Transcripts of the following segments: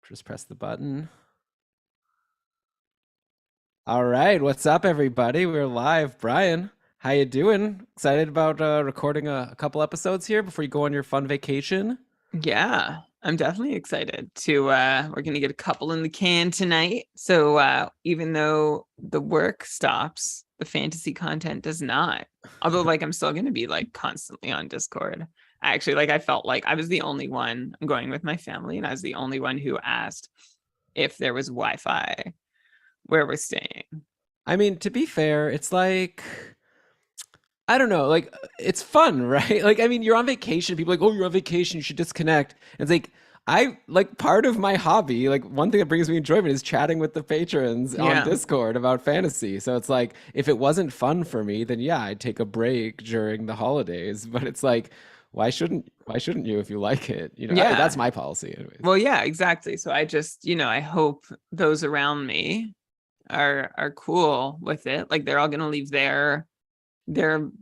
Just press the button. All right, what's up, everybody? We're live. Brian, how you doing? Excited about recording a couple episodes here before you go on your fun vacation? Yeah, I'm definitely excited to we're gonna get a couple in the can tonight. So even though the work stops, the fantasy content does not. Although I'm still gonna be constantly on Discord. Actually, I felt like I was the only one. I'm going with my family, and I was the only one who asked if there was Wi-Fi where we're staying. I mean, to be fair, it's like I don't know, it's fun, right? I mean, you're on vacation. People are like, oh, you're on vacation, you should disconnect. And it's like I like part of my hobby, like one thing that brings me enjoyment is chatting with the patrons on Yeah. Discord about fantasy. So it's like if it wasn't fun for me, then yeah, I'd take a break during the holidays. But it's like, why shouldn't you if you like it? Yeah. That's my policy anyways. Well, yeah, exactly. So I just, I hope those around me are cool with it. Like they're all gonna leave the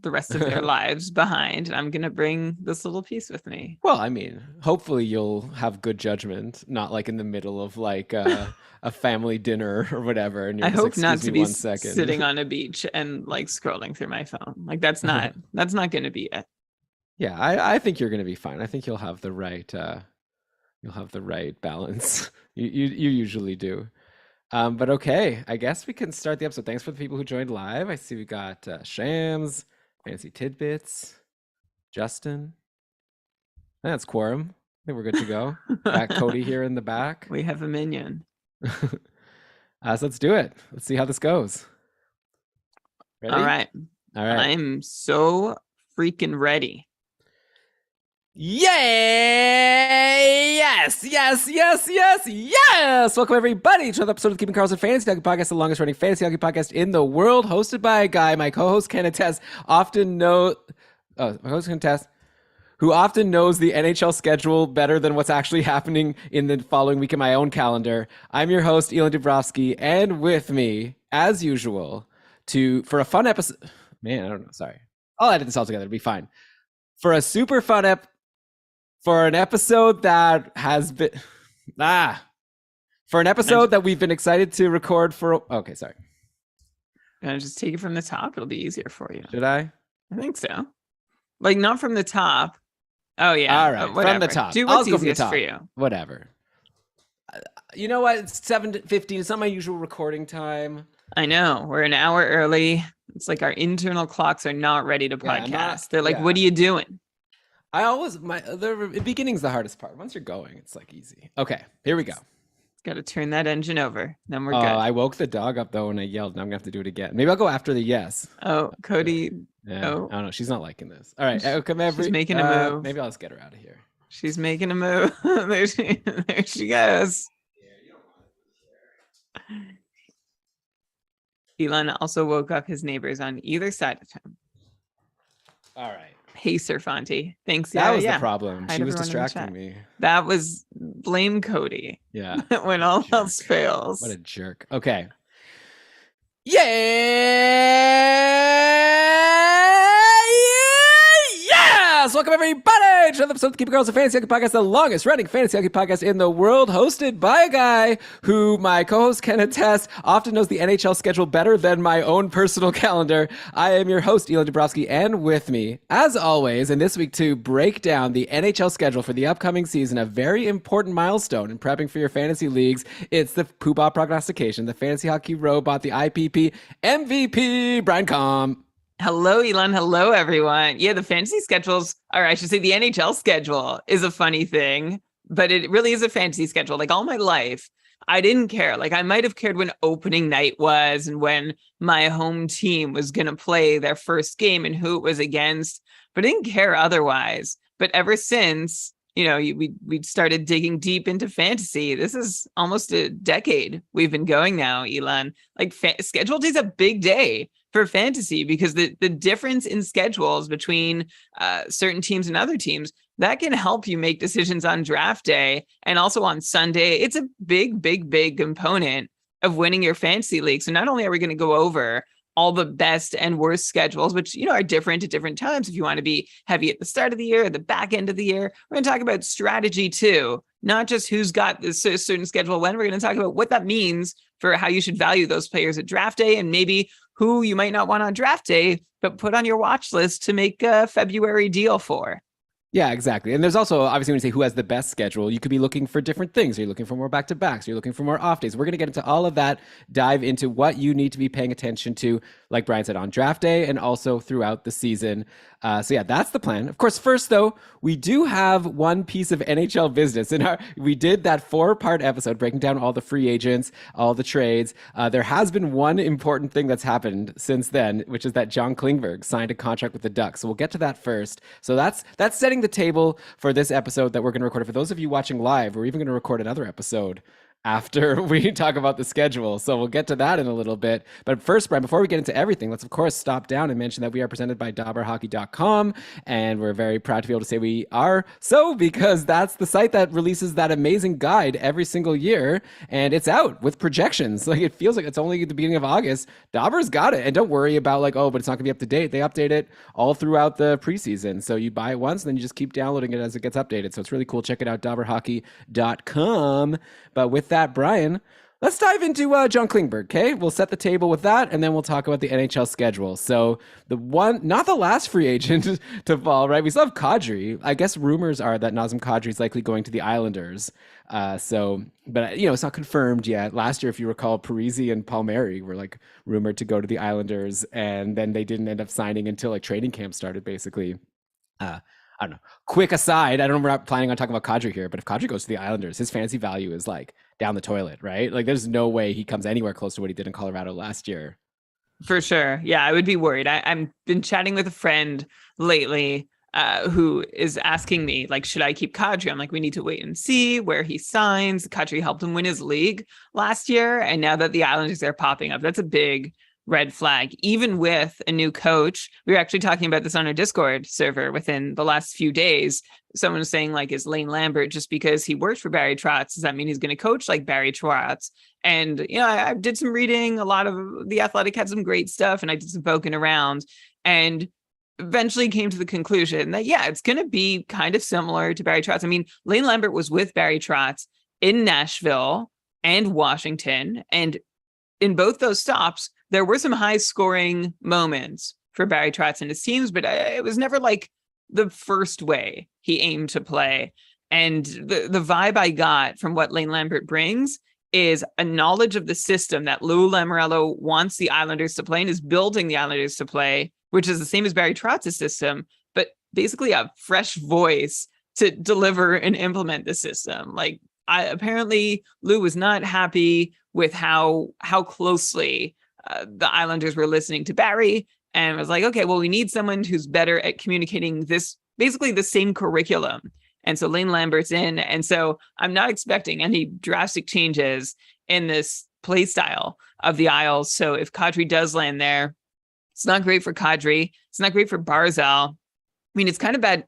rest of their lives behind, and I'm gonna bring this little piece with me. Well, I mean, hopefully you'll have good judgment, not like in the middle of a family dinner or whatever, and you're I just hope not excuse to me be one second. sitting on a beach and scrolling through my phone. That's not gonna be it. Yeah, I think you're gonna be fine. I think you'll have the right balance. You usually do. But okay, I guess we can start the episode. Thanks for the people who joined live. I see we got Shams, Fancy Tidbits, Justin. That's Quorum. I think we're good to go. Got Cody here in the back. We have a minion. So let's do it. Let's see how this goes. Ready? All right. All right. I'm so freaking ready. Yay! Yes! Welcome everybody to another episode of the Keeping Karlsson Fantasy Hockey Podcast, the longest running fantasy hockey podcast in the world, hosted by a guy my co-host can attest who often knows the NHL schedule better than what's actually happening in the following week in my own calendar. I'm your host, Elon Dubrovsky, and with me, as usual, for a fun episode. Man, I don't know. Sorry. I'll edit this all together. It'll be fine. For a super fun for an episode that has been for an episode that we've been excited to record for. Okay, sorry. Gonna just take it from the top. It'll be easier for you. Should I? I think so. Not from the top. Oh yeah. All right, from the top. Do what's easiest for you. Whatever. You know what? It's 7:15. It's not my usual recording time. I know. We're an hour early. It's like our internal clocks are not ready to podcast. They're like, what are you doing? The beginning's the hardest part. Once you're going, it's easy. Okay, here we go. Got to turn that engine over. Then we're good. I woke the dog up though when I yelled. Now I'm gonna have to do it again. Maybe I'll go after the yes. Oh, Cody. Yeah. Oh no, she's not liking this. All right, she's making a move. Maybe I'll just get her out of here. She's making a move. there she goes. Elon also woke up his neighbors on either side of him. All right. Hey, Sir Fonty. Thanks. That was the problem. She was distracting me. That was blame Cody. Yeah. When all else fails. What a jerk. Okay. Yes! Welcome everybody to another episode of the Keeping Karlsson Fantasy Hockey Podcast, the longest running fantasy hockey podcast in the world, hosted by a guy who my co-host can attest often knows the NHL schedule better than my own personal calendar. I am your host, Elon Dubrovsky, and with me, as always, and this week to break down the NHL schedule for the upcoming season, a very important milestone in prepping for your fantasy leagues. It's the Poobah prognostication, the fantasy hockey robot, the IPP MVP, Brian Com. Hello, Elon. Hello, everyone. Yeah, the fantasy schedules, or I should say the NHL schedule is a funny thing, but it really is a fantasy schedule. All my life, I didn't care. I might have cared when opening night was and when my home team was going to play their first game and who it was against, but I didn't care otherwise. But ever since, we started digging deep into fantasy. This is almost a decade we've been going now, Elon. Schedule day is a big day for fantasy because the difference in schedules between certain teams and other teams, that can help you make decisions on draft day and also on Sunday. It's a big component of winning your fantasy league. So not only are we going to go over all the best and worst schedules, which, you know, are different at different times. If you want to be heavy at the start of the year, the back end of the year, we're going to talk about strategy too, not just who's got this certain schedule when. We're going to talk about what that means for how you should value those players at draft day, and maybe who you might not want on draft day, but put on your watch list to make a February deal for. Yeah, exactly. And there's also, obviously, when you say who has the best schedule, you could be looking for different things. Are you looking for more back-to-backs? Are you looking for more off days? We're going to get into all of that, dive into what you need to be paying attention to, like Brian said, on draft day and also throughout the season. So yeah, that's the plan. Of course, first, though, we do have one piece of NHL business. We did that 4-part episode breaking down all the free agents, all the trades. There has been one important thing that's happened since then, which is that John Klingberg signed a contract with the Ducks. So we'll get to that first. So that's setting the table for this episode that we're going to record. For those of you watching live, we're even going to record another episode after we talk about the schedule. So we'll get to that in a little bit. But first, Brian, before we get into everything, let's of course stop down and mention that we are presented by DobberHockey.com. And we're very proud to be able to say we are so, because that's the site that releases that amazing guide every single year. And it's out with projections. Like, it feels like it's only at the beginning of August. Dobber's got it. And don't worry about like, oh, but it's not gonna be up to date. They update it all throughout the preseason. So you buy it once, and then you just keep downloading it as it gets updated. So it's really cool. Check it out, DobberHockey.com. But with that, Brian, let's dive into John Klingberg, okay? We'll set the table with that, and then we'll talk about the NHL schedule. So the one, not the last free agent to fall, right? We still have Kadri. I guess rumors are that Nazem Kadri is likely going to the Islanders. But you know, it's not confirmed yet. Last year, if you recall, Parise and Palmieri were like rumored to go to the Islanders, and then they didn't end up signing until like training camp started, basically. I don't know. Quick aside, I don't know, we're not planning on talking about Kadri here, but if Kadri goes to the Islanders, his fantasy value is like down the toilet, right? Like, there's no way he comes anywhere close to what he did in Colorado last year. For sure. Yeah, I would be worried. I've been chatting with a friend lately who is asking me, like, should I keep Kadri? I'm like, we need to wait and see where he signs. Kadri helped him win his league last year. And now that the Islanders are popping up, that's a big red flag, even with a new coach. We were actually talking about this on our Discord server within the last few days. Someone was saying, like, is Lane Lambert, just because he worked for Barry Trotz, does that mean he's going to coach like Barry Trotz? And, you know, I did some reading. A lot of The Athletic had some great stuff, and I did some poking around, and eventually came to the conclusion that, yeah, it's going to be kind of similar to Barry Trotz. I mean, Lane Lambert was with Barry Trotz in Nashville and Washington, and in both those stops, there were some high scoring moments for Barry Trotz and his teams, but it was never like the first way he aimed to play. And the vibe I got from what Lane Lambert brings is a knowledge of the system that Lou Lamoriello wants the Islanders to play and is building the Islanders to play, which is the same as Barry Trotz's system, but basically a fresh voice to deliver and implement the system. Like, apparently Lou was not happy with how closely the Islanders were listening to Barry, and was like, okay, well, we need someone who's better at communicating this, basically the same curriculum. And so Lane Lambert's in. And so I'm not expecting any drastic changes in this play style of the Isles. So if Kadri does land there, it's not great for Kadri. It's not great for Barzal. I mean, it's kind of bad.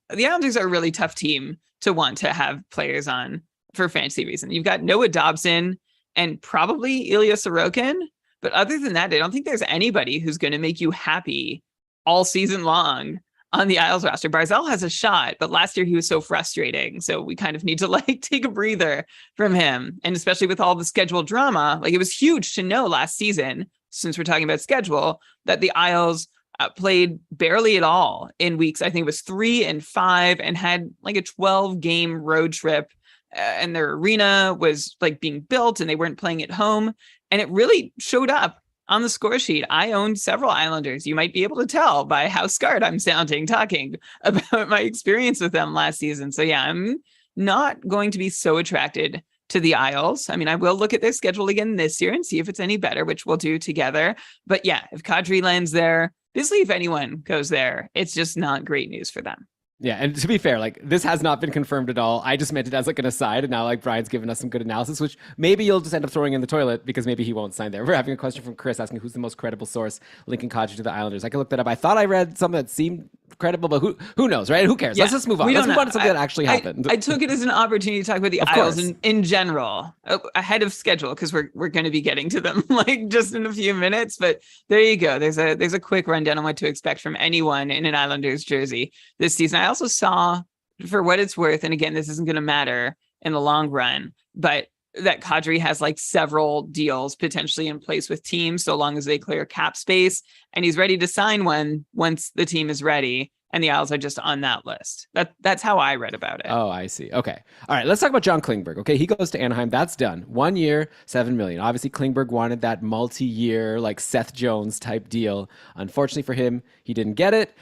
The Islanders are a really tough team to want to have players on for fantasy reason. You've got Noah Dobson and probably Ilya Sorokin. But other than that, I don't think there's anybody who's going to make you happy all season long on the Isles roster. Barzal has a shot, but last year he was so frustrating. So we kind of need to like take a breather from him. And especially with all the schedule drama, like, it was huge to know last season, since we're talking about schedule, that the Isles played barely at all in weeks. I think it was 3 and 5, and had like a 12-game road trip. And their arena was like being built, and they weren't playing at home. And it really showed up on the score sheet. I owned several Islanders. You might be able to tell by how scarred I'm sounding talking about my experience with them last season. So yeah, I'm not going to be so attracted to the Isles. I mean, I will look at their schedule again this year and see if it's any better, which we'll do together. But yeah, if Kadri lands there, basically if anyone goes there, it's just not great news for them. Yeah, and to be fair, like, this has not been confirmed at all. I just meant it as like an aside, and now like Brian's given us some good analysis, which maybe you'll just end up throwing in the toilet because maybe he won't sign there. We're having a question from Chris asking who's the most credible source linking Kadri to the Islanders. I can look that up. I thought I read something that seemed credible, but who knows, right? Who cares? Yeah, Let's just move on. we Let's don't move know. on to something that actually happened. I took it as an opportunity to talk about the Of Isles course. in general ahead of schedule because we're going to be getting to them like just in a few minutes. But there you go. There's a quick rundown on what to expect from anyone in an Islanders jersey this season. I also saw, for what it's worth, and again, this isn't going to matter in the long run, but that Kadri has like several deals potentially in place with teams so long as they clear cap space, and he's ready to sign one once the team is ready. And the Isles are just on that list. That's how I read about it. Oh, I see. Okay. All right. Let's talk about John Klingberg. Okay. He goes to Anaheim. That's done. 1 year, $7 million. Obviously, Klingberg wanted that multi-year, like Seth Jones type deal. Unfortunately for him, he didn't get it.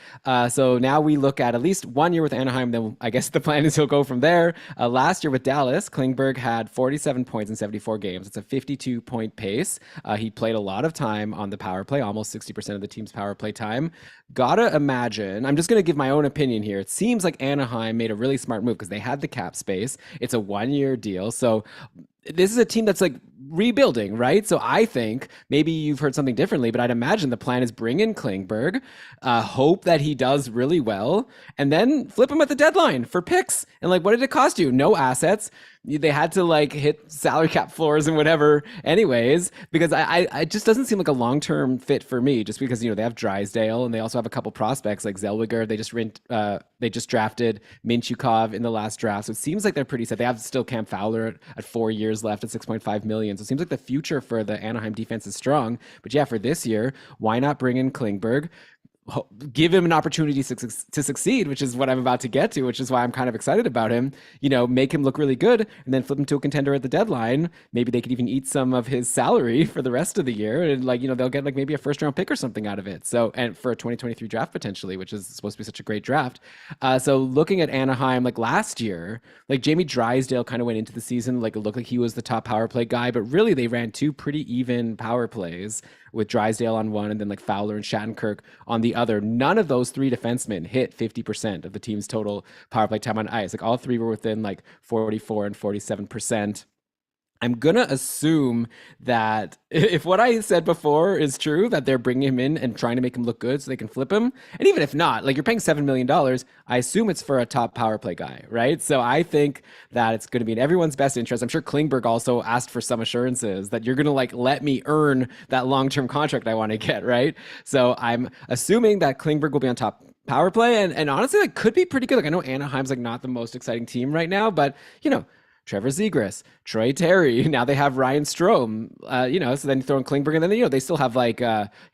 So now we look at least 1 year with Anaheim. Then I guess the plan is he'll go from there. Last year with Dallas, Klingberg had 47 points in 74 games. It's a 52-point pace. He played a lot of time on the power play, almost 60% of the team's power play time. Gotta imagine, I'm just going to give my own opinion here. It seems like Anaheim made a really smart move because they had the cap space. It's a 1 year deal. So this is a team that's like rebuilding, right? So I think maybe you've heard something differently, but I'd imagine the plan is bring in Klingberg, hope that he does really well, and then flip him at the deadline for picks. And like, what did it cost you? No assets. They had to like hit salary cap floors and whatever anyways, because I just doesn't seem like a long-term fit for me, just because, they have Drysdale and they also have a couple prospects like Zellweger. They just drafted Minchukov in the last draft. So it seems like they're pretty set. They have still Cam Fowler at 4 years left at 6.5 million. So it seems like the future for the Anaheim defense is strong. But yeah, for this year, why not bring in Klingberg? Give him an opportunity to succeed, which is what I'm about to get to, which is why I'm kind of excited about him. Make him look really good and then flip him to a contender at the deadline. Maybe they could even eat some of his salary for the rest of the year, and they'll get like maybe a first round pick or something out of it. So, and for a 2023 draft potentially, which is supposed to be such a great draft. So looking at Anaheim, like last year, like Jamie Drysdale kind of went into the season like it looked like he was the top power play guy, but really they ran two pretty even power plays with Drysdale on one and then like Fowler and Shattenkirk on the other. None of those three defensemen hit 50% of the team's total power play time on ice. Like all three were within like 44 and 47%. I'm going to assume that if what I said before is true, that they're bringing him in and trying to make him look good so they can flip him. And even if not, like you're paying $7 million, I assume it's for a top power play guy, right? So I think that it's going to be in everyone's best interest. I'm sure Klingberg also asked for some assurances that you're going to like let me earn that long-term contract I want to get, right? So I'm assuming that Klingberg will be on top power play. And honestly, that could be pretty good. Like I know Anaheim's like not the most exciting team right now, but Trevor Zegras, Troy Terry. Now they have Ryan Strome. So then you throw in Klingberg, and then they still have like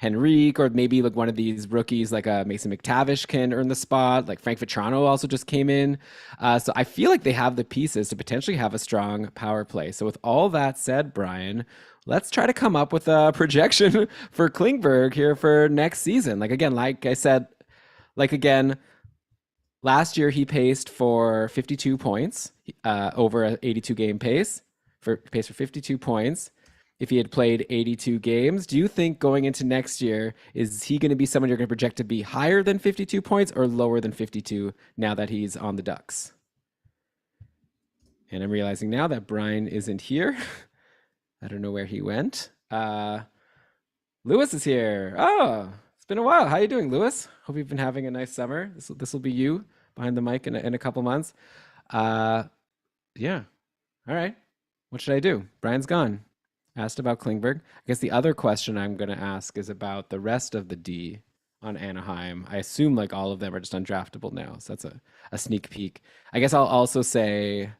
Henrique, or maybe like one of these rookies like Mason McTavish can earn the spot. Like Frank Vetrano also just came in. So I feel like they have the pieces to potentially have a strong power play. So with all that said, Brian, let's try to come up with a projection for Klingberg here for next season. Like again, like I said, last year, he paced for 52 points over an 82-game pace, for 52 points. If he had played 82 games, do you think going into next year, is he going to be someone you're going to project to be higher than 52 points or lower than 52 now that he's on the Ducks? And I'm realizing now that Brian isn't here. I don't know where he went. Lewis is here. Oh, it's been a while. How you doing, Lewis? Hope you've been having a nice summer. This will be you behind the mic in a couple months. Yeah. All right. What should I do? Brian's gone. Asked about Klingberg. I guess the other question I'm going to ask is about the rest of the D on Anaheim. I assume like all of them are just undraftable now. So that's a sneak peek. I guess I'll also say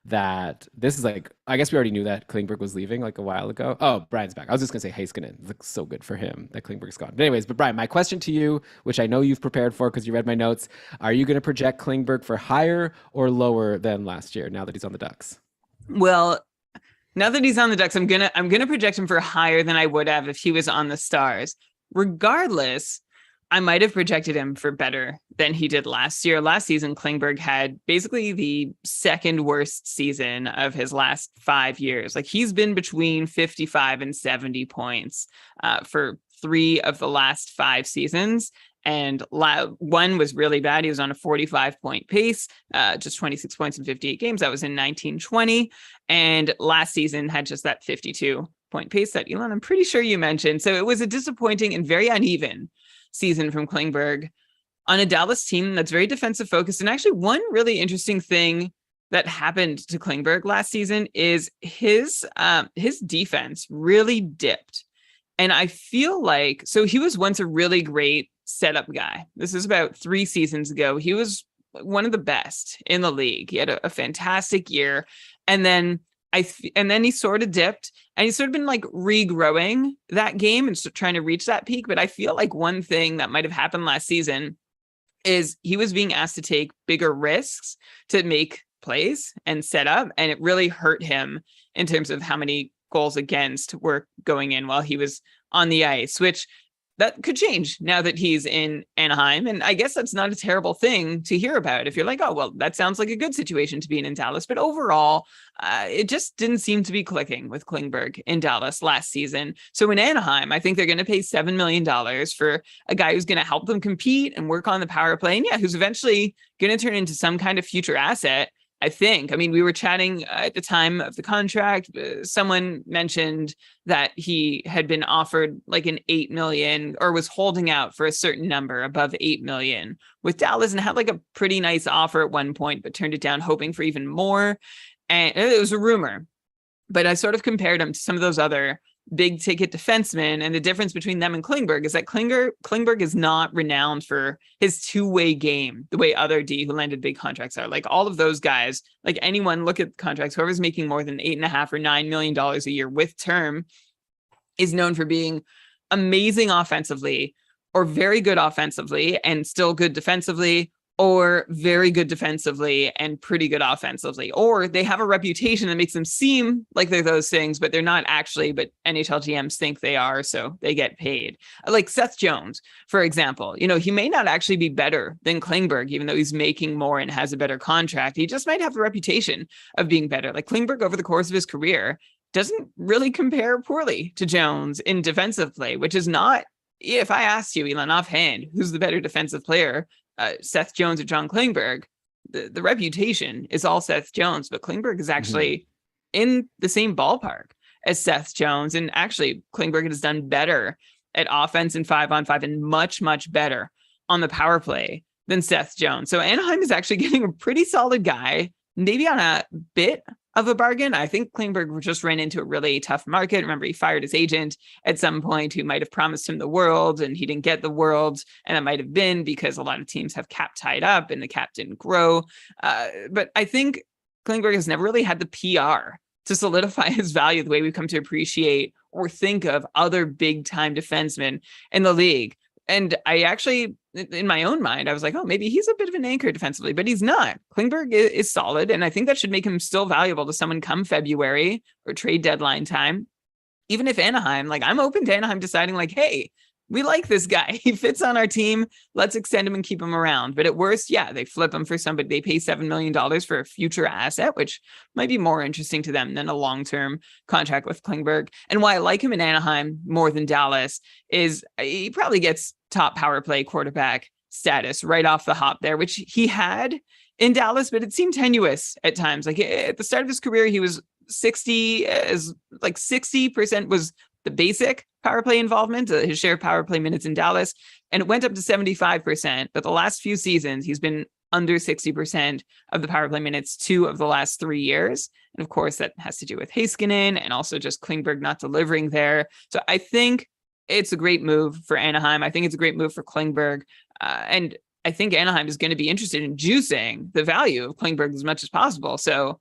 that this is like, I guess we already knew that Klingberg was leaving like a while ago. Oh, Brian's back. I was just going to say Heiskanen. It looks so good for him that Klingberg's gone. But anyways, Brian, my question to you, which I know you've prepared for because you read my notes, are you going to project Klingberg for higher or lower than last year now that he's on the Ducks? Well, now that he's on the Ducks, I'm gonna project him for higher than I would have if he was on the Stars. Regardless, I might have projected him for better than he did last year. Last season, Klingberg had basically the second worst season of his last 5 years. Like he's been between 55 and 70 points for 3 of the last 5 seasons. And one was really bad. He was on a 45-point pace, just 26 points in 58 games. That was in 1920. And last season had just that 52-point pace that, Elon, I'm pretty sure you mentioned. So it was a disappointing and very uneven season from Klingberg. on a Dallas team that's very defensive focused. And actually, one really interesting thing that happened to Klingberg last season is his defense really dipped. And I feel like, so he was once a really great setup guy. This is about 3 seasons ago. He was one of the best in the league. He had a fantastic year. And then he sort of dipped, and he's sort of been like regrowing that game and trying to reach that peak. But I feel like one thing that might have happened last season is he was being asked to take bigger risks to make plays and set up, and it really hurt him in terms of how many goals against were going in while he was on the ice, which that could change now that he's in Anaheim. And I guess that's not a terrible thing to hear about if you're like, oh, well, that sounds like a good situation to be in Dallas. But overall, it just didn't seem to be clicking with Klingberg in Dallas last season. So in Anaheim, I think they're going to pay $7 million for a guy who's going to help them compete and work on the power play. And yeah, who's eventually going to turn into some kind of future asset. I think. I mean, we were chatting at the time of the contract. Someone mentioned that he had been offered like an 8 million, or was holding out for a certain number above 8 million with Dallas, and had like a pretty nice offer at one point, but turned it down, hoping for even more. And it was a rumor, but I sort of compared him to some of those other big ticket defensemen, and the difference between them and Klingberg is that Klingberg is not renowned for his two-way game the way other D who landed big contracts are. Like all of those guys, like anyone look at contracts, whoever's making more than $8.5 or $9 million a year with term is known for being amazing offensively, or very good offensively and still good defensively, or very good defensively and pretty good offensively, or they have a reputation that makes them seem like they're those things, but they're not actually, but NHL GMs think they are, so they get paid. Like Seth Jones, for example, he may not actually be better than Klingberg, even though he's making more and has a better contract. He just might have the reputation of being better. Like Klingberg over the course of his career doesn't really compare poorly to Jones in defensive play, which is not, if I asked you, Elon, offhand, who's the better defensive player, Seth Jones or John Klingberg, the reputation is all Seth Jones, but Klingberg is actually in the same ballpark as Seth Jones. And actually, Klingberg has done better at offense and 5-on-5 and much, much better on the power play than Seth Jones. So Anaheim is actually getting a pretty solid guy, maybe on a bit of a bargain. I think Klingberg just ran into a really tough market. Remember, he fired his agent at some point who might have promised him the world, and he didn't get the world. And that might have been because a lot of teams have cap tied up and the cap didn't grow. But I think Klingberg has never really had the PR to solidify his value the way we've come to appreciate or think of other big time defensemen in the league. And I actually, in my own mind, I was like, oh, maybe he's a bit of an anchor defensively, but he's not. Klingberg is solid, and I think that should make him still valuable to someone come February or trade deadline time. Even if Anaheim, like I'm open to Anaheim deciding like, hey, we like this guy. He fits on our team. Let's extend him and keep him around. But at worst, yeah, they flip him for somebody. They pay $7 million for a future asset, which might be more interesting to them than a long-term contract with Klingberg. And why I like him in Anaheim more than Dallas is he probably gets top power play quarterback status right off the hop there, which he had in Dallas, but it seemed tenuous at times. Like at the start of his career, he was 60% was the basic power play involvement, his share of power play minutes in Dallas, and it went up to 75%. But the last few seasons, he's been under 60% of the power play minutes 2 of the last 3 years. And of course, that has to do with Heiskanen and also just Klingberg not delivering there. So I think it's a great move for Anaheim. I think it's a great move for Klingberg. And I think Anaheim is going to be interested in juicing the value of Klingberg as much as possible. So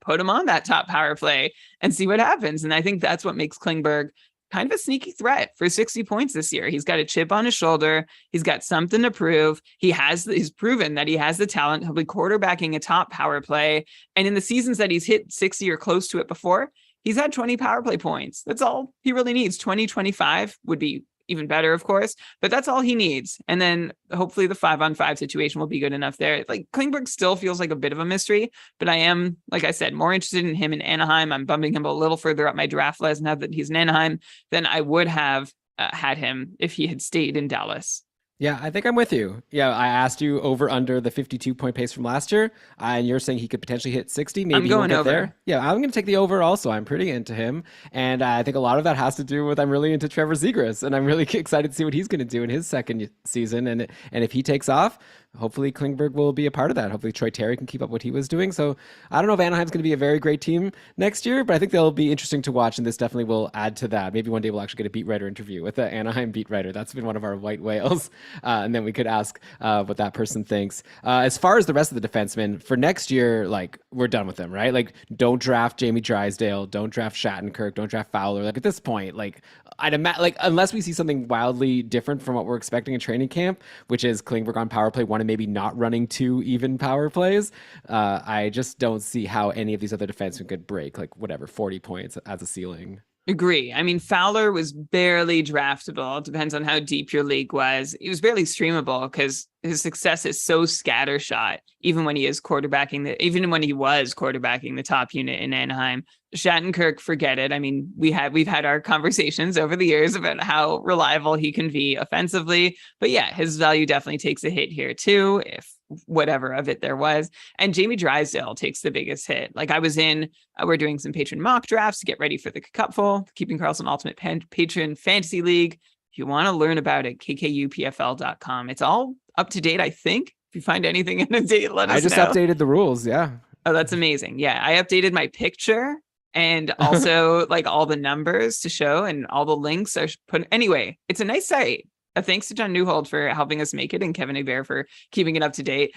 put him on that top power play and see what happens. And I think that's what makes Klingberg kind of a sneaky threat for 60 points this year. He's got a chip on his shoulder. He's got something to prove. He's proven that he has the talent. He'll be quarterbacking a top power play. And in the seasons that he's hit 60 or close to it before, he's had 20 power play points. That's all he really needs. 20, 25 would be even better, of course, but that's all he needs. And then hopefully the 5-on-5 situation will be good enough there. Like Klingberg still feels like a bit of a mystery, but I am, like I said, more interested in him in Anaheim. I'm bumping him a little further up my draft list now that he's in Anaheim than I would have had him if he had stayed in Dallas. Yeah, I think I'm with you. Yeah, I asked you over under the 52 point pace from last year, and you're saying he could potentially hit 60. I'm Maybe he won't going get over. there. Yeah, I'm going to take the over also. I'm pretty into him. And I think a lot of that has to do with I'm really into Trevor Zegras, and I'm really excited to see what he's going to do in his second season. And if he takes off, hopefully Klingberg will be a part of that. Hopefully Troy Terry can keep up what he was doing. So I don't know if Anaheim's going to be a very great team next year, but I think they'll be interesting to watch, and this definitely will add to that. Maybe one day we'll actually get a beat writer interview with the Anaheim beat writer. That's been one of our white whales, and then we could ask what that person thinks. As far as the rest of the defensemen for next year, like we're done with them, right? Like don't draft Jamie Drysdale, don't draft Shattenkirk, don't draft Fowler. Like at this point, like I'd imagine, like unless we see something wildly different from what we're expecting in training camp, which is Klingberg on power play one and maybe not running two even power plays. I just don't see how any of these other defensemen could break like whatever 40 points as a ceiling. Agree. I mean, Fowler was barely draftable. It depends on how deep your league was. He was barely streamable because his success is so scattershot, even when he was quarterbacking the top unit in Anaheim. Shattenkirk, forget it. I mean, we've had our conversations over the years about how reliable he can be offensively. But yeah, his value definitely takes a hit here too, if whatever of it there was. And Jamie Drysdale takes the biggest hit. Like we're doing some patron mock drafts to get ready for the Cupful, Keeping Karlsson Ultimate Patron Fantasy League. If you want to learn about it, kkupfl.com. It's all up to date, I think. If you find anything in a date, let us know. I just updated the rules. Yeah. Oh, that's amazing. Yeah, I updated my picture and also like all the numbers to show, and all the links are put. Anyway, it's a nice site. Thanks to John Newhold for helping us make it, and Kevin Hebert for keeping it up to date.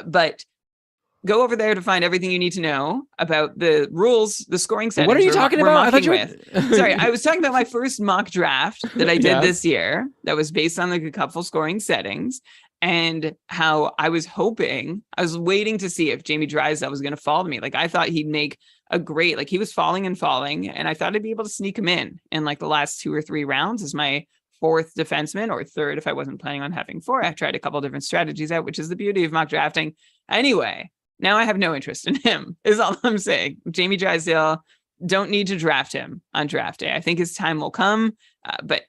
But go over there to find everything you need to know about the rules, the scoring settings. What are you talking about? Sorry, I was talking about my first mock draft that I did this year that was based on the Cupful scoring settings, and how I was waiting to see if Jamie Drysdale was going to fall to me. Like I thought he'd make a great, like he was falling, and I thought I'd be able to sneak him in like the last 2 or 3 rounds as my fourth defenseman, or third if I wasn't planning on having 4. I tried a couple different strategies out, which is the beauty of mock drafting. Anyway, now I have no interest in him, is all I'm saying. Jamie Drysdale, don't need to draft him on draft day. I think his time will come, but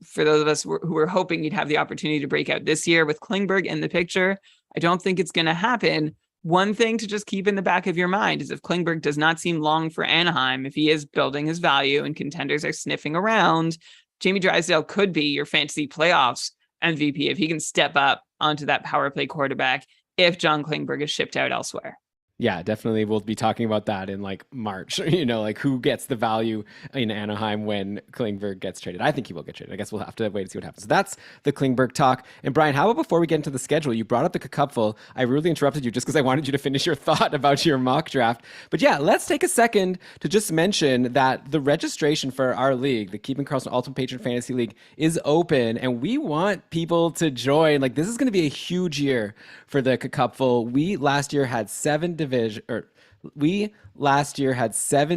for those of us who were hoping he'd have the opportunity to break out this year with Klingberg in the picture, I don't think it's going to happen. One thing to just keep in the back of your mind is if Klingberg does not seem long for Anaheim, if he is building his value and contenders are sniffing around, Jamie Drysdale could be your fantasy playoffs MVP if he can step up onto that power play quarterback if John Klingberg is shipped out elsewhere. Yeah, definitely. We'll be talking about that in like March, like who gets the value in Anaheim when Klingberg gets traded. I think he will get traded. I guess we'll have to wait and see what happens. So that's the Klingberg talk. And Brian, how about before we get into the schedule, you brought up the Cupful. I really interrupted you just because I wanted you to finish your thought about your mock draft. But yeah, let's take a second to just mention that the registration for our league, the Keeping Karlsson Ultimate Patron Fantasy League, is open, and we want people to join. Like this is going to be a huge year for the Cupful. We last year had 7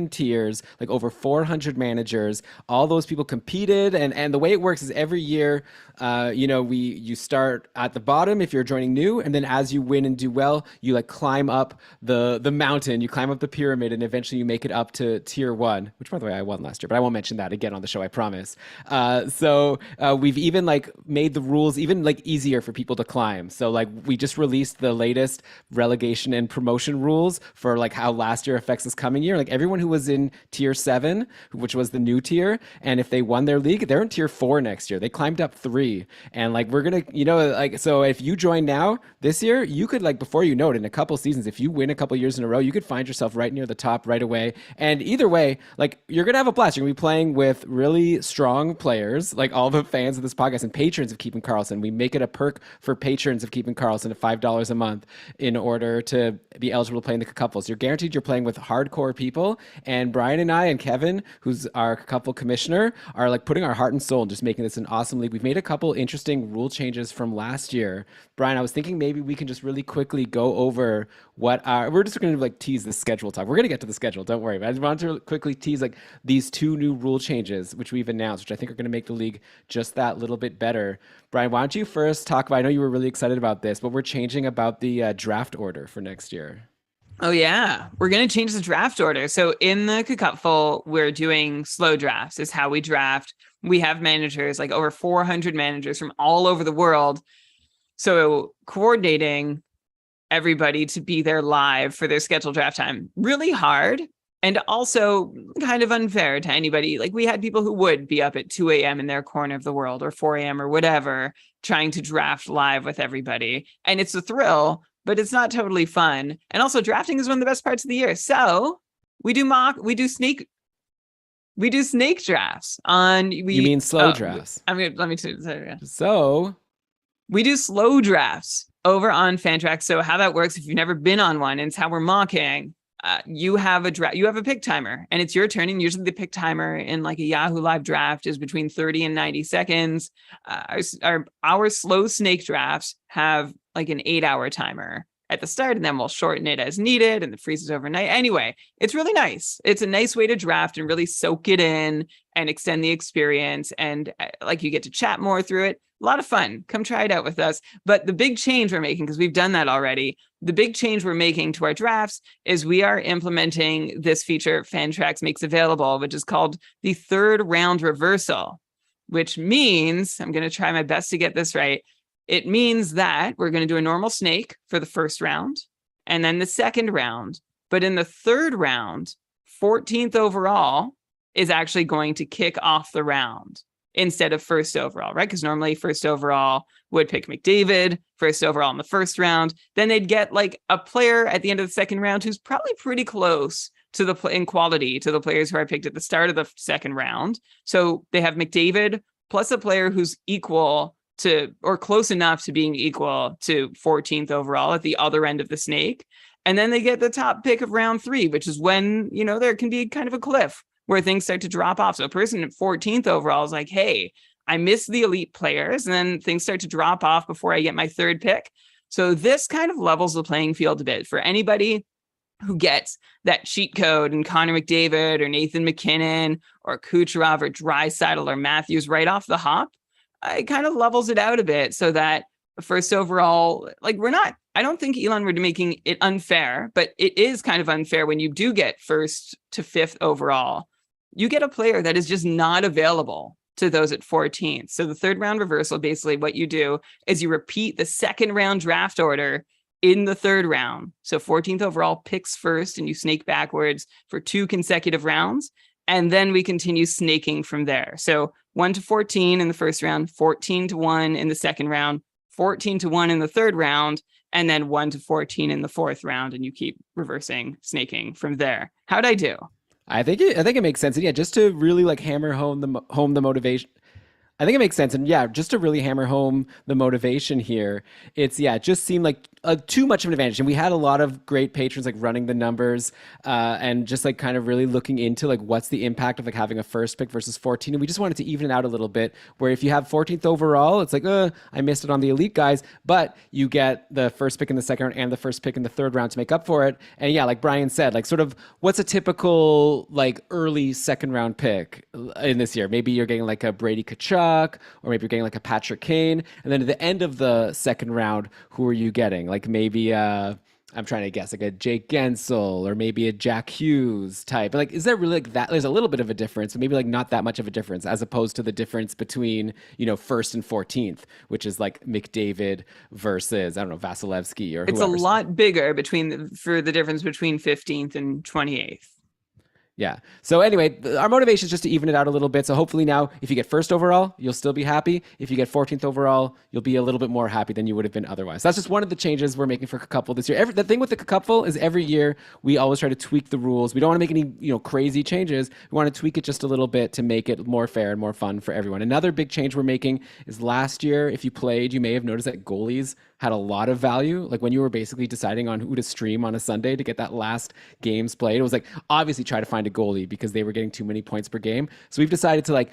tiers, like over 400 managers. All those people competed, and the way it works is every year, you start at the bottom if you're joining new, and then as you win and do well, you like climb up the mountain, you climb up the pyramid, and eventually you make it up to tier 1, which by the way I won last year, but I won't mention that again on the show, I promise. So we've even like made the rules even like easier for people to climb. So like we just released the latest relegation and promotion rules for like how last year affects this coming year. Like everyone who was in tier 7, which was the new tier, and if they won their league, they're in tier 4 next year. They climbed up 3, and like we're gonna, so if you join now this year, you could like before you know it, in a couple seasons, if you win a couple years in a row, you could find yourself right near the top right away. And either way, like you're gonna have a blast. You're gonna be playing with really strong players, like all the fans of this podcast and patrons of Keeping Karlsson. We make it a perk for patrons of Keeping Karlsson at $5 a month in order to be eligible to play in the Cupfuls. You're guaranteed you're playing with hardcore people, and Brian and I and Kevin, who's our couple commissioner, are like putting our heart and soul in just making this an awesome league. We've made a couple interesting rule changes from last year. Brian, I was thinking maybe we can just really quickly go over we're just going to like tease the schedule talk. We're going to get to the schedule, don't worry. But I just wanted to quickly tease like these 2 new rule changes, which we've announced, which I think are going to make the league just that little bit better. Brian, why don't you first talk about, I know you were really excited about this, but we're changing about the draft order for next year. Oh, yeah. We're going to change the draft order. So in the Cupful, we're doing slow drafts is how we draft. We have managers, like over 400 managers from all over the world. So coordinating everybody to be there live for their scheduled draft time, really hard. And also kind of unfair to anybody. Like we had people who would be up at 2 a.m. in their corner of the world or 4 a.m. or whatever, trying to draft live with everybody. And it's a thrill, but it's not totally fun. And also drafting is one of the best parts of the year. So we do snake drafts on. You mean slow drafts? Let me say So we do slow drafts over on Fantrax. So how that works, if you've never been on one, and it's how we're mocking. You have a pick timer, and it's your turn. And usually the pick timer in like a Yahoo Live draft is between 30 and 90 seconds. Our slow snake drafts have like an 8-hour timer at the start, and then we'll shorten it as needed, and it freezes overnight. Anyway, it's really nice. It's a nice way to draft and really soak it in and extend the experience. And like you get to chat more through it. A lot of fun. Come try it out with us. But the big change we're making, because we've done that already, the big change we're making to our drafts is we are implementing this feature Fantrax makes available, which is called the third round reversal, which means, I'm going to try my best to get this right. It means that we're going to do a normal snake for the first round and then the second round. But in the third round, 14th overall is actually going to kick off the round instead of first overall, right? Because normally first overall would pick McDavid, first overall in the first round. Then they'd get like a player at the end of the second round who's probably pretty close to in quality to the players who I picked at the start of the second round. So they have McDavid plus a player who's equal to or close enough to being equal to 14th overall at the other end of the snake. And then they get the top pick of round 3, which is when, there can be kind of a cliff where things start to drop off. So a person at 14th overall is like, hey, I missed the elite players, and then things start to drop off before I get my third pick. So this kind of levels the playing field a bit for anybody who gets that cheat code and Connor McDavid or Nathan McKinnon or Kucherov or Draisaitl or Matthews right off the hop. It kind of levels it out a bit so that first overall, like I don't think Elon would be making it unfair, but it is kind of unfair when you do get first to 5th overall. You get a player that is just not available to those at 14th. So the third round reversal, basically what you do is you repeat the second round draft order in the third round. So 14th overall picks first, and you snake backwards for 2 consecutive rounds. And then we continue snaking from there. So 1 to 14 in the first round, 14 to 1 in the second round, 14 to 1 in the third round, and then 1 to 14 in the fourth round. And you keep reversing snaking from there. How'd I do? I think it makes sense. And yeah, just to really like hammer home the motivation. I think it makes sense. And yeah, just to really hammer home the motivation here, it just seemed like too much of an advantage. And we had a lot of great patrons like running the numbers and just like kind of really looking into like what's the impact of like having a first pick versus 14. And we just wanted to even it out a little bit, where if you have 14th overall, it's like, I missed it on the elite guys, but you get the first pick in the second round and the first pick in the third round to make up for it. And yeah, like Brian said, like sort of what's a typical like early second round pick in this year? Maybe you're getting like a Brady Tkachuk, or maybe you're getting like a Patrick Kane. And then at the end of the second round, who are you getting? Like maybe I'm trying to guess, like a Jake Gensel or maybe a Jack Hughes type. Like, is there really like that? There's a little bit of a difference, but maybe like not that much of a difference, as opposed to the difference between, first and 14th, which is like McDavid versus, I don't know, Vasilevsky or It's whoever. A lot bigger for the difference between 15th and 28th. Yeah. So anyway, our motivation is just to even it out a little bit. So hopefully now, if you get first overall, you'll still be happy. If you get 14th overall, you'll be a little bit more happy than you would have been otherwise. That's just one of the changes we're making for Couple this year. The thing with the Couple is every year we always try to tweak the rules. We don't want to make any crazy changes. We want to tweak it just a little bit to make it more fair and more fun for everyone. Another big change we're making is last year, if you played, you may have noticed that goalies had a lot of value. Like when you were basically deciding on who to stream on a Sunday to get that last games played, it was like obviously try to find a goalie because they were getting too many points per game. So we've decided to like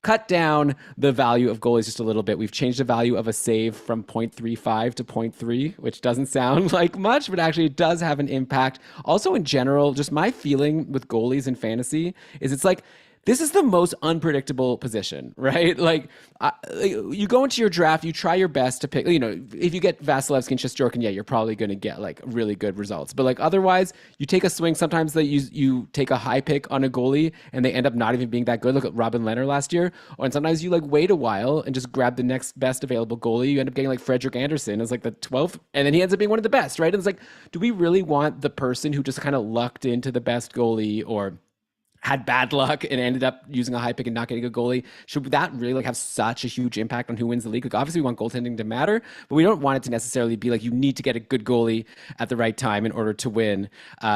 cut down the value of goalies just a little bit. We've changed the value of a save from 0.35 to 0.3, which doesn't sound like much, but actually it does have an impact. Also in general, just my feeling with goalies in fantasy is it's like this is the most unpredictable position, right? Like, you go into your draft, you try your best to pick, if you get Vasilevsky and Shesterkin, yeah, you're probably going to get like really good results. But like otherwise, you take a swing sometimes that you take a high pick on a goalie and they end up not even being that good. Look at Robin Lehner last year. And sometimes you like wait a while and just grab the next best available goalie. You end up getting like Frederik Andersen as like the 12th, and then he ends up being one of the best, right? And it's like, do we really want the person who just kind of lucked into the best goalie or had bad luck and ended up using a high pick and not getting a goalie? Should that really like have such a huge impact on who wins the league? Like obviously we want goaltending to matter, but we don't want it to necessarily be like you need to get a good goalie at the right time in order to win.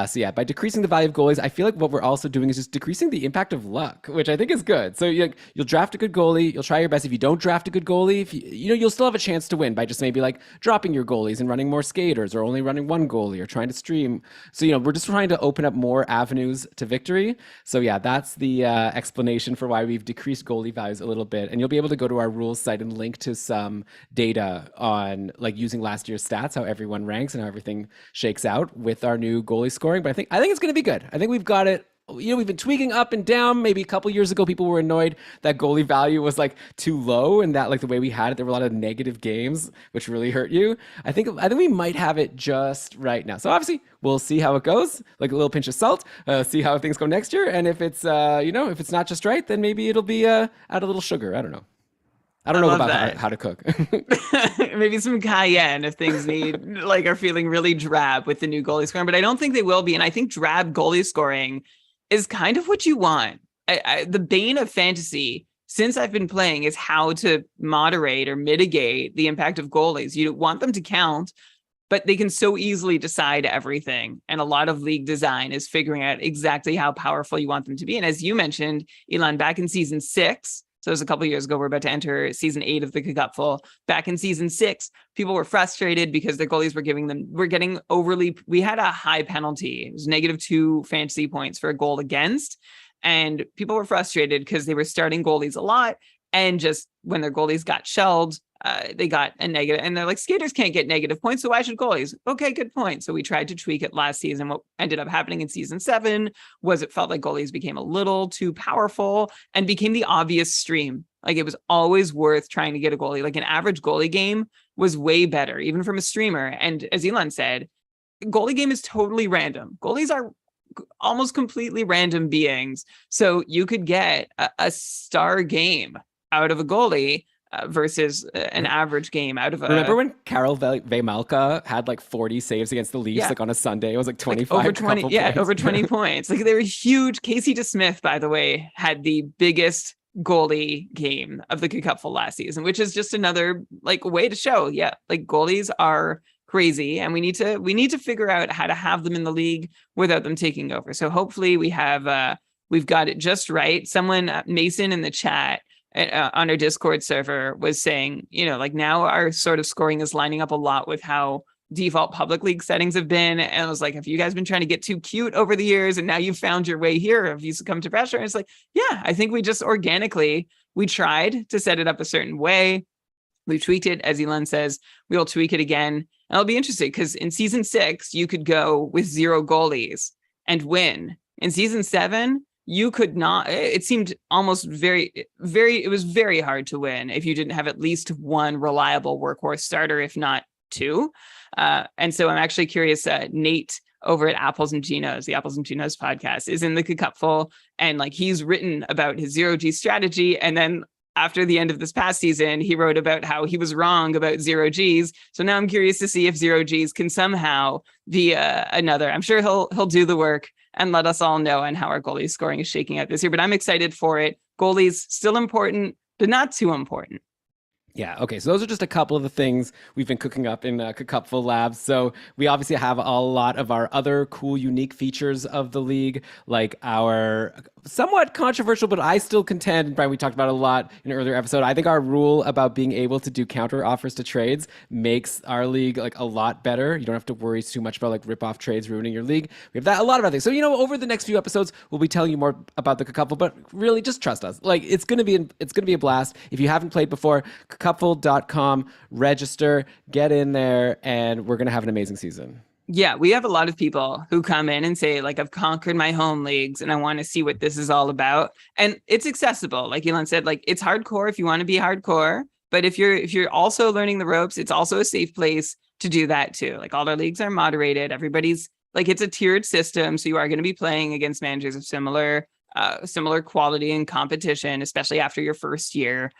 So yeah, by decreasing the value of goalies, I feel like what we're also doing is just decreasing the impact of luck, which I think is good. So you'll draft a good goalie, you'll try your best. If you don't draft a good goalie, if you'll still have a chance to win by just maybe like dropping your goalies and running more skaters or only running one goalie or trying to stream. So we're just trying to open up more avenues to victory. So yeah, that's the explanation for why we've decreased goalie values a little bit. And you'll be able to go to our rules site and link to some data on like using last year's stats, how everyone ranks and how everything shakes out with our new goalie scoring. But I think it's going to be good. I think we've got it. We've been tweaking up and down. Maybe a couple years ago, people were annoyed that goalie value was like too low, and that like the way we had it, there were a lot of negative games, which really hurt you. I think we might have it just right now. So obviously, we'll see how it goes. Like a little pinch of salt. See how things go next year, and if it's if it's not just right, then maybe it'll be add a little sugar. I don't know. I don't know about how to cook. Maybe some cayenne if things are feeling really drab with the new goalie scoring, but I don't think they will be. And I think drab goalie scoring is kind of what you want. The bane of fantasy since I've been playing is how to moderate or mitigate the impact of goalies. You want them to count, but they can so easily decide everything. And a lot of league design is figuring out exactly how powerful you want them to be. And as you mentioned, Elon, back in season 6, so it was a couple of years ago, we're about to enter season 8 of the Cupful. Back in season 6, people were frustrated because their goalies were getting overly, we had a high penalty. It was -2 fantasy points for a goal against. And people were frustrated because they were starting goalies a lot. And just when their goalies got shelled, they got a negative. And they're like, skaters can't get negative points, so why should goalies? Okay, good point. So we tried to tweak it last season. What ended up happening in season 7 was it felt like goalies became a little too powerful and became the obvious stream. Like it was always worth trying to get a goalie. Like an average goalie game was way better, even from a streamer. And as Elon said, goalie game is totally random. Goalies are almost completely random beings. So you could get a star game out of a goalie versus an average game out of a... Remember when Karel Vejmelka had like 40 saves against the Leafs like on a Sunday? It was like 25 over 20 points. Over 20 points. Like they were huge. Casey DeSmith, by the way, had the biggest goalie game of the Cupful last season, which is just another like way to show, like goalies are crazy, and we need to figure out how to have them in the league without them taking over. So hopefully we've got it just right. Someone, Mason in the chat on our Discord server, was saying, like now our sort of scoring is lining up a lot with how default public league settings have been. And I was like, have you guys been trying to get too cute over the years and now you've found your way here? Have you succumbed to pressure? And it's like, yeah, I think we just organically, we tried to set it up a certain way. We've tweaked it. As Elon says, we'll tweak it again. And it'll be interesting because in season 6, you could go with 0 goalies and win. In season 7, you could not. It seemed almost it was very hard to win if you didn't have at least one reliable workhorse starter, if not 2. And so I'm actually curious, Nate over at Apples and Ginos, the Apples and Ginos podcast, is in the Cupful, and like he's written about his 0G strategy. And then after the end of this past season, he wrote about how he was wrong about 0Gs. So now I'm curious to see if 0Gs can somehow be another. I'm sure he'll do the work and let us all know on how our goalie scoring is shaking out this year. But I'm excited for it. Goalies still important, but not too important. Yeah, okay, so those are just a couple of the things we've been cooking up in Cupful Labs. So we obviously have a lot of our other cool, unique features of the league, like our somewhat controversial, but I still contend, and Brian, we talked about it a lot in an earlier episode, I think our rule about being able to do counter offers to trades makes our league like a lot better. You don't have to worry too much about like rip-off trades ruining your league. We have that, a lot of other things. So, over the next few episodes, we'll be telling you more about the Cupful, but really just trust us. Like it's gonna be a blast. If you haven't played before, cupful.com, register, get in there, and we're gonna have an amazing season. Yeah, we have a lot of people who come in and say, like, I've conquered my home leagues and I want to see what this is all about. And it's accessible. Like Elon said, like it's hardcore if you want to be hardcore. But if you're also learning the ropes, it's also a safe place to do that too. Like all our leagues are moderated. Everybody's like it's a tiered system. So you are going to be playing against managers of similar quality and competition, especially after your first year.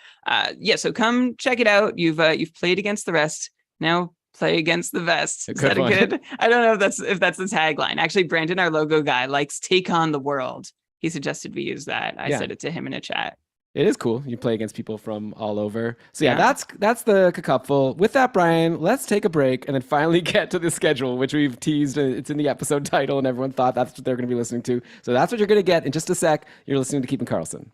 Yeah, so come check it out. You've played against the rest. Now play against the vest. Is that a good? I don't know if that's the tagline. Actually, Brandon, our logo guy, likes take on the world. He suggested we use that. I said it to him in a chat. It is cool. You play against people from all over. So yeah, Yeah. that's the cupful. With that, Brian, let's take a break and then finally get to the schedule, which we've teased. It's in the episode title, and everyone thought that's what they're going to be listening to. So that's what you're going to get in just a sec. You're listening to Keeping Karlsson.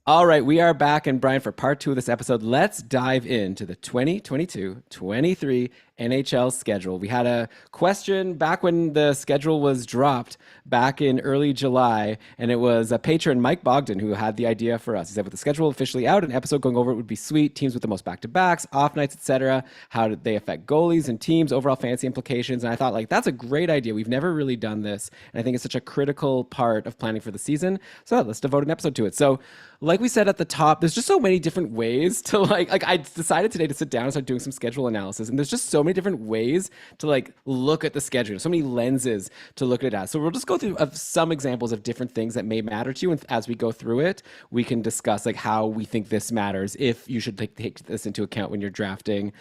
All right, we are back, and Brian, for part 2 of this episode, let's dive into the 2022-23 NHL schedule. We had a question back when the schedule was dropped back in early July, and it was a patron, Mike Bogdan, who had the idea for us. He said, with the schedule officially out, an episode going over it would be sweet. Teams with the most back-to-backs, off nights, etc. How did they affect goalies and teams, overall fantasy implications? And I thought, like, that's a great idea. We've never really done this, and I think it's such a critical part of planning for the season. So let's devote an episode to it. So like we said at the top, there's just so many different ways to like I decided today to sit down and start doing some schedule analysis, and there's just so many different ways to like look at the schedule, so many lenses to look at it as. So we'll just go through some examples of different things that may matter to you, and as we go through it, we can discuss like how we think this matters, if you should take this into account when you're drafting.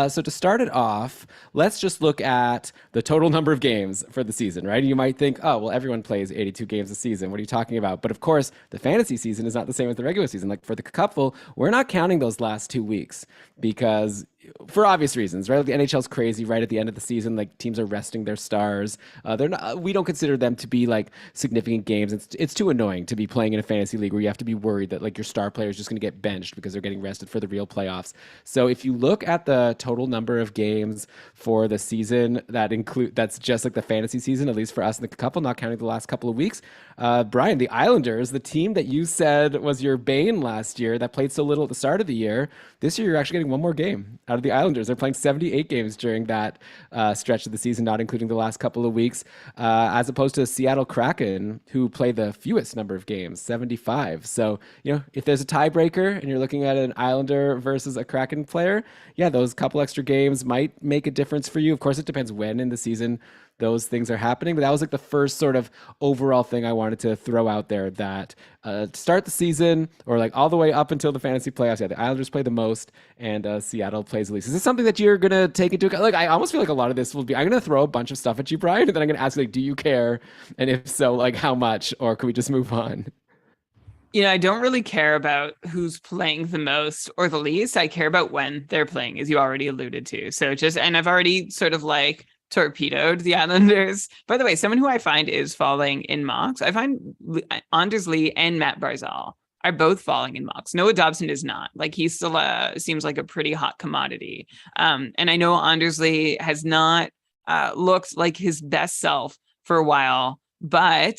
So to start it off, let's just look at the total number of games for the season, right? You might think, oh, well, everyone plays 82 games a season. What are you talking about? But of course, the fantasy season is not the same as the regular season. Like for the cupful, we're not counting those last 2 weeks because for obvious reasons, right? The NHL's crazy right at the end of the season. Like teams are resting their stars. They're not. We don't consider them to be like significant games. It's too annoying to be playing in a fantasy league where you have to be worried that like your star player is just going to get benched because they're getting rested for the real playoffs. So if you look at the total number of games for the season that's just like the fantasy season, at least for us in the couple, not counting the last couple of weeks. Brian, the Islanders, the team that you said was your bane last year that played so little at the start of the year, this year you're actually getting one more game out of the Islanders. They're playing 78 games during that stretch of the season, not including the last couple of weeks, as opposed to Seattle Kraken, who play the fewest number of games, 75. So, you know, if there's a tiebreaker and you're looking at an Islander versus a Kraken player, yeah, those couple extra games might make a difference for you. Of course, it depends when in the season those things are happening. But that was like the first sort of overall thing I wanted to throw out there, that to start the season or like all the way up until the fantasy playoffs, yeah, the Islanders play the most and Seattle plays the least. Is this something that you're going to take into account? Like, I almost feel like a lot of this will be, I'm going to throw a bunch of stuff at you, Brian, and then I'm going to ask, like, do you care? And if so, like, how much? Or can we just move on? You know, I don't really care about who's playing the most or the least. I care about when they're playing, as you already alluded to. So and I've already sort of like torpedoed the Islanders. By the way, someone who I find is falling in mocks, I find Anders Lee and Matt Barzal are both falling in mocks. Noah Dobson is not. Like he still seems like a pretty hot commodity. And I know Anders Lee has not looked like his best self for a while, but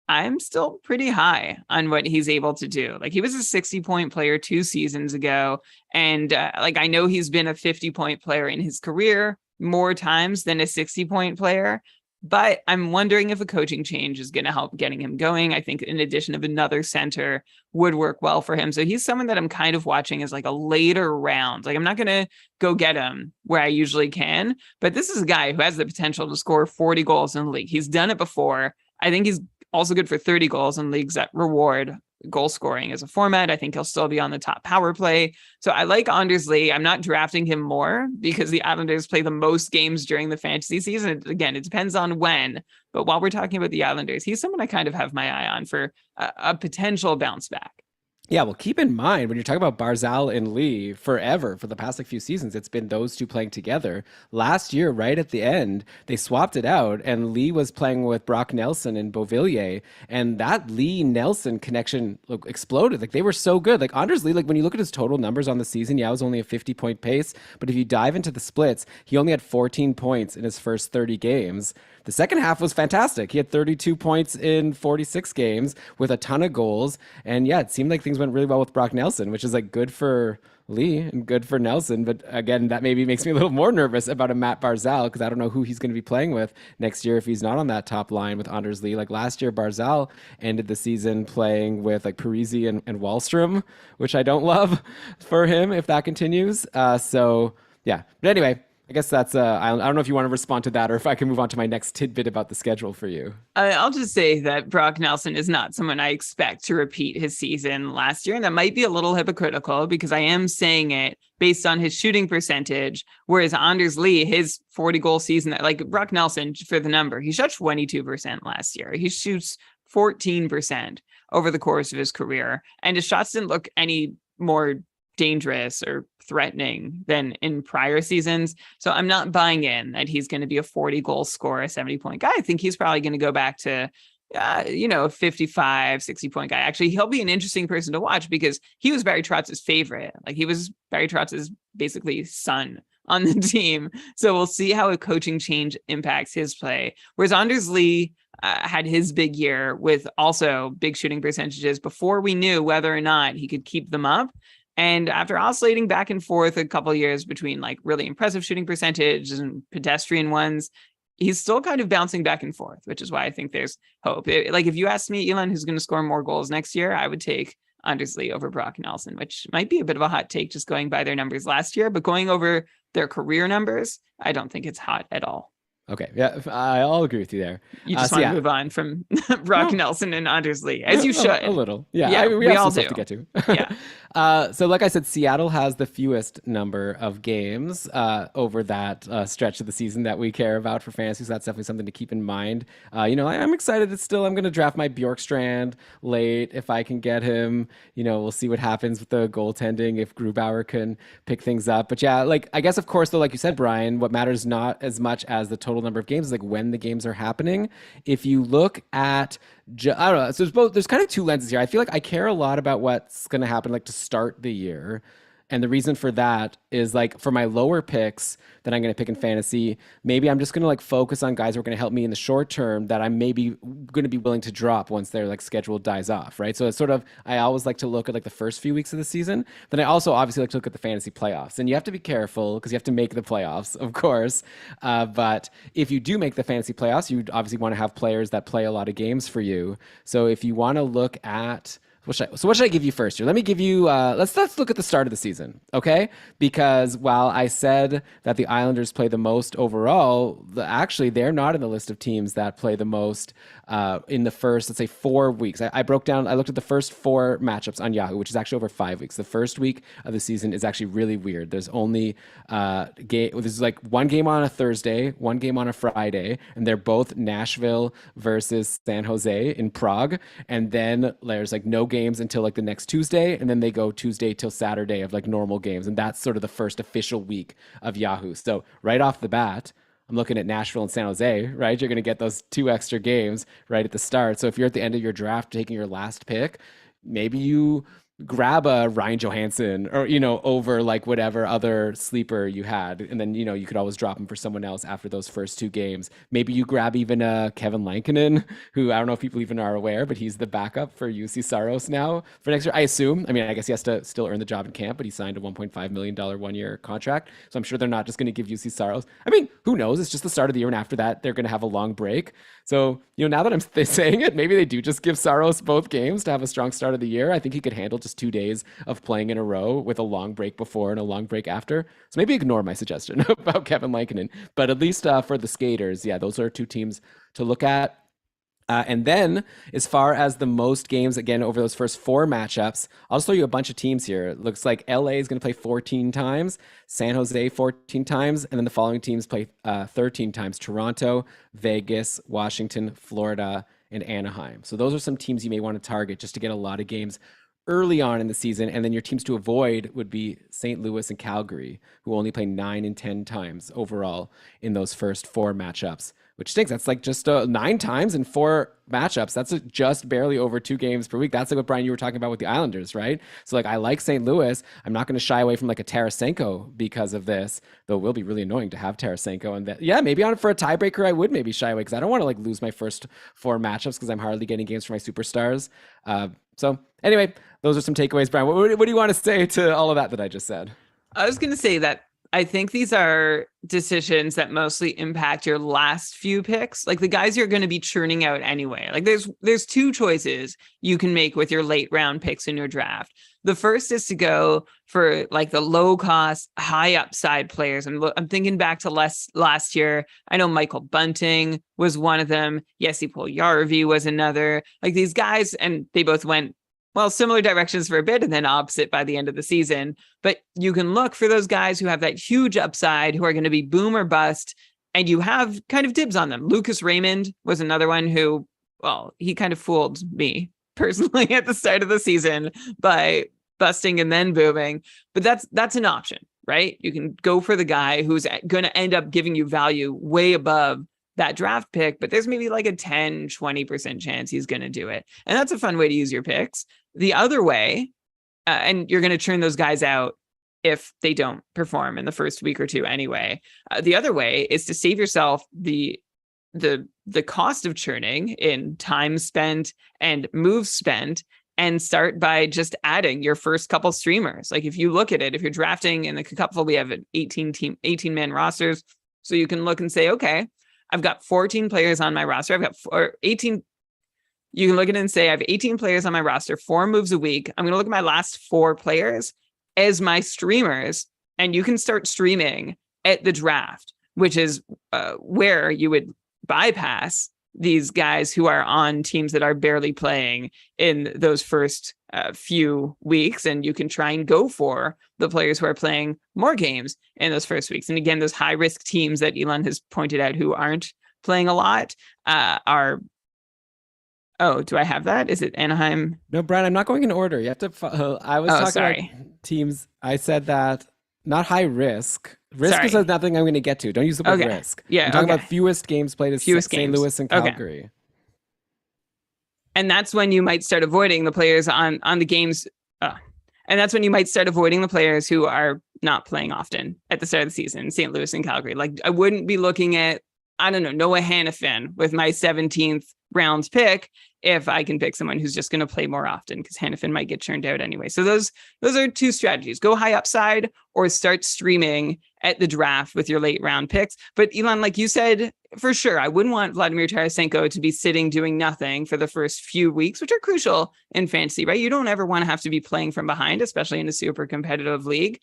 I'm still pretty high on what he's able to do. Like he was a 60-point player 2 seasons ago. And like, I know he's been a 50-point player in his career more times than a 60-point player, but I'm wondering if a coaching change is going to help getting him going. I think in addition of another center would work well for him. So he's someone that I'm kind of watching as like a later round. Like I'm not going to go get him where I usually can, but this is a guy who has the potential to score 40 goals in the league. He's done it before. I think he's also good for 30 goals in leagues that reward goal scoring as a format. I think he'll still be on the top power play. So I like Anders Lee. I'm not drafting him more because the Islanders play the most games during the fantasy season. Again, it depends on when. But while we're talking about the Islanders, he's someone I kind of have my eye on for a potential bounce back. Yeah, well, keep in mind when you're talking about Barzal and Lee forever, for the past like few seasons, it's been those two playing together. Last year, right at the end, they swapped it out, and Lee was playing with Brock Nelson and Beauvillier, and that Lee-Nelson connection exploded. Like they were so good. Like Anders Lee, like when you look at his total numbers on the season, yeah, it was only a 50-point pace, but if you dive into the splits, he only had 14 points in his first 30 games. The second half was fantastic. He had 32 points in 46 games with a ton of goals. And yeah, it seemed like things went really well with Brock Nelson, which is like good for Lee, and good for Nelson. But again, that maybe makes me a little more nervous about a Matt Barzal because I don't know who he's going to be playing with next year if he's not on that top line with Anders Lee. Like last year, Barzal ended the season playing with like Parisi and Wallstrom, which I don't love for him if that continues. So yeah, but anyway, I guess that's I don't know if you want to respond to that or if I can move on to my next tidbit about the schedule for you. I'll just say that Brock Nelson is not someone I expect to repeat his season last year. And that might be a little hypocritical because I am saying it based on his shooting percentage. Whereas Anders Lee, his 40 goal season, like Brock Nelson, for the number, he shot 22% last year. He shoots 14% over the course of his career. And his shots didn't look any more dangerous or threatening than in prior seasons. So I'm not buying in that he's going to be a 40 goal scorer, 70-point guy. I think he's probably going to go back to, 55, 60-point guy. Actually, he'll be an interesting person to watch because he was Barry Trotz's favorite. Like he was Barry Trotz's basically son on the team. So we'll see how a coaching change impacts his play. Whereas Anders Lee had his big year with also big shooting percentages before we knew whether or not he could keep them up. And after oscillating back and forth a couple of years between like really impressive shooting percentages and pedestrian ones, he's still kind of bouncing back and forth, which is why I think there's hope. Like if you asked me, Elon, who's going to score more goals next year, I would take Anders Lee over Brock Nelson, which might be a bit of a hot take just going by their numbers last year, but going over their career numbers, I don't think it's hot at all. Okay, yeah, I'll agree with you there. You just want to move on from Brock Nelson and Anders Lee, as you should. A little. Yeah, yeah, we have all some do. stuff to get to. Yeah. So like I said, Seattle has the fewest number of games over that stretch of the season that we care about for fantasy. So that's definitely something to keep in mind. I'm excited that still I'm going to draft my Bjorkstrand late if I can get him. We'll see what happens with the goaltending if Grubauer can pick things up. But yeah, like I guess of course though, like you said, Brian, what matters not as much as the total number of games is like when the games are happening. If you look at I don't know. So there's kind of two lenses here. I feel like I care a lot about what's going to happen like to start the year. And the reason for that is like for my lower picks that I'm going to pick in fantasy, maybe I'm just going to like focus on guys who are going to help me in the short term that I'm maybe going to be willing to drop once their like schedule dies off, right? So it's sort of, I always like to look at like the first few weeks of the season. Then I also obviously like to look at the fantasy playoffs. And you have to be careful because you have to make the playoffs, of course. But if you do make the fantasy playoffs, you obviously want to have players that play a lot of games for you. So if you want to look at what should I give you first here? Let me give you, let's look at the start of the season, okay? Because while I said that the Islanders play the most overall, actually they're not in the list of teams that play the most in the first, let's say 4 weeks. I looked at the first 4 matchups on Yahoo, which is actually over 5 weeks. The first week of the season is actually really weird. There's only there's like one game on a Thursday, one game on a Friday, and they're both Nashville versus San Jose in Prague. And then there's like no games until like the next Tuesday, and then they go Tuesday till Saturday of like normal games, and that's sort of the first official week of Yahoo. So right off the bat, I'm looking at Nashville and San Jose, right? You're going to get those 2 extra games right at the start. So if you're at the end of your draft taking your last pick, maybe you grab a Ryan Johansson or, over like whatever other sleeper you had. And then, you could always drop him for someone else after those first 2 games. Maybe you grab even Kevin Lankinen, who I don't know if people even are aware, but he's the backup for UC Saros now for next year. I assume. I mean, I guess he has to still earn the job in camp, but he signed a $1.5 million 1-year contract. So I'm sure they're not just going to give UC Saros. I mean, who knows? It's just the start of the year. And after that, they're going to have a long break. So, now that I'm saying it, maybe they do just give Saros both games to have a strong start of the year. I think he could handle just 2 days of playing in a row with a long break before and a long break after. So maybe ignore my suggestion about Kevin Lankinen. But at least for the skaters, yeah, those are 2 teams to look at. And then as far as the most games, again, over those first 4 matchups, I'll just show you a bunch of teams here. It looks like LA is going to play 14 times, San Jose 14 times, and then the following teams play 13 times: Toronto, Vegas, Washington, Florida, and Anaheim. So those are some teams you may want to target just to get a lot of games early on in the season. And then your teams to avoid would be St. Louis and Calgary, who only play 9 and 10 times overall in those first 4 matchups which stinks. That's like just 9 times in 4 matchups. That's just barely over 2 games per week. That's like what, Brian, you were talking about with the Islanders, right? So like I like St. Louis. I'm not going to shy away from like a Tarasenko because of this, though it will be really annoying to have Tarasenko. And that, yeah, maybe on for a tiebreaker, I would maybe shy away because I don't want to like lose my first 4 matchups because I'm hardly getting games for my superstars. So anyway, those are some takeaways. Brian, what do you want to say to all of that I just said? I was going to say that I think these are decisions that mostly impact your last few picks, like the guys you're going to be churning out anyway. Like there's 2 choices you can make with your late round picks in your draft. The first is to go for like the low cost, high upside players. I'm thinking back to last year. I know Michael Bunting was one of them. Jesse Puljujarvi was another. Like these guys, and they both went similar directions for a bit and then opposite by the end of the season. But you can look for those guys who have that huge upside, who are going to be boom or bust, and you have kind of dibs on them. Lucas Raymond was another one who, he kind of fooled me personally at the start of the season by busting and then booming. But that's an option, right? You can go for the guy who's going to end up giving you value way above that draft pick, but there's maybe like a 10-20% chance he's going to do it. And that's a fun way to use your picks. The other way, and you're going to churn those guys out if they don't perform in the first week or two anyway. The other way is to save yourself the cost of churning in time spent and moves spent, and start by just adding your first couple streamers. Like if you look at it, if you're drafting in the cupful, we have an 18-man rosters. So you can look and say, okay, I've got 14 players on my roster. I've got 18. You can look at it and say, I have 18 players on my roster, 4 moves a week. I'm going to look at my last 4 players as my streamers. And you can start streaming at the draft, which is where you would bypass these guys who are on teams that are barely playing in those first few weeks. And you can try and go for the players who are playing more games in those first weeks. And again, those high risk teams that Elon has pointed out who aren't playing a lot are. Oh, do I have that? Is it Anaheim? No, Brian, I'm not going in order. You have to. I was talking sorry. about teams. I said that not high risk. Risk Sorry. is nothing I'm going to get to. Don't use the word Okay. risk. Yeah, I'm talking okay. about fewest games played as Fewest St. games. Louis and Okay. Calgary. And that's when you might start avoiding the players on the games. And that's when you might start avoiding the players who are not playing often at the start of the season, St. Louis and Calgary. Like I wouldn't be looking at, I don't know, Noah Hannafin with my 17th rounds pick if I can pick someone who's just going to play more often, because Hannafin might get churned out anyway. So those are 2 strategies. Go high upside or start streaming at the draft with your late round picks. But Elon, like you said, for sure, I wouldn't want Vladimir Tarasenko to be sitting doing nothing for the first few weeks, which are crucial in fantasy, right? You don't ever want to have to be playing from behind, especially in a super competitive league.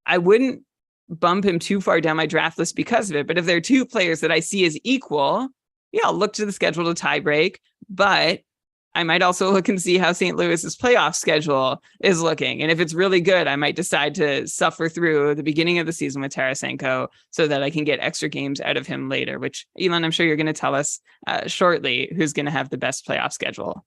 I wouldn't bump him too far down my draft list because of it. But if there are 2 players that I see as equal, yeah, I'll look to the schedule to tie break. But I might also look and see how St. Louis's playoff schedule is looking. And if it's really good, I might decide to suffer through the beginning of the season with Tarasenko so that I can get extra games out of him later, which, Elon, I'm sure you're going to tell us shortly who's going to have the best playoff schedule.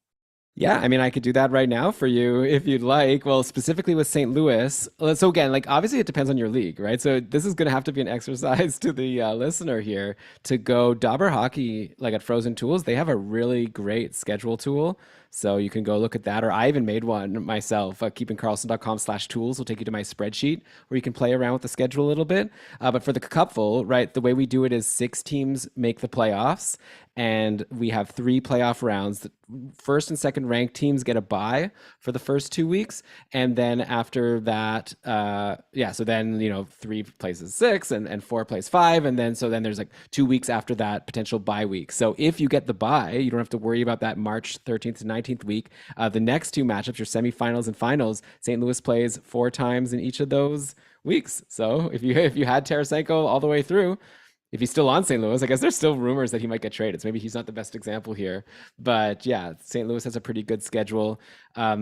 Yeah, I mean, I could do that right now for you if you'd like. Well, specifically with St. Louis. So again, like obviously it depends on your league, right? So this is going to have to be an exercise to the listener here to go Dauber Hockey, like at Frozen Tools. They have a really great schedule tool. So you can go look at that. Or I even made one myself. KeepingKarlsson.com/tools will take you to my spreadsheet where you can play around with the schedule a little bit. But for the cupful, right, the way we do it is 6 teams make the playoffs. And we have 3 playoff rounds. The first and second ranked teams get a bye for the first 2 weeks. And then after that, so then, 3 places 6 and 4 plays 5. And then, so then there's like 2 weeks after that potential bye week. So if you get the bye, you don't have to worry about that March 13th to 19th week. The next 2 matchups, your semifinals and finals, St. Louis plays 4 times in each of those weeks. So if you had Tarasenko all the way through, if he's still on St. Louis, I guess there's still rumors that he might get traded. So maybe he's not the best example here. But yeah, St. Louis has a pretty good schedule. I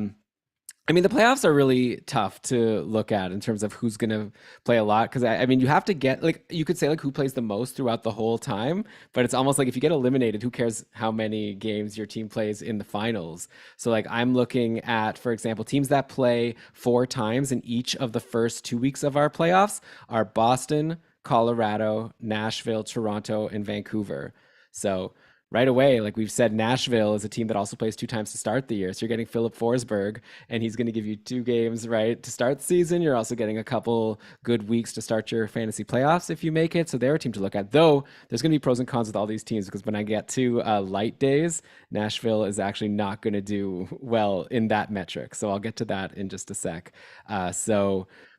mean, the playoffs are really tough to look at in terms of who's going to play a lot. Because, I mean, you have to get, like, you could say, like, who plays the most throughout the whole time. But it's almost like if you get eliminated, who cares how many games your team plays in the finals? So, like, I'm looking at, for example, teams that play 4 times in each of the first 2 weeks of our playoffs are Boston, Colorado, Nashville, Toronto, and Vancouver. So right away, like we've said, Nashville is a team that also plays 2 times to start the year. So you're getting Philip Forsberg, and he's going to give you 2 games, right, to start the season. You're also getting a couple good weeks to start your fantasy playoffs if you make it. So they're a team to look at. Though there's going to be pros and cons with all these teams because when I get to light days, Nashville is actually not going to do well in that metric. So I'll get to that in just a sec.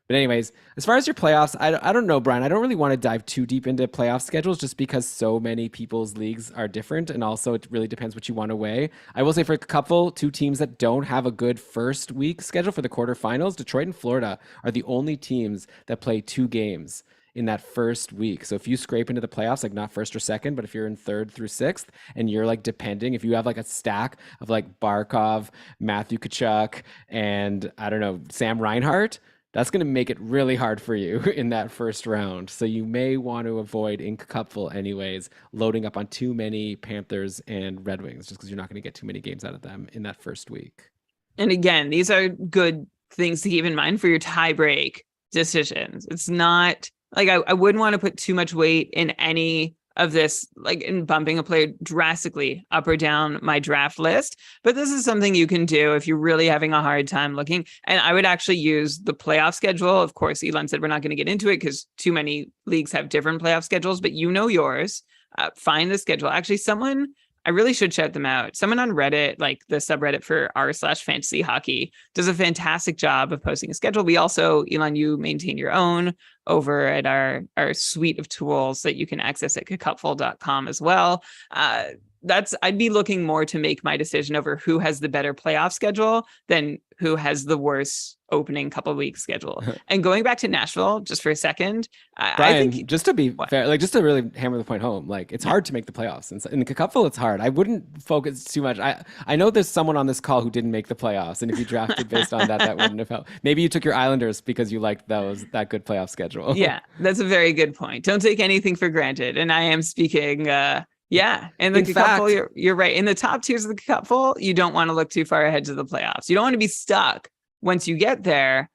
But anyways, as far as your playoffs, I don't know, Brian. I don't really want to dive too deep into playoff schedules just because so many people's leagues are different. And also it really depends what you want to weigh. I will say for a couple, 2 teams that don't have a good first week schedule for the quarterfinals, Detroit and Florida are the only teams that play 2 games in that first week. So if you scrape into the playoffs, like not first or second, but if you're in third through sixth and you're like depending, if you have like a stack of like Barkov, Matthew Tkachuk, and I don't know, Sam Reinhart, that's going to make it really hard for you in that first round. So you may want to avoid in cupful anyways, loading up on too many Panthers and Red Wings just because you're not going to get too many games out of them in that first week. And again, these are good things to keep in mind for your tie break decisions. It's not like I wouldn't want to put too much weight in any of this, like in bumping a player drastically up or down my draft list. But this is something you can do if you're really having a hard time looking. And I would actually use the playoff schedule. Of course, Elon said we're not going to get into it because too many leagues have different playoff schedules, but you know yours. Find the schedule. Actually, I really should shout them out. Someone on Reddit, like the subreddit for r/fantasy hockey, does a fantastic job of posting a schedule. We also, Elon, you maintain your own over at our suite of tools that you can access at cupful.com as well. I'd be looking more to make my decision over who has the better playoff schedule than who has the worst opening couple of weeks schedule. And going back to Nashville just for a second, Brian, I think just to be fair, like just to really hammer the point home, like it's hard to make the playoffs. In the cupful, it's hard. I wouldn't focus too much. I know there's someone on this call who didn't make the playoffs, and if you drafted based on that, that wouldn't have helped. Maybe you took your Islanders because you liked that good playoff schedule. Yeah, that's a very good point. Don't take anything for granted. And I am speaking yeah, and the cupful, you're right. In the top tiers of the cupful, you don't want to look too far ahead to the playoffs. You don't want to be stuck once you get there,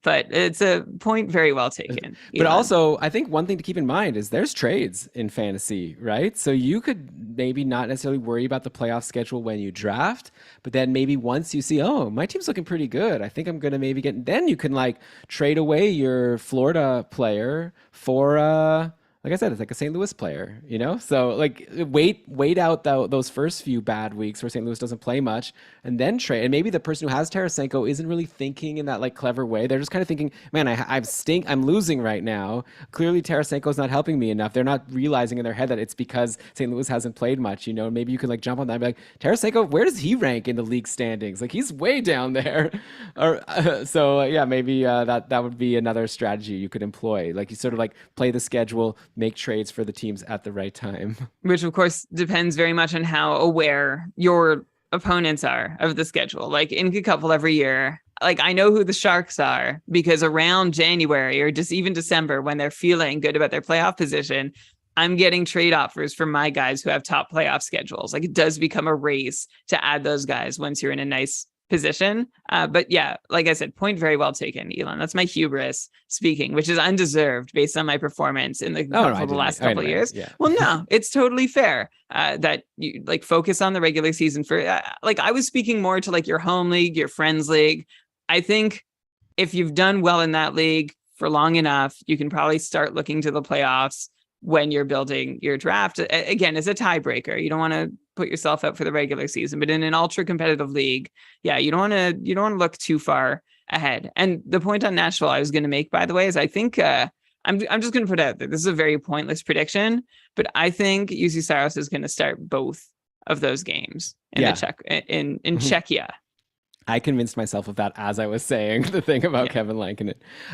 but it's a point very well taken. But also, I think one thing to keep in mind is there's trades in fantasy, right? So you could maybe not necessarily worry about the playoff schedule when you draft, but then maybe once you see, oh, my team's looking pretty good, I think I'm going to maybe then you can like trade away your Florida player for like I said, it's like a St. Louis player, you know? So like wait out those first few bad weeks where St. Louis doesn't play much and then trade. And maybe the person who has Tarasenko isn't really thinking in that like clever way. They're just kind of thinking, man, I'm losing right now. Clearly Tarasenko's not helping me enough. They're not realizing in their head that it's because St. Louis hasn't played much, you know? Maybe you could like jump on that and be like, Tarasenko, where does he rank in the league standings? Like he's way down there. Yeah, maybe that would be another strategy you could employ. Like you sort of like play the schedule, make trades for the teams at the right time. Which, of course, depends very much on how aware your opponents are of the schedule. Like in a couple every year, like I know who the Sharks are because around January or just even December, when they're feeling good about their playoff position, I'm getting trade offers from my guys who have top playoff schedules. Like it does become a race to add those guys once you're in a nice position. But yeah, like I said, point very well taken, Elon. That's my hubris speaking, which is undeserved based on my performance in the last couple of years. Yeah. Well, no, it's totally fair that you like focus on the regular season for like I was speaking more to like your home league, your friends league. I think if you've done well in that league for long enough, you can probably start looking to the playoffs when you're building your draft. Again, as a tiebreaker, you don't want to put yourself up for the regular season, but in an ultra competitive league, yeah, you don't want to look too far ahead. And the point on Nashville I was going to make, by the way, is I think I'm just going to put out that this is a very pointless prediction, but I think UC Saros is going to start both of those games in in Czechia. I convinced myself of that as I was saying the thing about Kevin Lankinen.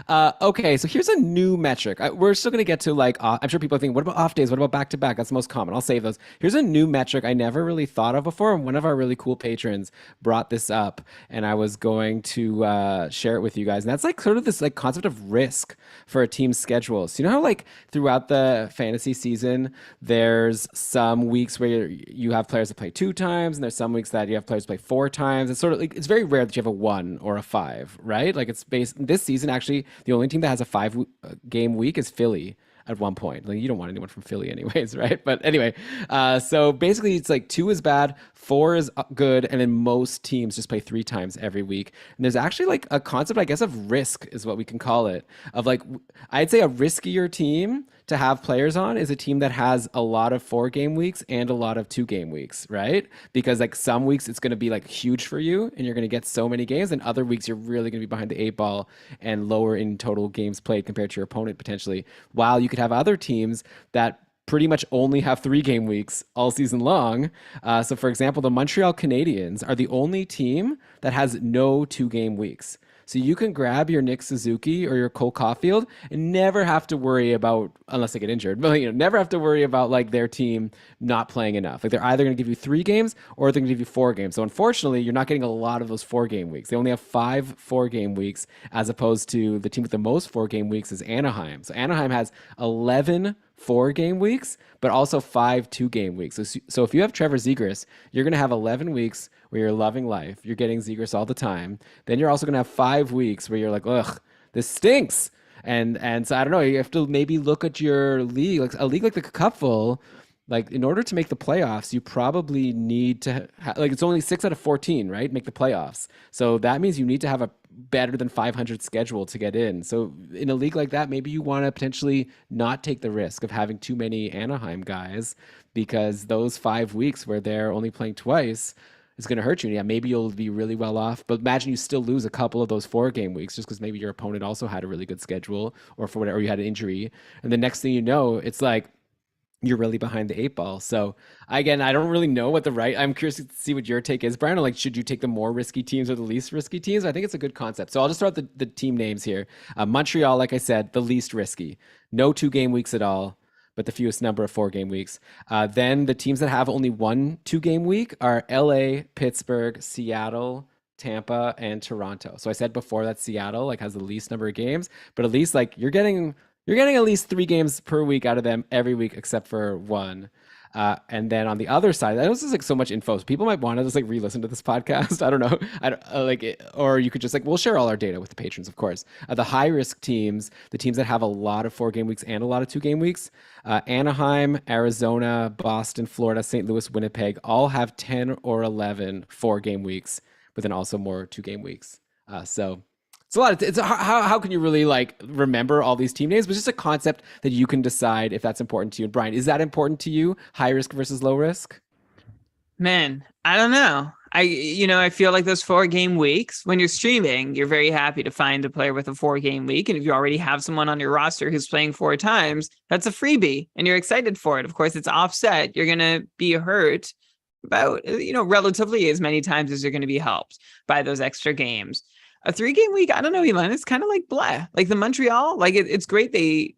Okay, so here's a new metric. We're still going to get to like, I'm sure people are thinking, what about off days? What about back-to-back? That's the most common. I'll save those. Here's a new metric I never really thought of before. And one of our really cool patrons brought this up and I was going to share it with you guys. And that's like sort of this like concept of risk for a team's schedule. So you know how like throughout the fantasy season, there's some weeks where you have players that play 2 times and there's some weeks that you have players play 4 times. It's sort of like, it's very rare that you have a 1 or a 5, right? Like it's based this season. Actually, the only team that has a 5 game week is Philly at one point. Like you don't want anyone from Philly anyways, right? But anyway, so basically it's like 2 is bad, 4 is good, and then most teams just play 3 times every week. And there's actually like a concept, I guess, of risk is what we can call it. Of like, I'd say a riskier team to have players on is a team that has a lot of 4-game weeks and a lot of 2-game weeks, right? Because like some weeks it's going to be like huge for you and you're going to get so many games, and other weeks you're really going to be behind the 8 ball and lower in total games played compared to your opponent potentially. While you could have other teams that pretty much only have 3-game weeks all season long. So, for example, the Montreal Canadiens are the only team that has no 2-game weeks. So you can grab your Nick Suzuki or your Cole Caulfield and never have to worry about, unless they get injured, but never have to worry about like their team not playing enough. Like they're either going to give you 3 games or they're going to give you 4 games. So unfortunately, you're not getting a lot of those 4-game weeks. They only have 5 4-game weeks, as opposed to the team with the most 4-game weeks is Anaheim. So Anaheim has 11 4-game weeks, but also 5 2-game weeks. So if you have Trevor Zegras, you're going to have 11 weeks where you're loving life. You're getting Zegras all the time. Then you're also going to have 5 weeks where you're like, ugh, this stinks. And so I don't know. You have to maybe look at your league, like a league like the Cupful. Like in order to make the playoffs, you probably need to like it's only 6 out of 14, right? Make the playoffs. So that means you need to have a better than 500 schedule to get in. So in a league like that, maybe you want to potentially not take the risk of having too many Anaheim guys, because those 5 weeks where they're only playing twice is going to hurt you. Yeah, maybe you'll be really well off, but imagine you still lose a couple of those 4-game weeks just because maybe your opponent also had a really good schedule, or for whatever, or you had an injury. And the next thing you know, it's like you're really behind the 8 ball. So again, I don't really know what I'm curious to see what your take is, Brian. Like, should you take the more risky teams or the least risky teams? I think it's a good concept. So I'll just throw out the team names here. Montreal, like I said, the least risky. No 2-game weeks at all, but the fewest number of 4-game weeks. Then the teams that have only 1 2-game week are LA, Pittsburgh, Seattle, Tampa, and Toronto. So I said before that Seattle like has the least number of games, but at least like you're getting at least 3 games per week out of them every week except for 1. And then on the other side, that was just like so much info. So people might want to just like re-listen to this podcast. I don't know. I don't like it, or you could just like, we'll share all our data with the patrons, of course. The high risk teams, the teams that have a lot of 4-game weeks and a lot of 2-game weeks, Anaheim, Arizona, Boston, Florida, St. Louis, Winnipeg, all have 10 or 11 4-game weeks, but then also more 2-game weeks. So it's a lot. How can you really like remember all these team names? But it's just a concept that you can decide if that's important to you. And Brian, is that important to you? High risk versus low risk? Man, I don't know. I feel like those 4-game weeks, when you're streaming, you're very happy to find a player with a 4-game week. And if you already have someone on your roster who's playing 4 times, that's a freebie and you're excited for it. Of course, it's offset. You're going to be hurt about, relatively as many times as you're going to be helped by those extra games. A 3-game week, I don't know, Elon. It's kind of like blah. Like the Montreal, like it's great. They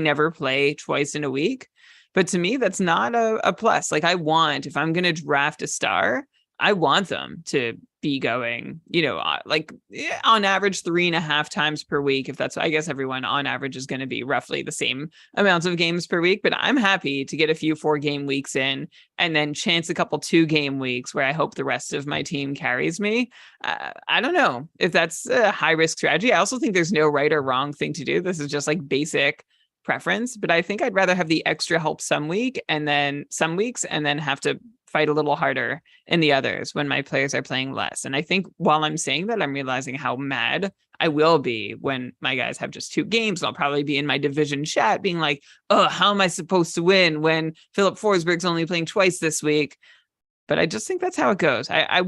never play twice in a week. But to me, that's not a plus. Like if I'm going to draft a star, I want them to be going, on average 3.5 times per week. If that's, I guess everyone on average is going to be roughly the same amounts of games per week. But I'm happy to get a few 4-game weeks in and then chance a couple 2-game weeks where I hope the rest of my team carries me. I don't know if that's a high risk strategy. I also think there's no right or wrong thing to do. This is just like basic preference, but I think I'd rather have the extra help some weeks and then have to fight a little harder in the others when my players are playing less. And I think while I'm saying that, I'm realizing how mad I will be when my guys have just 2 games. I'll probably be in my division chat being like, oh, how am I supposed to win when Philip Forsberg's only playing twice this week? But I just think that's how it goes. I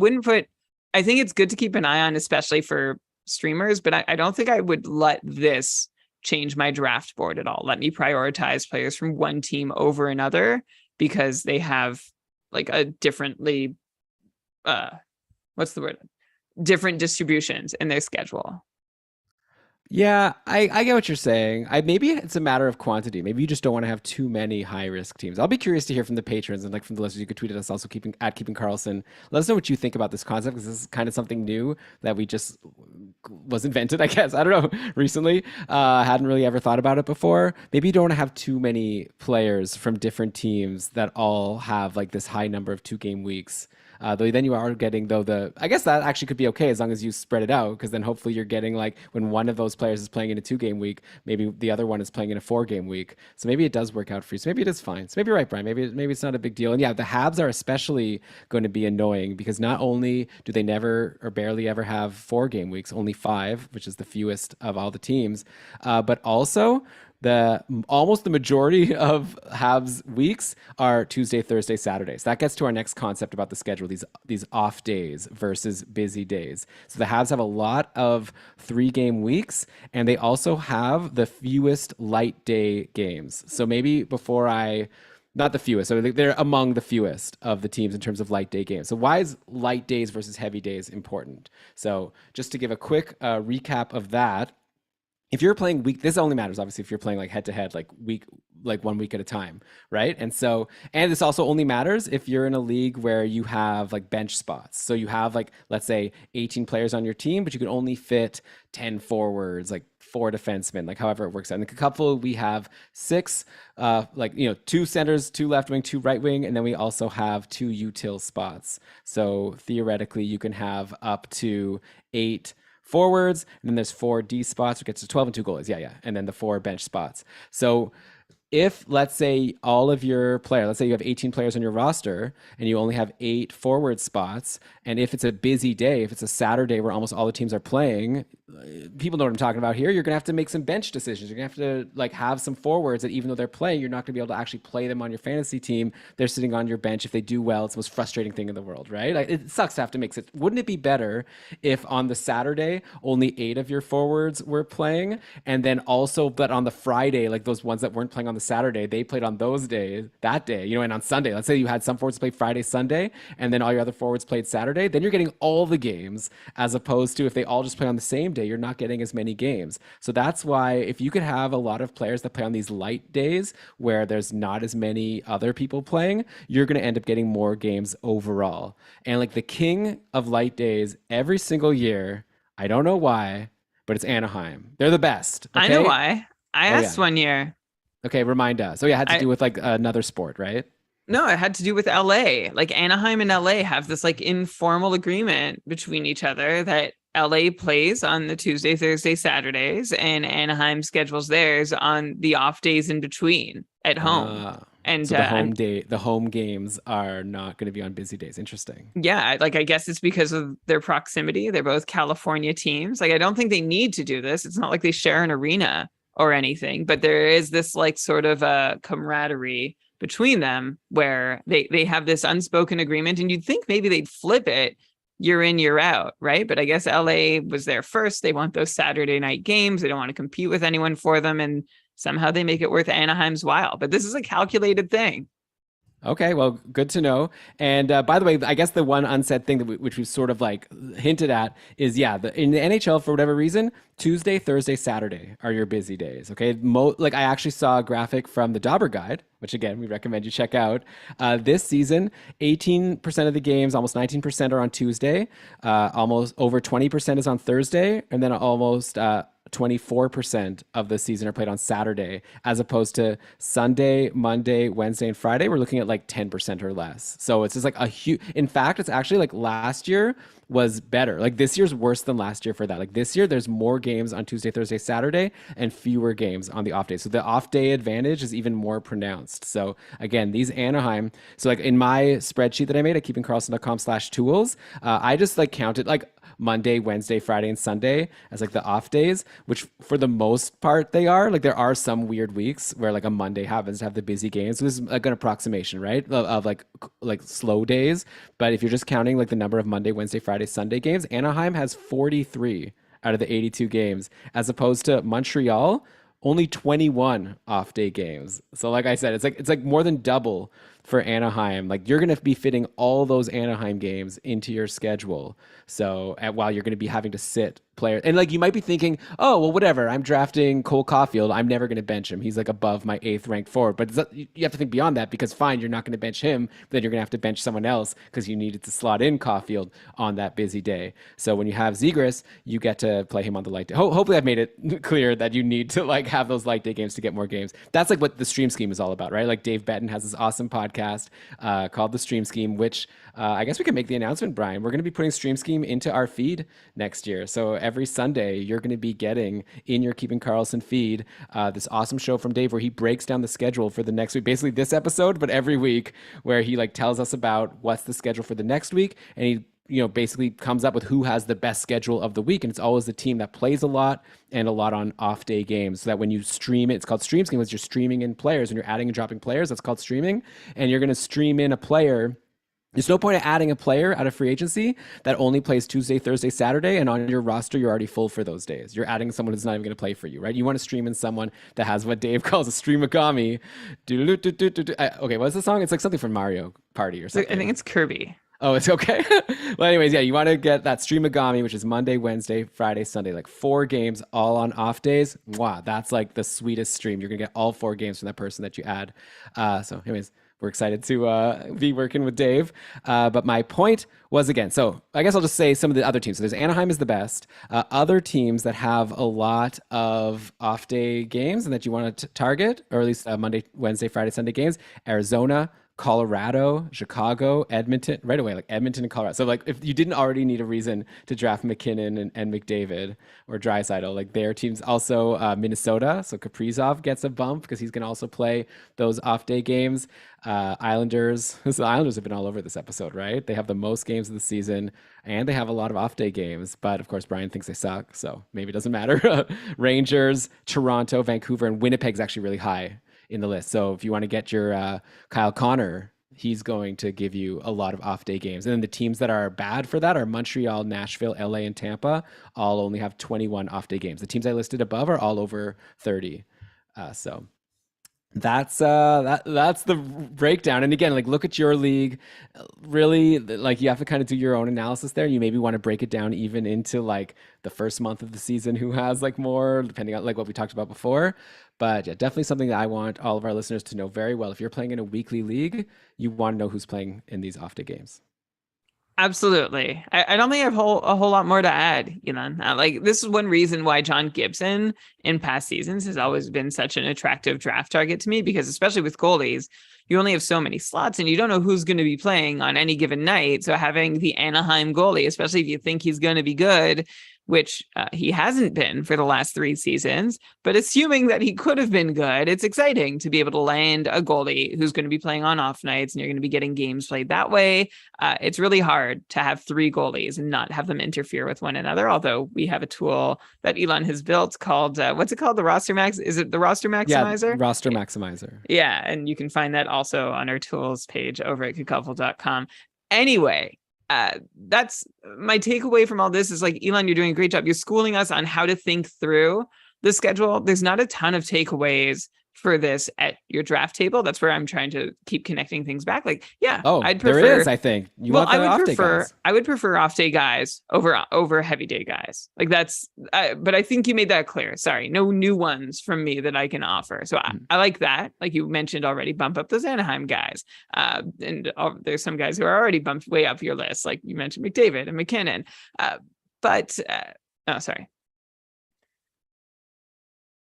think it's good to keep an eye on, especially for streamers, but I don't think I would let this change my draft board at all. Let me prioritize players from one team over another because they have like a differently, different distributions in their schedule. Yeah, I get what you're saying. Maybe it's a matter of quantity. Maybe you just don't want to have too many high risk teams. I'll be curious to hear from the patrons and like from the listeners. You could tweet at us also keeping Karlsson. Let us know what you think about this concept, because this is kind of something new that we just was invented, I guess. I don't know, recently. Hadn't really ever thought about it before. Maybe you don't want to have too many players from different teams that all have like this high number of 2-game weeks. Though then you are getting I guess that actually could be okay as long as you spread it out, because then hopefully you're getting like when one of those players is playing in a 2 game week, maybe the other one is playing in a 4 game week. So maybe it does work out for you. So maybe it is fine. So maybe you're right, Brian. Maybe it's not a big deal. And yeah, the Habs are especially going to be annoying because not only do they never or barely ever have 4 game weeks, only 5, which is the fewest of all the teams, but also almost the majority of Habs weeks are Tuesday, Thursday, Saturdays. That gets to our next concept about the schedule, these off days versus busy days. So the Habs have a lot of 3 game weeks, and they also have the fewest light day games. So maybe not the fewest, so they're among the fewest of the teams in terms of light day games. So why is light days versus heavy days important? So just to give a quick recap of that, if you're playing this only matters obviously if you're playing like head to head, like 1 week at a time, right? And this also only matters if you're in a league where you have like bench spots. So you have like, let's say 18 players on your team, but you can only fit 10 forwards, like 4 defensemen, like however it works out. In the couple, we have 6, 2 centers, 2 left wing, 2 right wing, and then we also have 2 util spots. So theoretically, you can have up to 8 forwards, and then there's 4 D spots, which gets to 12 and 2 goalies. Yeah. And then the 4 bench spots. So if, let's say, all of your players, let's say you have 18 players on your roster and you only have 8 forward spots, and if it's a busy day, if it's a Saturday where almost all the teams are playing, people know what I'm talking about here. You're going to have to make some bench decisions. You're going to have to like have some forwards that even though they're playing, you're not going to be able to actually play them on your fantasy team. They're sitting on your bench. If they do well, it's the most frustrating thing in the world, right? Like, it sucks to have to make it. Wouldn't it be better if on the Saturday, only 8 of your forwards were playing, and then also, but on the Friday, like those ones that weren't playing on the Saturday, they played on those days, that day, and on Sunday, let's say you had some forwards play Friday, Sunday, and then all your other forwards played Saturday, then you're getting all the games, as opposed to if they all just play on the same day, you're not getting as many games. So that's why if you could have a lot of players that play on these light days where there's not as many other people playing, you're going to end up getting more games overall. And like the king of light days every single year, I don't know why, but it's Anaheim. They're the best. Okay? I know why. I asked 1 year. Okay, remind us. So yeah, it had to do with like another sport, right? No, it had to do with LA. Like Anaheim and LA have this like informal agreement between each other that LA plays on the Tuesday, Thursday, Saturdays, and Anaheim schedules theirs on the off days in between at home. And so the home games are not going to be on busy days. Interesting. Yeah, like I guess it's because of their proximity. They're both California teams. Like I don't think they need to do this. It's not like they share an arena or anything, but there is this like sort of a camaraderie between them where they have this unspoken agreement, and you'd think maybe they'd flip it year in, year out, right? But I guess LA was there first. They want those Saturday night games. They don't want to compete with anyone for them, and somehow they make it worth Anaheim's while. But this is a calculated thing. Okay, well, good to know. And by the way, I guess the one unsaid thing which we've sort of like hinted at is, in the NHL, for whatever reason, Tuesday, Thursday, Saturday are your busy days. Okay, like I actually saw a graphic from the Dauber Guide, which again we recommend you check out. This season, 18% of the games, almost 19% are on Tuesday. Almost over 20% is on Thursday, and then almost 24% of the season are played on Saturday, as opposed to Sunday, Monday, Wednesday, and Friday. We're looking at like 10% or less. So it's just like a huge, in fact, it's actually like last year was better. Like this year's worse than last year for that. Like this year, there's more games on Tuesday, Thursday, Saturday, and fewer games on the off day. So the off day advantage is even more pronounced. So again, these Anaheim, so like in my spreadsheet that I made at keepingkarlsson.com/tools, I just like counted like Monday, Wednesday, Friday, and Sunday as like the off days, which for the most part they are. Like there are some weird weeks where like a Monday happens to have the busy games. So this is like an approximation, right? Of like slow days. But if you're just counting like the number of Monday, Wednesday, Friday, Sunday games, Anaheim has 43 out of the 82 games, as opposed to Montreal, only 21 off day games. So like I said, it's like more than double for Anaheim. Like you're going to be fitting all those Anaheim games into your schedule. So while you're going to be having to sit players, and like you might be thinking, oh, well, whatever, I'm drafting Cole Caulfield, I'm never going to bench him. He's like above my 8th ranked forward. But you have to think beyond that, because fine, you're not going to bench him, but then you're going to have to bench someone else because you needed to slot in Caulfield on that busy day. So when you have Zegras, you get to play him on the light day. Hopefully I've made it clear that you need to like have those light day games to get more games. That's like what the stream scheme is all about, right? Like Dave Betton has this awesome podcast podcast called The Stream Scheme, which I guess we can make the announcement, Brian. We're going to be putting Stream Scheme into our feed next year. So every Sunday, you're going to be getting in your Keeping Karlsson feed this awesome show from Dave where he breaks down the schedule for the next week. Basically this episode, but every week, where he like tells us about what's the schedule for the next week. And he basically comes up with who has the best schedule of the week. And it's always the team that plays a lot and a lot on off day games. So that when you stream it, it's called stream scheme, because you're streaming in players. When you're adding and dropping players, that's called streaming. And you're going to stream in a player. There's no point in adding a player out of free agency that only plays Tuesday, Thursday, Saturday, and on your roster, you're already full for those days. You're adding someone who's not even going to play for you, right? You want to stream in someone that has what Dave calls a streamagami. Okay, what's the song? It's like something from Mario Party or something. I think it's Kirby. Oh, it's okay. Well, anyways, yeah, you want to get that streamagami, which is Monday, Wednesday, Friday, Sunday, like 4 games all on off days. Wow, that's like the sweetest stream. You're going to get all 4 games from that person that you add. So anyways, we're excited to be working with Dave. But my point was, again, so I guess I'll just say some of the other teams. So there's Anaheim is the best. Other teams that have a lot of off-day games and that you want to target, or at least Monday, Wednesday, Friday, Sunday games, Arizona, Colorado, Chicago, Edmonton, right away, like Edmonton and Colorado. So like if you didn't already need a reason to draft McKinnon and McDavid or Draisaitl, like their teams. Also Minnesota, so Kaprizov gets a bump because he's going to also play those off-day games. Islanders, the Islanders have been all over this episode, right? They have the most games of the season and they have a lot of off-day games, but of course Brian thinks they suck, so maybe it doesn't matter. Rangers, Toronto, Vancouver, and Winnipeg's actually really high in the list. So if you want to get your Kyle Connor, he's going to give you a lot of off-day games. And then the teams that are bad for that are Montreal, Nashville, LA, and Tampa. All only have 21 off-day games. The teams I listed above are all over 30. So that's the breakdown. And again, like look at your league. Really, like you have to kind of do your own analysis there. You maybe want to break it down even into like the first month of the season, who has like more, depending on like what we talked about before. But yeah, definitely something that I want all of our listeners to know very well. If you're playing in a weekly league, you want to know who's playing in these off-day games. Absolutely. I don't think I have a whole lot more to add, like this is one reason why John Gibson in past seasons has always been such an attractive draft target to me, because especially with goalies, you only have so many slots and you don't know who's going to be playing on any given night. So having the Anaheim goalie, especially if you think he's going to be good, which he hasn't been for the last 3 seasons, but assuming that he could have been good, it's exciting to be able to land a goalie who's going to be playing on off nights and you're going to be getting games played that way. It's really hard to have 3 goalies and not have them interfere with one another, although we have a tool that Elon has built called, what's it called? The Roster Max? Is it the Roster Maximizer? Yeah, Roster Maximizer. Yeah, and you can find that also on our tools page over at couple.com. Anyway, that's my takeaway from all this is like, Elon, you're doing a great job. You're schooling us on how to think through the schedule. There's not a ton of takeaways for this at your draft table. That's where I'm trying to keep connecting things back. Like, yeah, I'd prefer. There is, I think. I would prefer off day guys over heavy day guys. Like that's, but I think you made that clear. Sorry, no new ones from me that I can offer. So I like that. Like you mentioned already, bump up those Anaheim guys. And there's some guys who are already bumped way up your list. Like you mentioned McDavid and McKinnon. Sorry.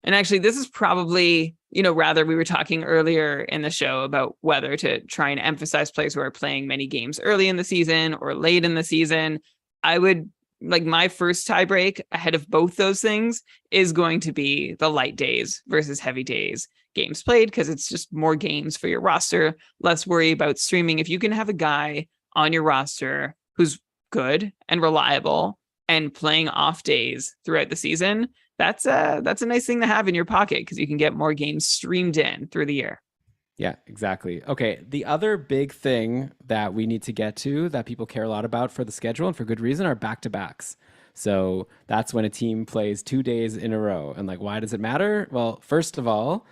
And actually, this is probably, rather we were talking earlier in the show about whether to try and emphasize players who are playing many games early in the season or late in the season. I would like my first tiebreak ahead of both those things is going to be the light days versus heavy days games played, because it's just more games for your roster, less worry about streaming. If you can have a guy on your roster who's good and reliable and playing off days throughout the season, that's a nice thing to have in your pocket, because you can get more games streamed in through the year. Yeah, exactly. Okay, the other big thing that we need to get to that people care a lot about for the schedule, and for good reason, are back-to-backs. So that's when a team plays 2 days in a row. And like, why does it matter? Well, first of all,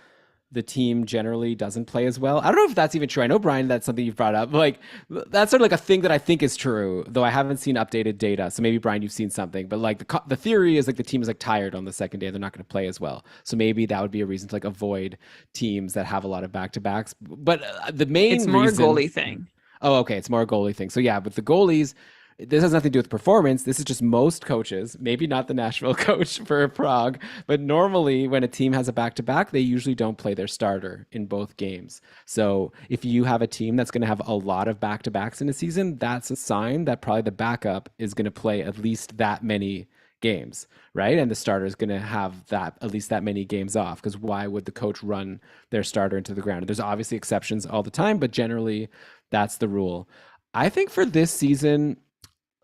the team generally doesn't play as well. I don't know if that's even true. I know, Brian, that's something you've brought up. Like, that's sort of like a thing that I think is true, though I haven't seen updated data. So maybe, Brian, you've seen something. But like the theory is like the team is like tired on the second day. They're not going to play as well. So maybe that would be a reason to like avoid teams that have a lot of back-to-backs. But the main it's more reason, a goalie thing. Oh, okay. It's more a goalie thing. So yeah, but the goalies, this has nothing to do with performance. This is just most coaches, maybe not the Nashville coach for Prague, but normally when a team has a back-to-back, they usually don't play their starter in both games. So if you have a team that's going to have a lot of back-to-backs in a season, that's a sign that probably the backup is going to play at least that many games, right? And the starter is going to have that at least that many games off, because why would the coach run their starter into the ground? There's obviously exceptions all the time, but generally that's the rule. I think for this season,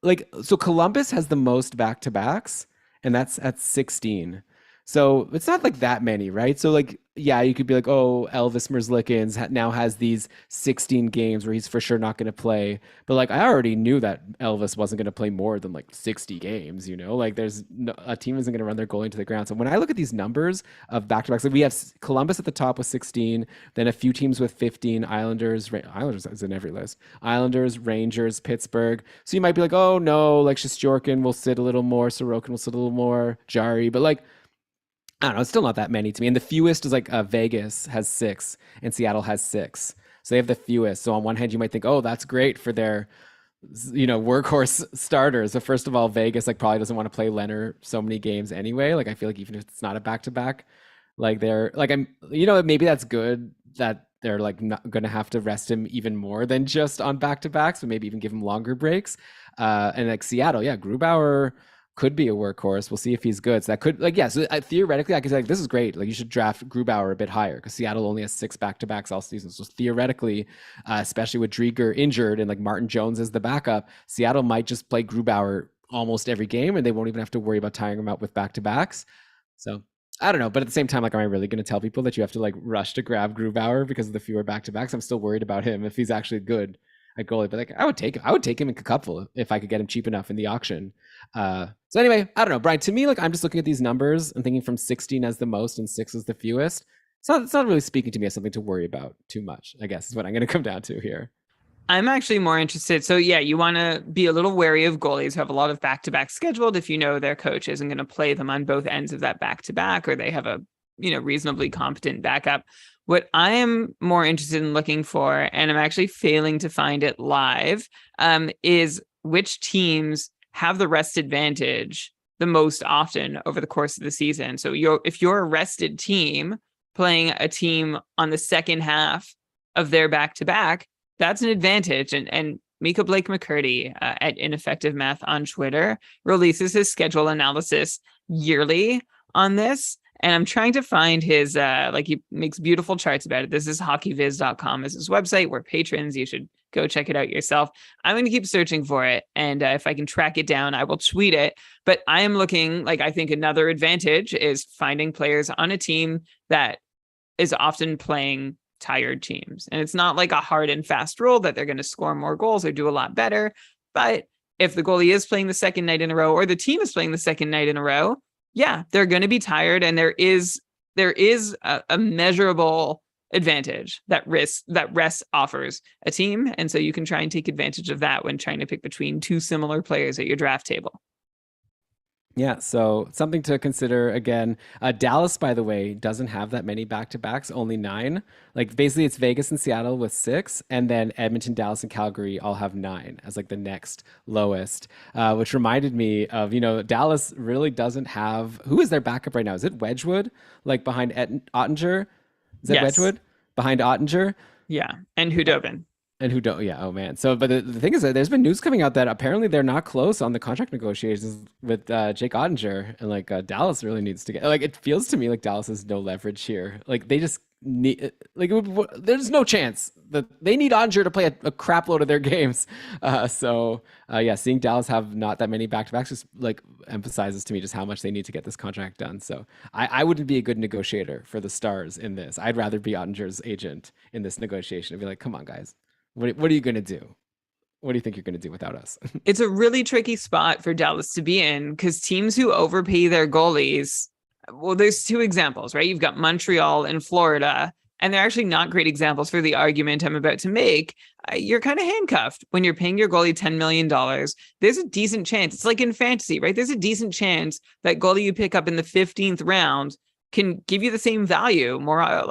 like, so Columbus has the most back-to-backs, and that's at 16. So it's not like that many, right? So like, yeah, you could be like, oh, Elvis Merzlikins now has these 16 games where he's for sure not going to play. But like, I already knew that Elvis wasn't going to play more than like 60 games, like there's a team isn't going to run their goalie into the ground. So when I look at these numbers of back-to-backs, like we have Columbus at the top with 16, then a few teams with 15, Islanders is in every list, Islanders, Rangers, Pittsburgh. So you might be like, oh no, like Shesterkin will sit a little more, Sorokin will sit a little more, Jari, but like, I don't know. It's still not that many to me. And the fewest is like Vegas has 6 and Seattle has 6. So they have the fewest. So on one hand, you might think, oh, that's great for their, workhorse starters. So first of all, Vegas like probably doesn't want to play Leonard so many games anyway. Like I feel like even if it's not a back-to-back, like they're like, maybe that's good that they're like not going to have to rest him even more than just on back-to-backs, but maybe even give him longer breaks. And like Seattle, yeah, Grubauer could be a workhorse. We'll see if he's good. So that could so theoretically I could say like, this is great. Like you should draft Grubauer a bit higher because Seattle only has 6 back-to-backs all season. So theoretically, especially with Drieger injured and like Martin Jones as the backup, Seattle might just play Grubauer almost every game and they won't even have to worry about tiring him out with back-to-backs. So I don't know. But at the same time, like, am I really going to tell people that you have to like rush to grab Grubauer because of the fewer back-to-backs? I'm still worried about him if he's actually good at goalie. But like I would take him in a couple if I could get him cheap enough in the auction. So anyway, I don't know, Brian, to me, like I'm just looking at these numbers and thinking from 16 as the most and 6 as the fewest. It's not really speaking to me as something to worry about too much, I guess is what I'm going to come down to here. I'm actually more interested. So yeah, you want to be a little wary of goalies who have a lot of back-to-back scheduled if you know their coach isn't going to play them on both ends of that back-to-back, or they have a reasonably competent backup. What I am more interested in looking for, and I'm actually failing to find it live, is which teams have the rest advantage the most often over the course of the season. So if you're a rested team playing a team on the second half of their back-to-back, that's an advantage. And Mika Blake McCurdy at Ineffective Math on Twitter releases his schedule analysis yearly on this. And I'm trying to find his, he makes beautiful charts about it. This is hockeyviz.com is his website. We're patrons. You should go check it out yourself. I'm going to keep searching for it. And if I can track it down, I will tweet it. But I am looking, I think another advantage is finding players on a team that is often playing tired teams. And it's not like a hard and fast rule that they're going to score more goals or do a lot better. But if the goalie is playing the second night in a row, or the team is playing the second night in a row, yeah, they're going to be tired, and there is a measurable advantage that rest offers a team, and so you can try and take advantage of that when trying to pick between two similar players at your draft table. Yeah, so something to consider again. Dallas, by the way, doesn't have that many back-to-backs, only 9. Like basically it's Vegas and Seattle with 6, and then Edmonton, Dallas, and Calgary all have 9 as like the next lowest, which reminded me of, Dallas really doesn't have, who is their backup right now? Is it Wedgwood? Like behind Ottinger? Is it yes. Wedgwood? Behind Ottinger? Yeah, and Hudobin. And who don't, yeah, oh man. So, but the thing is that there's been news coming out that apparently they're not close on the contract negotiations with Jake Ottinger, and Dallas really needs to get, it feels to me like Dallas has no leverage here. Like they just need, there's no chance that they need Ottinger to play a crap load of their games. Seeing Dallas have not that many back-to-backs just emphasizes to me just how much they need to get this contract done. So I wouldn't be a good negotiator for the Stars in this. I'd rather be Ottinger's agent in this negotiation and be like, come on, guys. What are you going to do? What do you think you're going to do without us? It's a really tricky spot for Dallas to be in because teams who overpay their goalies, well, there's 2 examples, right? You've got Montreal and Florida, and they're actually not great examples for the argument I'm about to make. You're kind of handcuffed when you're paying your goalie $10 million. There's a decent chance. It's like in fantasy, right? There's a decent chance that goalie you pick up in the 15th round can give you the same value, more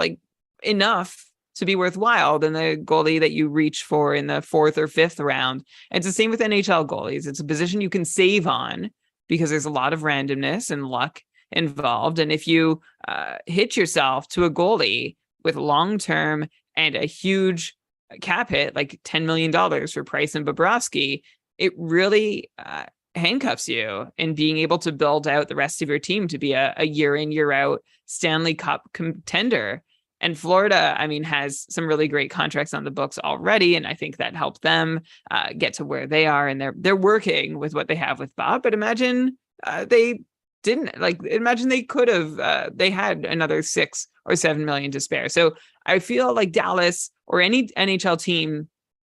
enough to be worthwhile than the goalie that you reach for in the 4th or 5th round. And it's the same with NHL goalies. It's a position you can save on because there's a lot of randomness and luck involved. And if you hit yourself to a goalie with long-term and a huge cap hit, like $10 million for Price and Bobrovsky, it really handcuffs you in being able to build out the rest of your team to be a year in, year out Stanley Cup contender. And Florida, I mean, has some really great contracts on the books already, and I think that helped them get to where they are. And they're working with what they have with Bob. But imagine they didn't. Like, imagine they could have. They had another 6 or 7 million to spare. So I feel like Dallas or any NHL team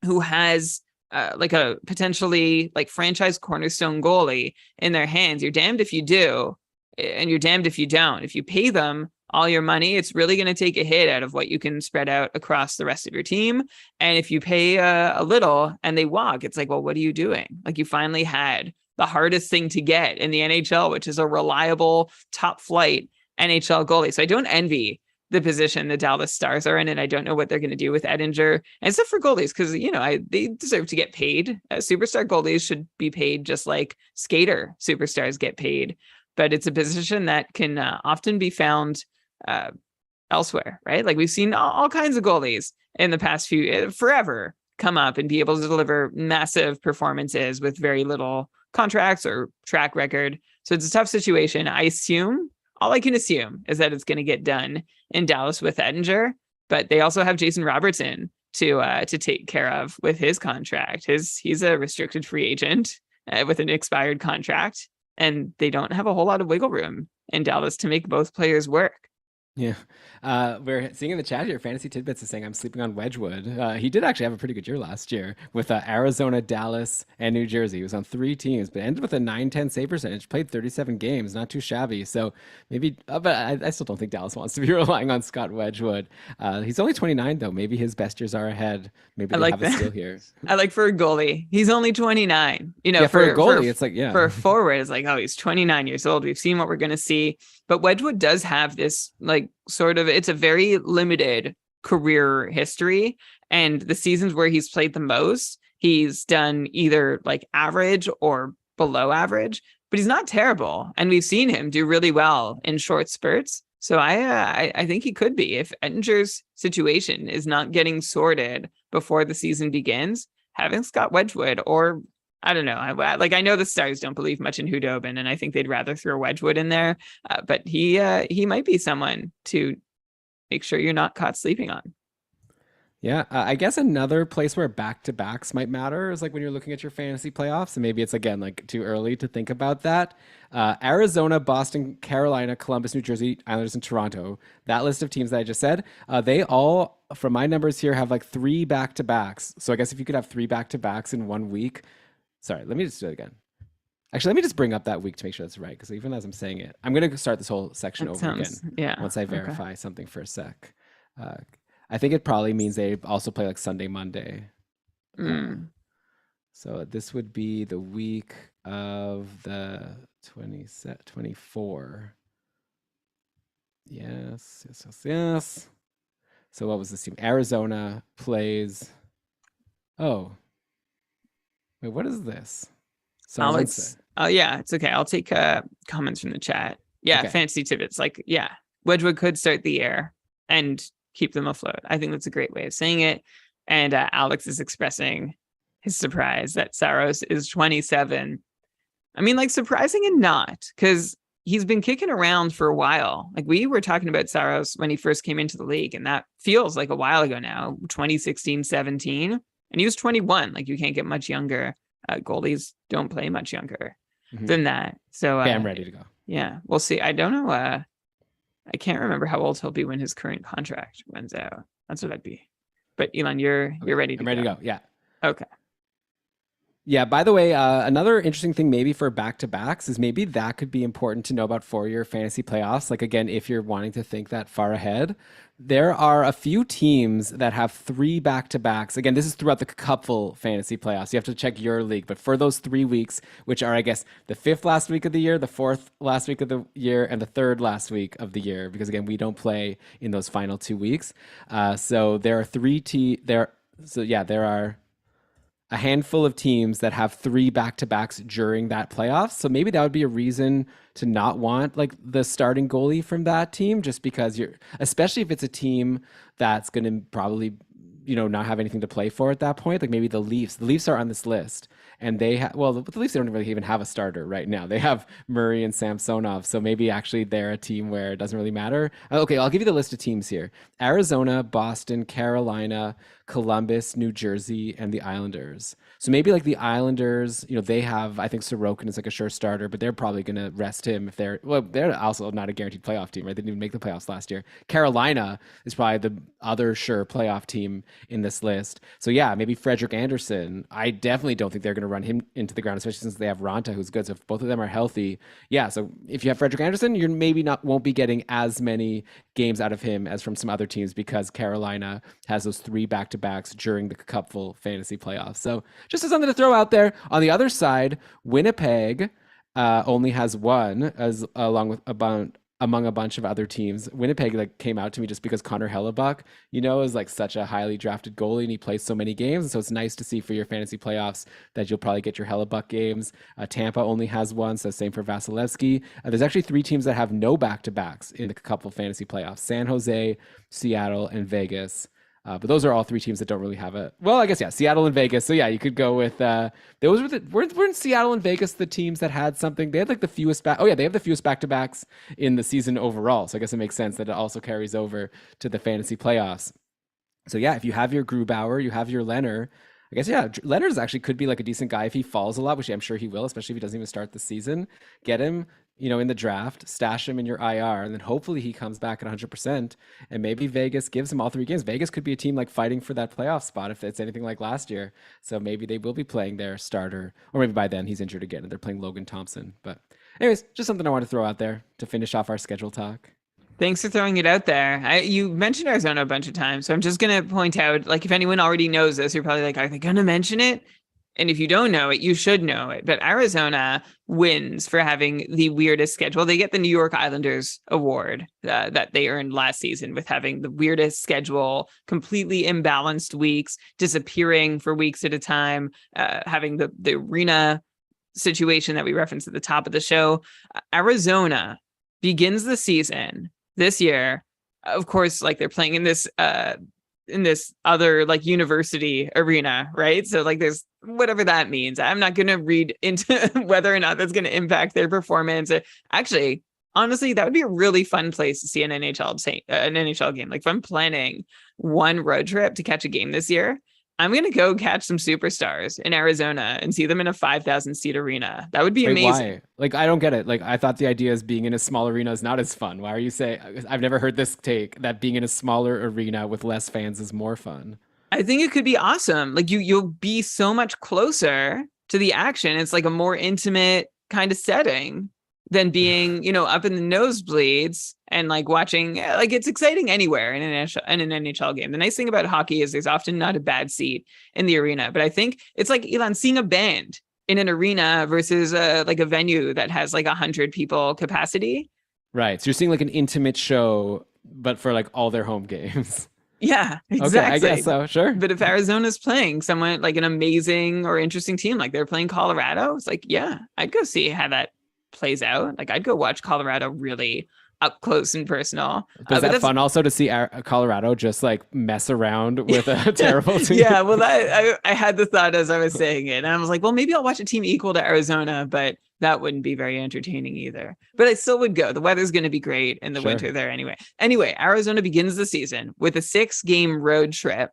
who has like a potentially like franchise cornerstone goalie in their hands, you're damned if you do, and you're damned if you don't. If you pay them all your money, it's really going to take a hit out of what you can spread out across the rest of your team. And if you pay a little and they walk, it's like, well, what are you doing? Like, you finally had the hardest thing to get in the NHL, which is a reliable top flight NHL goalie. So I don't envy the position the Dallas Stars are in, and I don't know what they're going to do with Ettinger. And stuff for goalies, because, you know, they deserve to get paid. Superstar goalies should be paid just like skater superstars get paid. But it's a position that can often be found elsewhere, right? Like, we've seen all kinds of goalies in the past forever come up and be able to deliver massive performances with very little contracts or track record. So it's a tough situation. All I can assume is that it's going to get done in Dallas with Ettinger, but they also have Jason Robertson to take care of with his contract. He's a restricted free agent with an expired contract, and they don't have a whole lot of wiggle room in Dallas to make both players work. Yeah. We're seeing in the chat here, Fantasy Tidbits is saying I'm sleeping on Wedgwood. He did actually have a pretty good year last year with Arizona, Dallas, and New Jersey. He was on 3 teams, but ended with a 910 save percentage, played 37 games, not too shabby. So maybe, but I still don't think Dallas wants to be relying on Scott Wedgwood. He's only 29, though. Maybe his best years are ahead. Maybe they have a steal here. I like for a goalie. He's only 29. You know, yeah, for a goalie, it's like, yeah. For a forward, it's like, oh, he's 29 years old. We've seen what we're going to see. But Wedgwood does have this, like, sort of, it's a very limited career history. And the seasons where he's played the most, he's done either like average or below average, but he's not terrible. And we've seen him do really well in short spurts. So I think he could be. If Ettinger's situation is not getting sorted before the season begins, having Scott Wedgwood, or I don't know. I know the Stars don't believe much in Hudobin, and I think they'd rather throw Wedgwood in there. But he might be someone to make sure you're not caught sleeping on. Yeah, I guess another place where back-to-backs might matter is like when you're looking at your fantasy playoffs, and maybe it's, again, like too early to think about that. Arizona, Boston, Carolina, Columbus, New Jersey, Islanders, and Toronto. That list of teams that I just said, they all, from my numbers here, have like 3 back-to-backs. So I guess if you could have 3 back-to-backs in 1 week. Sorry, let me just do it again. Actually, let me just bring up that week to make sure that's right, because even as I'm saying it, I'm going to start this whole section again. Yeah. Once I verify something for a sec. I think it probably means they also play like Sunday, Monday. So this would be the week of the 24. Yes. So what was this team? Arizona plays. Oh. Wait, what is this? Oh, yeah, it's okay. I'll take comments from the chat. Yeah, okay. Fantasy Tidbits. Like, yeah, Wedgwood could start the year and keep them afloat. I think that's a great way of saying it. And Alex is expressing his surprise that Saros is 27. I mean, like, surprising and not, because he's been kicking around for a while. Like, we were talking about Saros when he first came into the league, and that feels like a while ago now, 2016, 17. And he was 21. Like, you can't get much younger. Goalies don't play much younger than that. So I'm ready to go. Yeah, we'll see. I don't know. I can't remember how old he'll be when his current contract runs out. That's what I'd be. But Elon, you're ready to go. I'm ready to go. Yeah. Okay. Yeah, by the way, another interesting thing maybe for back-to-backs is maybe that could be important to know about for your fantasy playoffs. Like, again, if you're wanting to think that far ahead, there are a few teams that have three back-to-backs. Again, this is throughout the couple fantasy playoffs. You have to check your league. But for those 3 weeks, which are, I guess, the fifth last week of the year, the fourth last week of the year, and the third last week of the year, because, again, we don't play in those final 2 weeks. So there are there are a handful of teams that have three back-to-backs during that playoffs. So maybe that would be a reason to not want like the starting goalie from that team, just because especially if it's a team that's going to probably, not have anything to play for at that point. Like maybe the Leafs. The Leafs are on this list, and the Leafs don't really even have a starter right now. They have Murray and Samsonov, so maybe actually they're a team where it doesn't really matter. Okay, I'll give you the list of teams here: Arizona, Boston, Carolina, Columbus, New Jersey, and the Islanders. So maybe like the Islanders, they have, I think Sorokin is like a sure starter, but they're probably going to rest him if they're also not a guaranteed playoff team, right? They didn't even make the playoffs last year. Carolina is probably the other sure playoff team in this list. So yeah, maybe Frederick Anderson. I definitely don't think they're going to run him into the ground, especially since they have Ronta, who's good. So if both of them are healthy, yeah. So if you have Frederick Anderson, you're maybe won't be getting as many games out of him as from some other teams, because Carolina has those three back-to-backs during the cupful fantasy playoffs. So just as something to throw out there. On the other side, Winnipeg only has one, as along with among a bunch of other teams. Winnipeg like came out to me just because Connor Hellebuck, is like such a highly drafted goalie, and he plays so many games. And so it's nice to see for your fantasy playoffs that you'll probably get your Hellebuck games. Tampa only has one, so same for Vasilevsky. There's actually three teams that have no back-to-backs in the couple fantasy playoffs: San Jose, Seattle, and Vegas. But those are all three teams that don't really have it. Well, I guess, yeah, Seattle and Vegas. So, yeah, you could go with those weren't Seattle and Vegas the teams that had something? They had like the fewest back. Oh, yeah, they have the fewest back-to-backs in the season overall. So I guess it makes sense that it also carries over to the fantasy playoffs. So, yeah, if you have your Grubauer, you have your Leonard. I guess, yeah, Leonard actually could be like a decent guy if he falls a lot, which I'm sure he will, especially if he doesn't even start the season. Get him, in the draft, stash him in your IR, and then hopefully he comes back at 100%. And maybe Vegas gives him all three games. Vegas could be a team like fighting for that playoff spot if it's anything like last year. So maybe they will be playing their starter, or maybe by then he's injured again and they're playing Logan Thompson. But, anyways, just something I want to throw out there to finish off our schedule talk. Thanks for throwing it out there. You mentioned Arizona a bunch of times, so I'm just going to point out, like, if anyone already knows this, you're probably like, are they going to mention it? And if you don't know it, you should know it. But Arizona wins for having the weirdest schedule. They get the New York Islanders award that they earned last season with having the weirdest schedule, completely imbalanced weeks, disappearing for weeks at a time, having the arena situation that we referenced at the top of the show. Arizona begins the season this year, of course, like they're playing in this other like university arena, right? So like there's whatever that means. I'm not going to read into whether or not that's going to impact their performance. Actually, honestly, that would be a really fun place to see an NHL game. Like if I'm planning one road trip to catch a game this year, I'm going to go catch some superstars in Arizona and see them in a 5,000 seat arena. That would be amazing. Why? Like, I don't get it. Like, I thought the idea is being in a small arena is not as fun. Why are you saying? I've never heard this take that being in a smaller arena with less fans is more fun. I think it could be awesome. Like you'll be so much closer to the action. It's like a more intimate kind of setting than being, up in the nosebleeds and like watching. Like it's exciting anywhere in an NHL game. The nice thing about hockey is there's often not a bad seat in the arena, but I think it's like Elon seeing a band in an arena versus like a venue that has like 100 people capacity. Right. So you're seeing like an intimate show, but for like all their home games. Yeah, exactly. Okay, I guess so. Sure. But if Arizona's playing someone like an amazing or interesting team, like they're playing Colorado, it's like, yeah, I'd go see how that plays out. Like I'd go watch Colorado really up close and personal. Is that fun also to see Colorado just like mess around with a terrible team? Yeah, well, I had the thought as I was saying it, and I was like, well, maybe I'll watch a team equal to Arizona, but that wouldn't be very entertaining either. But I still would go. The weather's going to be great in the winter there anyway. Anyway, Arizona begins the season with a 6-game road trip.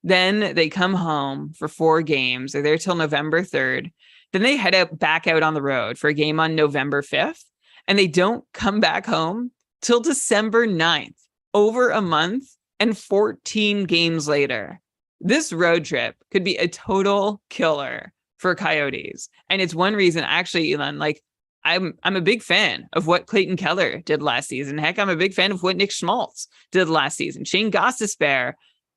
Then they come home for 4 games. They're there till November 3rd. Then they head back out on the road for a game on November 5th. And they don't come back home till December 9th, over a month and 14 games later. This road trip could be a total killer for Coyotes. And it's one reason, actually, Elon, like I'm a big fan of what Clayton Keller did last season. Heck, I'm a big fan of what Nick Schmaltz did last season. Shane Gostisbehere.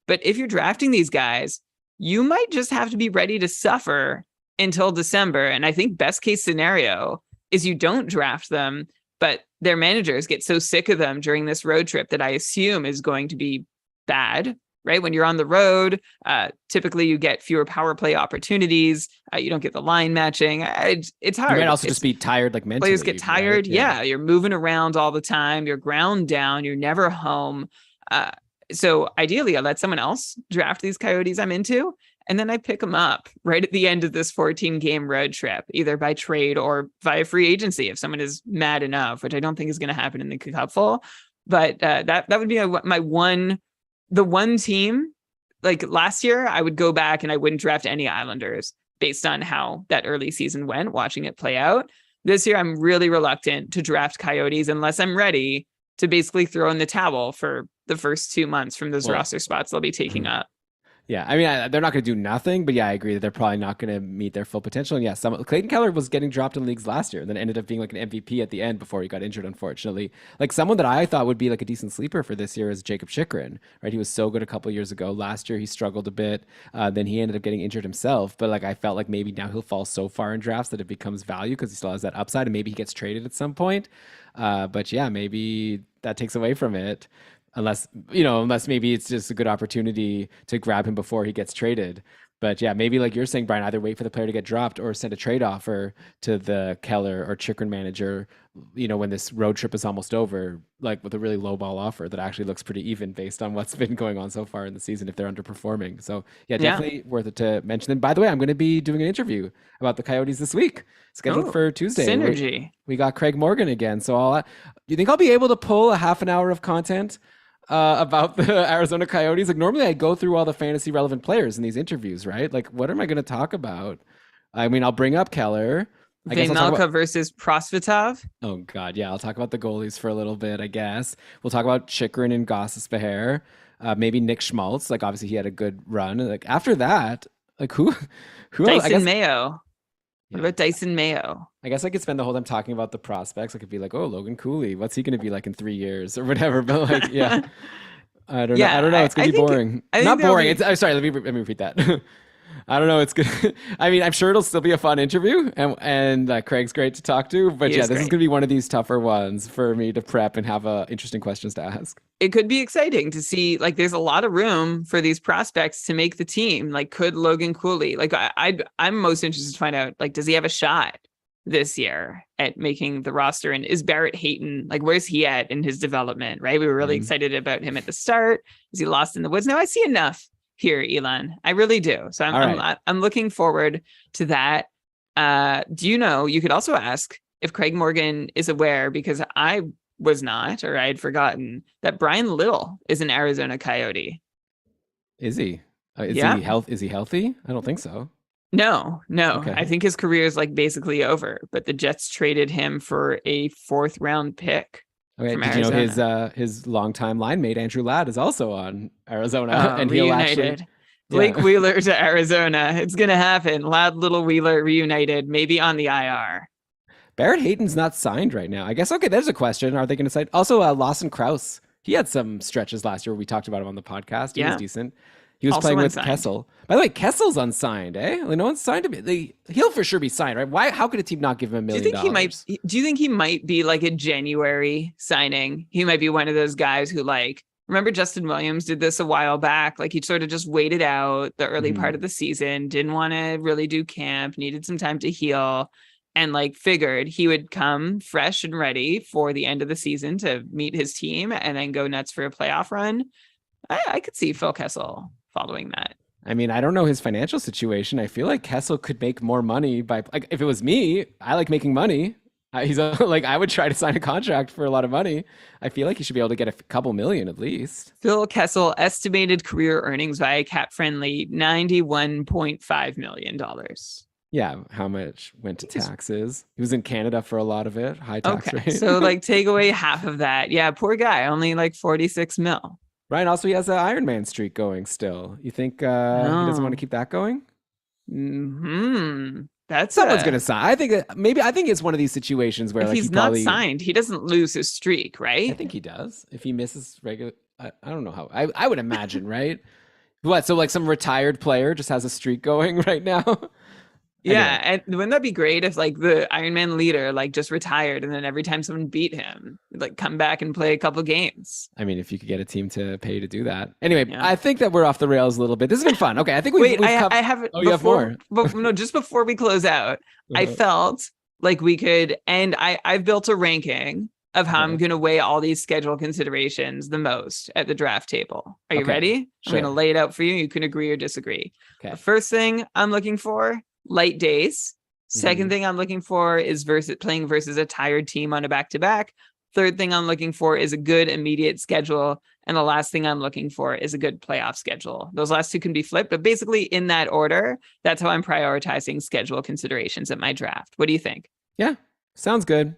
But if you're drafting these guys, you might just have to be ready to suffer until December. And I think best case scenario is you don't draft them, but their managers get so sick of them during this road trip that I assume is going to be bad, right? When you're on the road, typically you get fewer power play opportunities. You don't get the line matching. It's hard. You might also just be tired, like mentally. Players get tired. Right? Yeah, you're moving around all the time. You're ground down. You're never home. So ideally, I let someone else draft these Coyotes I'm into, and then I pick them up right at the end of this 14-game road trip, either by trade or via free agency if someone is mad enough, which I don't think is going to happen in the Cupful. But that would be the one team. Like last year, I would go back and I wouldn't draft any Islanders based on how that early season went, watching it play out. This year, I'm really reluctant to draft Coyotes unless I'm ready to basically throw in the towel for the first 2 months from those roster spots they'll be taking up. Yeah, I mean, they're not going to do nothing, but yeah, I agree that they're probably not going to meet their full potential. And yeah, Clayton Keller was getting dropped in leagues last year, and then ended up being like an MVP at the end before he got injured, unfortunately. Like someone that I thought would be like a decent sleeper for this year is Jacob Chychrun, right? He was so good a couple of years ago. Last year he struggled a bit. Then he ended up getting injured himself, but like I felt like maybe now he'll fall so far in drafts that it becomes value because he still has that upside, and maybe he gets traded at some point. But yeah, maybe that takes away from it. Unless maybe it's just a good opportunity to grab him before he gets traded. But yeah, maybe like you're saying, Brian, either wait for the player to get dropped or send a trade offer to the Keller or Chychrun manager, when this road trip is almost over, like with a really low ball offer that actually looks pretty even based on what's been going on so far in the season if they're underperforming. So yeah, definitely worth it to mention them. By the way, I'm going to be doing an interview about the Coyotes this week, scheduled for Tuesday. Synergy. We got Craig Morgan again. So do you think I'll be able to pull a half an hour of content about the Arizona Coyotes? Like normally I go through all the fantasy relevant players in these interviews, right? Like what am I going to talk about? I mean, I'll bring up Keller. Vejmelka versus Prosvetov. Oh God, yeah. I'll talk about the goalies for a little bit, I guess. We'll talk about Chychrun and Gostisbehere. Maybe Nick Schmaltz. Like obviously he had a good run. Like after that, like who Dyson else? Mayo. What about Dyson Mayo? I guess I could spend the whole time talking about the prospects. I could be like, oh, Logan Cooley, what's he going to be like in 3 years or whatever? But like, yeah, I don't know. I don't know. It's going to be boring. Not boring. I'm sorry. Let me repeat that. I don't know. It's good. I mean, I'm sure it'll still be a fun interview, and Craig's great to talk to. But this is going to be one of these tougher ones for me to prep and have interesting questions to ask. It could be exciting to see. Like, there's a lot of room for these prospects to make the team. Like, could Logan Cooley? Like, I'm most interested to find out. Like, does he have a shot this year at making the roster? And is Barrett Hayton, like, where's he at in his development? Right, we were really excited about him at the start. Is he lost in the woods? Now I see enough here, Elon. I really do. So I'm looking forward to that. Do you could also ask if Craig Morgan is aware, because I was not, or I had forgotten, that Brian Little is an Arizona Coyote. Is he? Is he healthy? I don't think so. No. Okay. I think his career is like basically over, but the Jets traded him for a 4th round pick. Okay. Did you know his longtime line mate Andrew Ladd is also on Arizona, and he'll reunited. Blake Wheeler to Arizona. It's gonna happen. Ladd, Little, Wheeler reunited, maybe on the IR. Barrett Hayton's not signed right now. I guess, okay, there's a question. Are they going to sign? Also, Lawson Krause. He had some stretches last year. We talked about him on the podcast. He was decent. He was also playing with Kessel. By the way, Kessel's unsigned, eh? Like, no one's signed him. He'll for sure be signed, right? Why? How could a team not give him $1 million? Do you think he might be like a January signing? He might be one of those guys who, like, remember Justin Williams did this a while back? Like, he sort of just waited out the early part of the season, didn't want to really do camp, needed some time to heal, and like figured he would come fresh and ready for the end of the season to meet his team and then go nuts for a playoff run. I could see Phil Kessel following that. I mean, I don't know his financial situation. I feel like Kessel could make more money by, like, if it was me, I like making money. I would try to sign a contract for a lot of money. I feel like he should be able to get a couple million at least. Phil Kessel estimated career earnings via Cap Friendly $91.5 million. Yeah, how much went to taxes? He was in Canada for a lot of it. High tax rate. So like take away half of that. Yeah, poor guy, only like 46 mil. Ryan, also he has an Iron Man streak going still. You think he doesn't want to keep that going? That's Someone's gonna sign. I think it's one of these situations where if like he he's not probably. signed, he doesn't lose his streak, I right? think he does if he misses regular. I don't know how. I would imagine, right? What? So like some retired player just has a streak going right now. Anyway, Yeah, and wouldn't that be great if like the Iron Man leader like just retired and then every time someone beat him, like come back and play a couple games? I mean, if you could get a team to pay to do that. Anyway, Yeah. I think that we're off the rails a little bit. This has been fun. Okay, I think Wait, we've I covered. have Oh, you have more. no, just before we close out, I Uh-huh. felt like we could, and I've built a ranking of how I'm Uh-huh. going to weigh all these schedule considerations the most at the draft table. Are you Okay, ready? I'm going to sure. lay it out for you. You can agree or disagree. The Okay. first thing I'm looking for, light days. Second Mhm. thing I'm looking for is playing versus a tired team on a back to back. Third thing I'm looking for is a good immediate schedule. And the last thing I'm looking for is a good playoff schedule. Those last two can be flipped, but basically in that order, that's how I'm prioritizing schedule considerations at my draft. What do you think? Yeah, sounds good.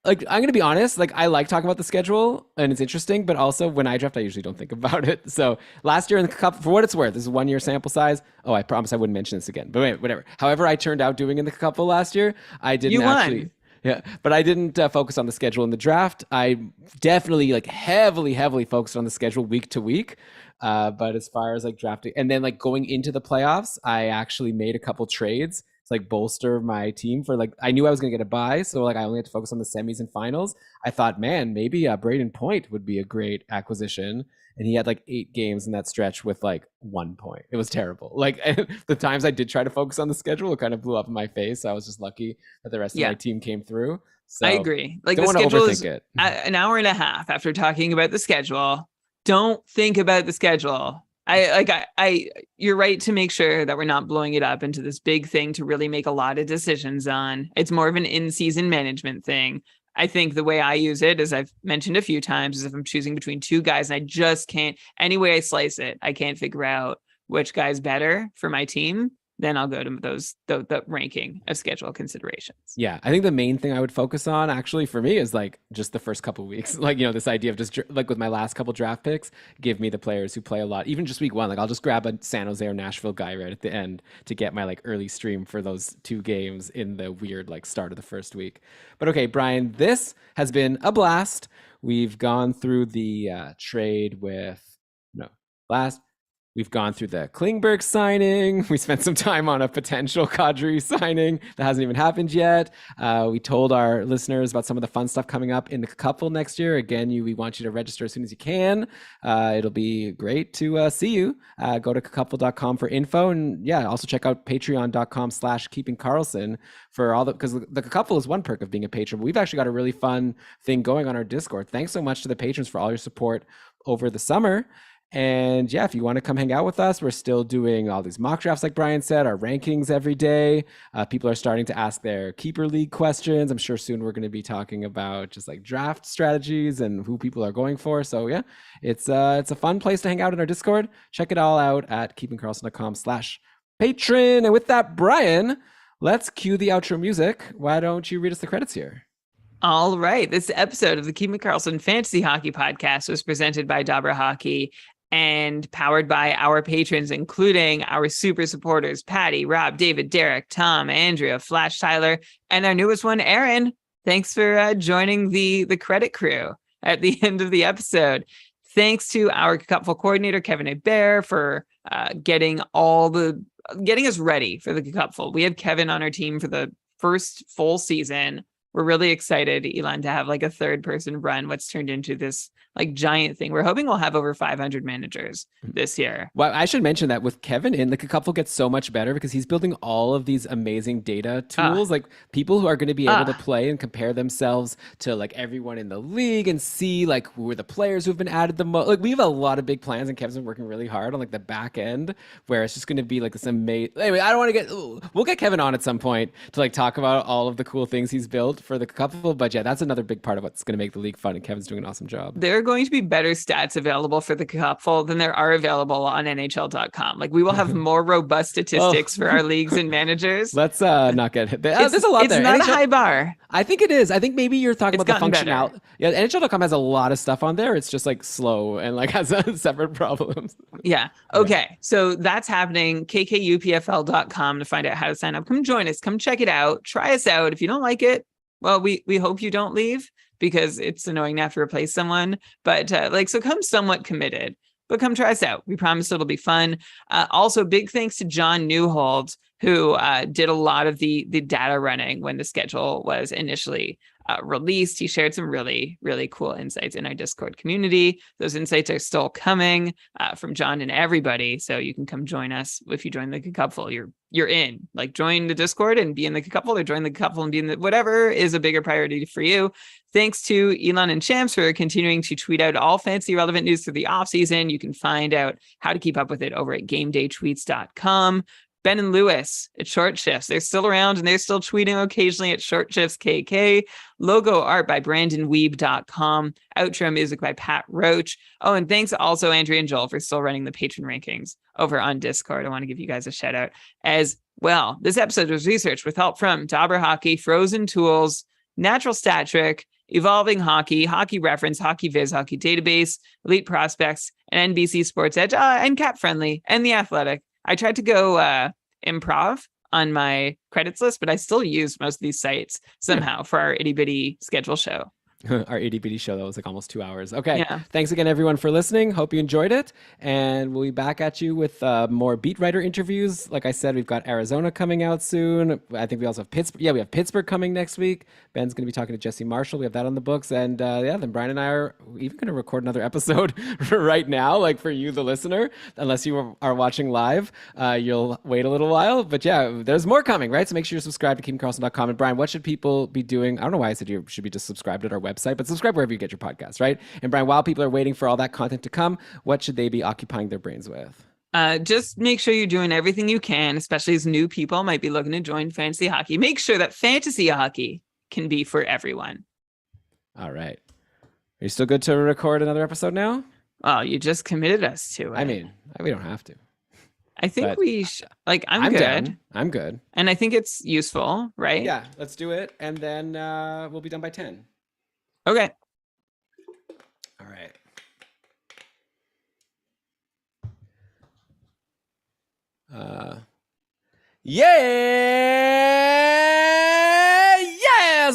Like I'm gonna be honest, like I like talking about the schedule and it's interesting, but also when I draft, I usually don't think about it. So last year in the cup, for what it's worth, this is 1 year sample size. Oh, I promise I wouldn't mention this again. But wait, whatever. However, I turned out doing in the couple last year, I didn't You actually. won. Yeah, but I didn't focus on the schedule in the draft. I definitely like heavily focused on the schedule week to week. But as far as like drafting and then like going into the playoffs, I actually made a couple trades to like bolster my team for like I knew I was gonna get a bye, so like I only had to focus on the semis and finals. I thought, man, maybe Braden Point would be a great acquisition, and he had like 8 games in that stretch with like 1 point. It was terrible. Like the times I did try to focus on the schedule, it kind of blew up in my face. I was just lucky that the rest of Yeah, my team came through. I So agree. Like don't the want to schedule overthink is it. an hour and a half after talking about the schedule. Don't think about the schedule. You're right to make sure that we're not blowing it up into this big thing to really make a lot of decisions on. It's more of an in-season management thing. I think the way I use it, as I've mentioned a few times, is if I'm choosing between two guys and I just can't, any way I slice it, I can't figure out which guy's better for my team, then I'll go to the ranking of schedule considerations. Yeah, I think the main thing I would focus on actually for me is like just the first couple weeks. Like, this idea of just like with my last couple draft picks, give me the players who play a lot, even just week one. Like, I'll just grab a San Jose or Nashville guy right at the end to get my like early stream for those 2 games in the weird like start of the first week. But okay, Brian, this has been a blast. We've gone through the trade with, no, last. We've gone through the Klingberg signing. We spent some time on a potential Kadri signing that hasn't even happened yet. We told our listeners about some of the fun stuff coming up in the couple next year. Again, we want you to register as soon as you can. It'll be great to see you. Go to couple.com for info. And yeah, also check out patreon.com/keepingkarlsson for all because the couple is one perk of being a patron. But we've actually got a really fun thing going on our Discord. Thanks so much to the patrons for all your support over the summer. And yeah, if you want to come hang out with us, we're still doing all these mock drafts, like Brian said, our rankings every day. People are starting to ask their keeper league questions. I'm sure soon we're going to be talking about just like draft strategies and who people are going for. So yeah, it's a fun place to hang out in our Discord. Check it all out at keepingkarlsson.com/patron. And with that, Brian, let's cue the outro music. Why don't you read us the credits here? All right. This episode of the Keeping Karlsson Fantasy Hockey Podcast was presented by Dabra Hockey and powered by our patrons, including our super supporters, Patty, Rob, David, Derek, Tom, Andrea, Flash, Tyler, and our newest one, Aaron. Thanks for joining the credit crew at the end of the episode. Thanks to our Cupful coordinator, Kevin Hebert, for getting us ready for the Cupful. We had Kevin on our team for the first full season. We're really excited, Elon, to have like a third person run what's turned into this like giant thing. We're hoping we'll have over 500 managers this year. Well, I should mention that with Kevin in, like a couple gets so much better because he's building all of these amazing data tools, like people who are going to be able to play and compare themselves to like everyone in the league and see like who are the players who've been added the most. Like we have a lot of big plans and Kevin's been working really hard on like the back end where it's just going to be like this amazing. Anyway, I don't want to we'll get Kevin on at some point to like talk about all of the cool things he's built for the couple. But yeah, that's another big part of what's going to make the league fun. And Kevin's doing an awesome job. There are going to be better stats available for the couple than there are available on NHL.com. Like we will have more robust statistics for our leagues and managers. Let's not get hit. There's a lot there. It's not a high bar. I think it is. I think maybe you're talking about the functionality. Better. Yeah, NHL.com has a lot of stuff on there. It's just like slow and like has separate problems. Yeah. Okay. So that's happening. KKUPFL.com to find out how to sign up. Come join us. Come check it out. Try us out. If you don't like it, well, we hope you don't leave because it's annoying to have to replace someone. But so come somewhat committed. But come try us out. We promise it'll be fun. Also, big thanks to John Newhold, who did a lot of the data running when the schedule was initially released. He shared some really, really cool insights in our Discord community. Those insights are still coming from John and everybody. So you can come join us. If you join the Cupful, you're in. Like join the Discord and be in the Cupful, or join the Cupful and be in the whatever is a bigger priority for you. Thanks to Elon and Champs for continuing to tweet out all fancy relevant news through the offseason. You can find out how to keep up with it over at gamedaytweets.com. Ben and Lewis at Short Shifts. They're still around and they're still tweeting occasionally at Short Shifts KK. Logo art by BrandonWeeb.com. Outro music by Pat Roach. Oh, and thanks also Andrea and Joel for still running the patron rankings over on Discord. I want to give you guys a shout out as well. This episode was researched with help from Dauber Hockey, Frozen Tools, Natural Stat Trick, Evolving Hockey, Hockey Reference, Hockey Viz, Hockey Database, Elite Prospects, and NBC Sports Edge, and Cap Friendly, and The Athletic. I tried to go improv on my credits list, but I still use most of these sites somehow for our itty bitty schedule show. Our itty bitty show that was like almost 2 hours. Okay. Yeah. Thanks again, everyone, for listening. Hope you enjoyed it. And we'll be back at you with more beat writer interviews. Like I said, we've got Arizona coming out soon. I think we also have Pittsburgh. Yeah, we have Pittsburgh coming next week. Ben's going to be talking to Jesse Marshall. We have that on the books. And then Brian and I are even going to record another episode right now, like for you, the listener. Unless you are watching live, you'll wait a little while. But yeah, there's more coming, right? So make sure you're subscribed to KeepingCarlson.com. And Brian, what should people be doing? I don't know why I said you should be just subscribed at our website, but subscribe wherever you get your podcasts, right? And Brian, while people are waiting for all that content to come, what should they be occupying their brains with? Just make sure you're doing everything you can, especially as new people might be looking to join fantasy hockey. Make sure that fantasy hockey can be for everyone. All right. Are you still good to record another episode now? Oh, you just committed us to it. I mean, we don't have to. I think I'm good. Down. I'm good. And I think it's useful, right? Yeah, let's do it. And then we'll be done by 10. Okay. All right. Yes!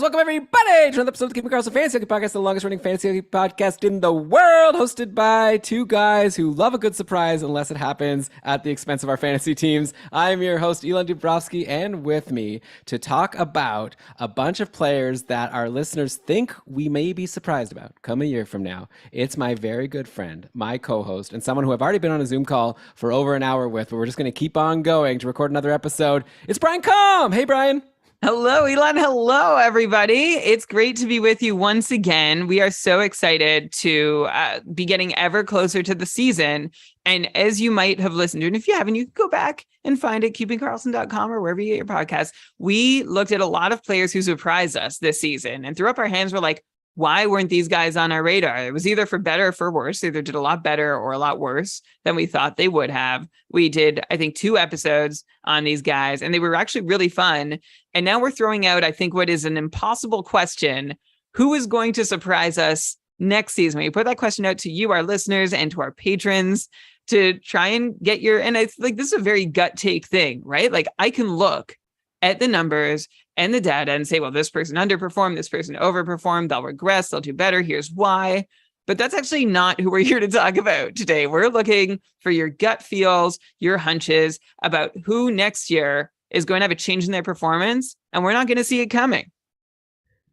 Welcome everybody to another episode of the Keeping Karlsson Fantasy Hockey Podcast, the longest running fantasy hockey podcast in the world, hosted by two guys who love a good surprise unless it happens at the expense of our fantasy teams. I'm your host, Elon Dubrovsky, and with me to talk about a bunch of players that our listeners think we may be surprised about come a year from now. It's my very good friend, my co-host, and someone who I've already been on a Zoom call for over an hour with, but we're just going to keep on going to record another episode. It's Brian Com. Hey, Brian. Hello, Elon. Hello, everybody. It's great to be with you once again. We are so excited to be getting ever closer to the season. And as you might have listened to, and if you haven't, you can go back and find it, keepingkarlsson.com or wherever you get your podcast. We looked at a lot of players who surprised us this season and threw up our hands. We're like, why weren't these guys on our radar? It was either for better or for worse. They either did a lot better or a lot worse than we thought they would have. We did, I think, 2 episodes on these guys, and they were actually really fun. And now we're throwing out, I think, what is an impossible question. Who is going to surprise us next season? We put that question out to you, our listeners, and to our patrons to try and get your, and it's like, this is a very gut take thing, right? Like I can look at the numbers and the data and say, well, this person underperformed, this person overperformed, they'll regress, they'll do better, here's why. But that's actually not who we're here to talk about today. We're looking for your gut feels, your hunches about who next year is going to have a change in their performance, and we're not going to see it coming.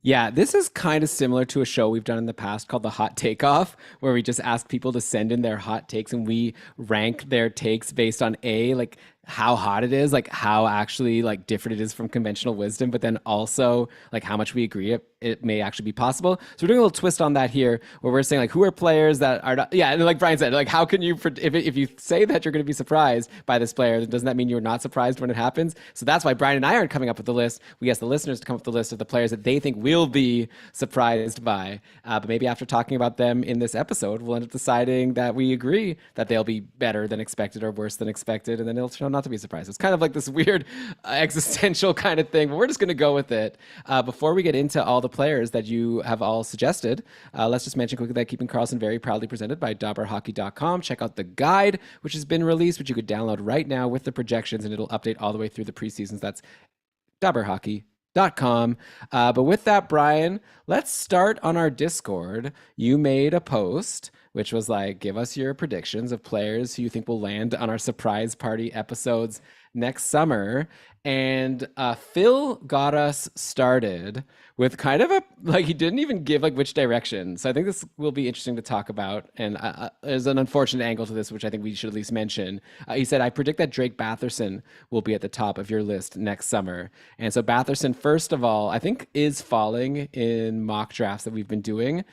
Yeah, this is kind of similar to a show we've done in the past called The Hot Takeoff, where we just ask people to send in their hot takes and we rank their takes based on A, like how hot it is, like how actually like different it is from conventional wisdom, but then also like how much we agree it may actually be possible. So we're doing a little twist on that here, where we're saying like who are players that are not, yeah, and like Brian said, like how can you if you say that you're going to be surprised by this player, then doesn't that mean you're not surprised when it happens? So that's why Brian and I aren't coming up with the list. We asked the listeners to come up with the list of the players that they think will be surprised by. But maybe after talking about them in this episode, we'll end up deciding that we agree that they'll be better than expected or worse than expected, and then it'll turn out not to be a surprise. It's kind of like this weird existential kind of thing, but we're just going to go with it. Before we get into all the players that you have all suggested, let's just mention quickly that Keeping Karlsson very proudly presented by DobberHockey.com. Check out the guide, which has been released, which you could download right now with the projections, and it'll update all the way through the preseasons. That's DobberHockey.com. But with that, Brian, let's start on our Discord. You made a post which was like, give us your predictions of players who you think will land on our surprise party episodes next summer. And Phil got us started with kind of a, like, he didn't even give like which direction. So I think this will be interesting to talk about. And there's an unfortunate angle to this, which I think we should at least mention. He said, I predict that Drake Batherson will be at the top of your list next summer. And so Batherson, first of all, I think is falling in mock drafts that we've been doing.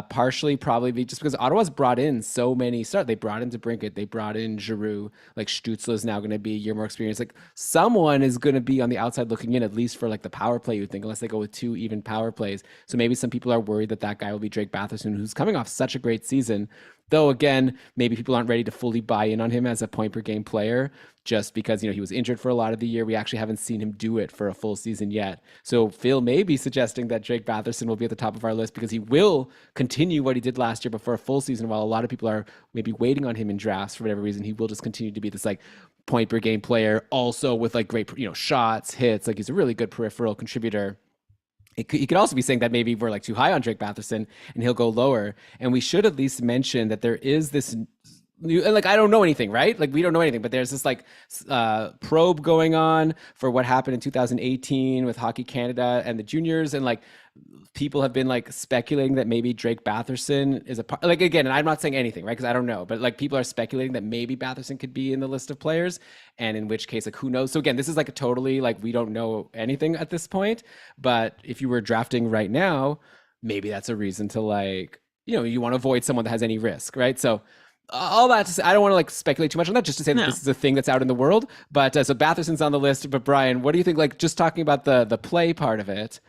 Partially probably just because Ottawa's brought in so many start. They brought in DeBrincat, they brought in Giroux, like Stützle's now going to be a year more experience. Like someone is going to be on the outside looking in, at least for like the power play, you would think, unless they go with 2 even power plays. So maybe some people are worried that that guy will be Drake Batherson, who's coming off such a great season. Though again, maybe people aren't ready to fully buy in on him as a point per game player, just because, you know, he was injured for a lot of the year. We actually haven't seen him do it for a full season yet. So Phil may be suggesting that Drake Batherson will be at the top of our list because he will continue what he did last year, but for a full season, while a lot of people are maybe waiting on him in drafts for whatever reason, he will just continue to be this like point per game player, also with like great, you know, shots, hits. Like he's a really good peripheral contributor. He could also be saying that maybe we're like too high on Drake Batherson and he'll go lower. And we should at least mention that there is this new, like, I don't know anything, right? Like we don't know anything, but there's this like probe going on for what happened in 2018 with Hockey Canada and the juniors. And like people have been like speculating that maybe Drake Batherson is a part, like, again, and I'm not saying anything, right? Because I don't know, but like people are speculating that maybe Batherson could be in the list of players, and in which case, like, who knows? So again, this is like a totally, like, we don't know anything at this point, but if you were drafting right now, maybe that's a reason to, like, you know, you want to avoid someone that has any risk, right? So all that to say, I don't want to like speculate too much on that, just to say that this is a thing that's out in the world. But so Batherson's on the list. But Brian, what do you think? Like, just talking about the play part of it,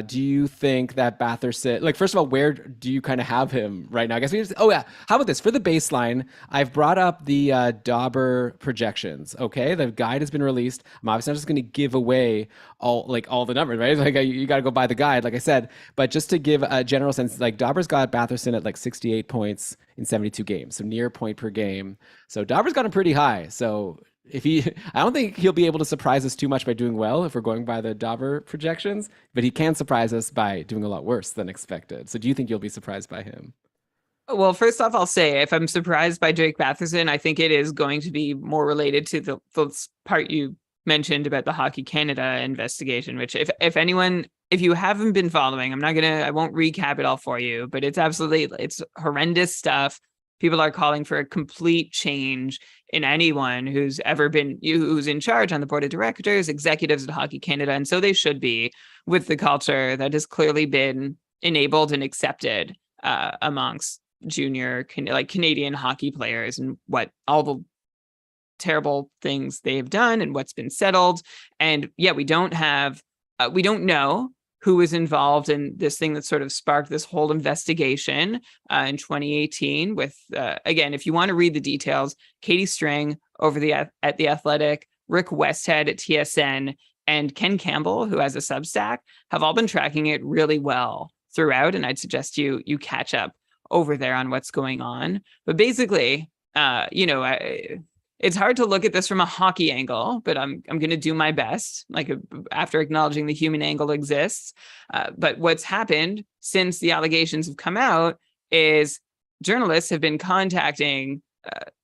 do you think that Batherson, like, first of all, where do you kind of have him right now? I guess we just, oh yeah, how about this for the baseline? I've brought up the Dauber projections. Okay, the guide has been released. I'm obviously not just going to give away all the numbers, right? Like you got to go buy the guide, like I said. But just to give a general sense, like Dauber's got Batherson at like 68 points in 72 games, so near point per game. So Dauber's got him pretty high. So if I don't think he'll be able to surprise us too much by doing well if we're going by the Dauber projections, but he can surprise us by doing a lot worse than expected. So do you think you'll be surprised by him? Well, first off, I'll say if I'm surprised by Drake Batherson, I think it is going to be more related to the part you mentioned about the Hockey Canada investigation, which if anyone, if you haven't been following, I won't recap it all for you, but it's horrendous stuff. People are calling for a complete change in anyone who's ever been, who's in charge on the board of directors, executives at Hockey Canada. And so they should be, with the culture that has clearly been enabled and accepted amongst junior Canadian hockey players, and what all the terrible things they've done and what's been settled. And yeah, we don't know who was involved in this thing that sort of sparked this whole investigation in 2018 with, again, if you want to read the details, Katie String over at The Athletic, Rick Westhead at TSN, and Ken Campbell, who has a Substack, have all been tracking it really well throughout. And I'd suggest you catch up over there on what's going on. But basically, it's hard to look at this from a hockey angle, but I'm going to do my best, like, after acknowledging the human angle exists. But what's happened since the allegations have come out is journalists have been contacting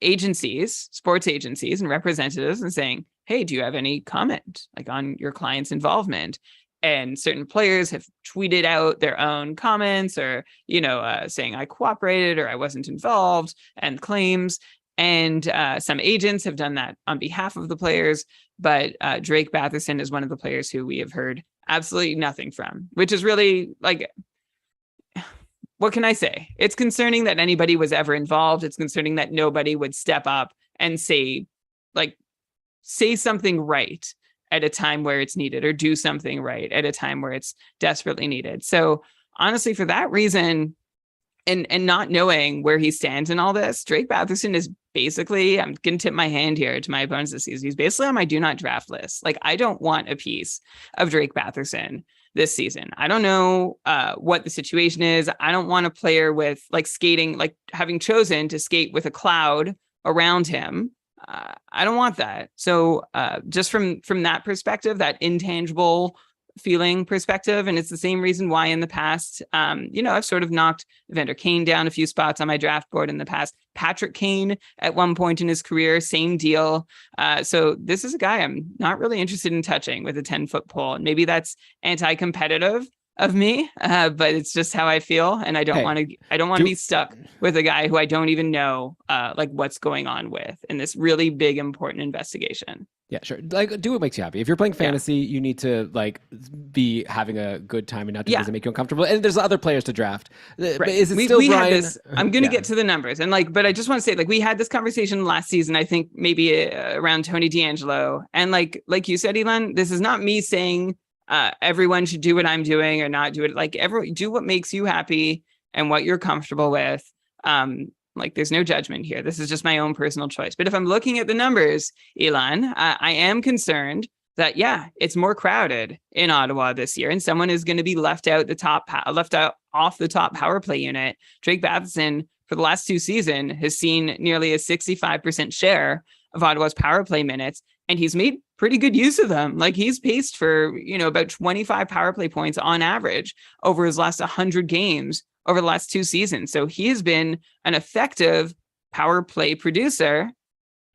agencies, sports agencies and representatives, and saying, hey, do you have any comment, like, on your client's involvement? And certain players have tweeted out their own comments, or, saying I cooperated or I wasn't involved, and claims. And some agents have done that on behalf of the players. But Drake Batherson is one of the players who we have heard absolutely nothing from, which is really like, what can I say? It's concerning that anybody was ever involved. It's concerning that nobody would step up and say something right at a time where it's needed, or do something right at a time where it's desperately needed. So honestly, for that reason, and not knowing where he stands in all this, Drake Batherson is basically, I'm going to tip my hand here to my opponents this season, he's basically on my do not draft list. Like, I don't want a piece of Drake Batherson this season. I don't know what the situation is. I don't want a player with skating, having chosen to skate with a cloud around him. I don't want that. So just from that perspective, that intangible feeling perspective, and it's the same reason why in the past, I've sort of knocked Evander Kane down a few spots on my draft board in the past. Patrick Kane at one point in his career, same deal. So this is a guy I'm not really interested in touching with a 10-foot pole, and maybe that's anti-competitive of me, but it's just how I feel, and I don't want to be stuck with a guy who I don't even know what's going on with in this really big important investigation. Yeah, sure. Do what makes you happy. If you're playing fantasy, you need to be having a good time and not do things that make you uncomfortable. And there's other players to draft. Right. But is it still Brian? Had this, I'm going to get to the numbers, and but I just want to say, we had this conversation last season. I think maybe around Tony D'Angelo, and like you said, Elon, this is not me saying everyone should do what I'm doing or not do it. Do what makes you happy and what you're comfortable with. There's no judgment here. This is just my own personal choice. But if I'm looking at the numbers, Elon, I am concerned that, it's more crowded in Ottawa this year, and someone is going to be left out off the top power play unit. Drake Batherson, for the last 2 seasons, has seen nearly a 65% share of Ottawa's power play minutes, and he's made pretty good use of them. He's paced for, about 25 power play points on average over his last 100 games over the last 2 seasons. So he has been an effective power play producer,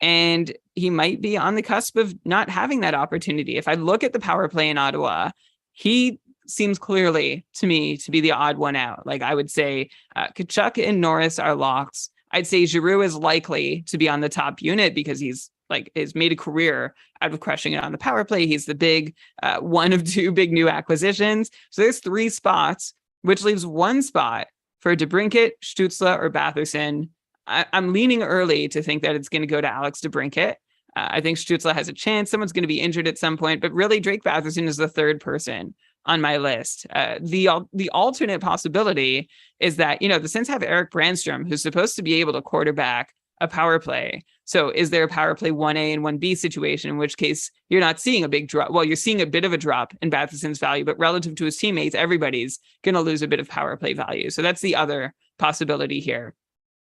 and he might be on the cusp of not having that opportunity. If I look at the power play in Ottawa, he seems clearly to me to be the odd one out. I would say Tkachuk and Norris are locks. I'd say Giroux is likely to be on the top unit because he's has made a career out of crushing it on the power play. He's the big one of 2 big new acquisitions. So there's 3 spots, which leaves 1 spot for DeBrincat, Stützle, or Batherson. I'm leaning early to think that it's going to go to Alex DeBrincat. I think Stützle has a chance. Someone's going to be injured at some point, but really Drake Batherson is the 3rd person on my list. The alternate possibility is that, the Sens have Eric Brandstrom, who's supposed to be able to quarterback a power play. So is there a power play 1A and 1B situation, in which case you're not seeing a big drop? Well, you're seeing a bit of a drop in Batherson's value, but relative to his teammates, everybody's going to lose a bit of power play value. So that's the other possibility here.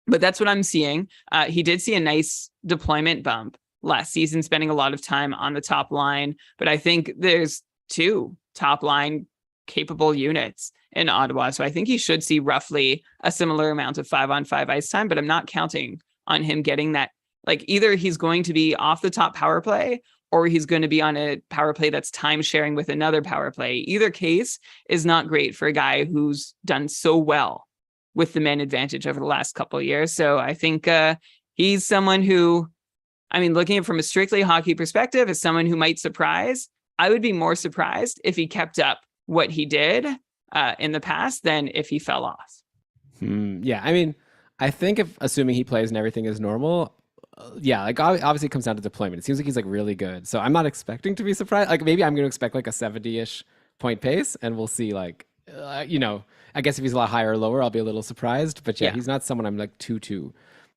But that's what I'm seeing. He did see a nice deployment bump last season, spending a lot of time on the top line. But I think there's 2 top line capable units in Ottawa. So I think he should see roughly a similar amount of 5-on-5 ice time, but I'm not counting on him getting that. Either he's going to be off the top power play, or he's going to be on a power play that's time sharing with another power play. Either case is not great for a guy who's done so well with the man advantage over the last couple of years. So I think he's someone who, looking at it from a strictly hockey perspective, is someone who might surprise. I would be more surprised if he kept up what he did in the past than if he fell off. I think assuming he plays and everything is normal, obviously it comes down to deployment. It seems like he's really good. So I'm not expecting to be surprised. Maybe I'm going to expect a 70-ish point pace, and we'll see I guess if he's a lot higher or lower, I'll be a little surprised. But he's not someone I'm too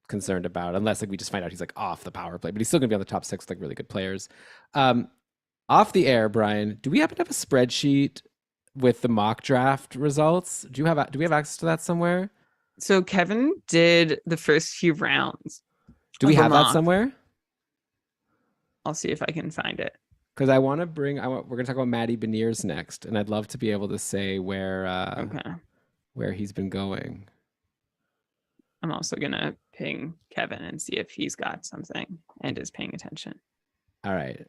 concerned about, unless we just find out he's off the power play. But he's still going to be on the top 6 really good players. Off the air, Brian, do we happen to have a spreadsheet with the mock draft results? Do we have access to that somewhere? So Kevin did the first few rounds. Do we have that somewhere? I'll see if I can find it. Because we're going to talk about Matty Beniers next, and I'd love to be able to say where he's been going. I'm also going to ping Kevin and see if he's got something and is paying attention. All right.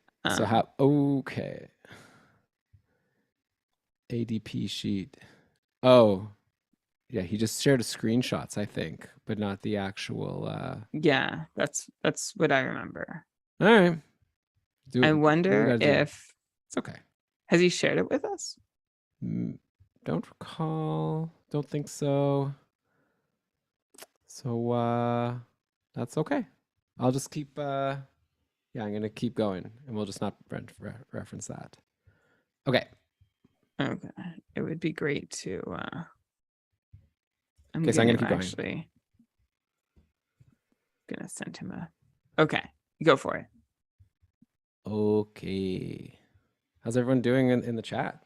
ADP sheet. Oh, Yeah, he just shared screenshots, I think, but not the actual. Yeah, that's what I remember. All right, I do what we wonder gotta do. if It's okay. has he shared it with us? Don't recall. Don't think so. So that's okay. I'll just keep. Yeah, I'm gonna keep going, and we'll just not reference that. Okay. Okay, it would be great to. I'm Okay, so I'm gonna gonna keep going. actually gonna send him a. Okay, go for it. Okay. How's everyone doing in the chat?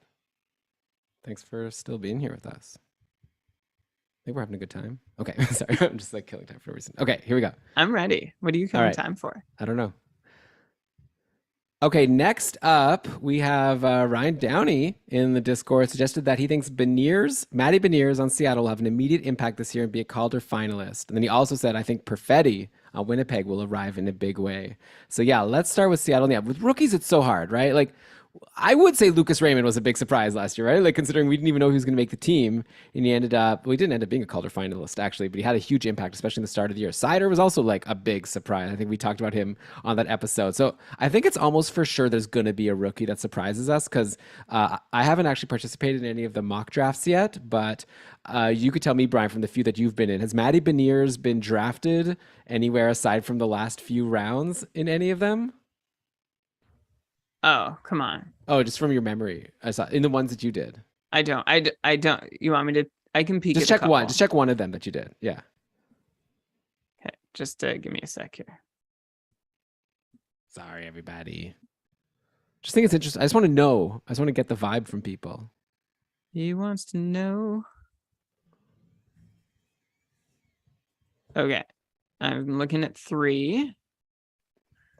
Thanks for still being here with us. I think we're having a good time. Okay, sorry, I'm just like killing time for a reason. Okay, here we go. I'm ready. What are you All killing right. time for? I don't know. Okay, next up, we have Ryan Downey in the Discord suggested that he thinks Matty Beniers on Seattle will have an immediate impact this year and be a Calder finalist. And then he also said, I think Perfetti on Winnipeg will arrive in a big way. So yeah, let's start with Seattle. Yeah, with rookies, it's so hard, right? Like, I would say Lucas Raymond was a big surprise last year, right? Like considering we didn't even know he was going to make the team, and he ended up. Well, he didn't end up being a Calder finalist actually, but he had a huge impact, especially in the start of the year. Sider was also like a big surprise. I think we talked about him on that episode. So I think it's almost for sure there's going to be a rookie that surprises us because I haven't actually participated in any of the mock drafts yet, but you could tell me, Brian, from the few that you've been in, has Matty Beniers been drafted anywhere aside from the last few rounds in any of them? Oh, come on. Oh, just from your memory. I saw in the ones that you did. I don't. I don't. You want me to? I can peek. Just at check a couple. one. Just check one of them that you did. Yeah. Okay, just give me a sec here. Sorry, everybody. Just think it's interesting. I just want to know. I just want to get the vibe from people. He wants to know. Okay, I'm looking at 3.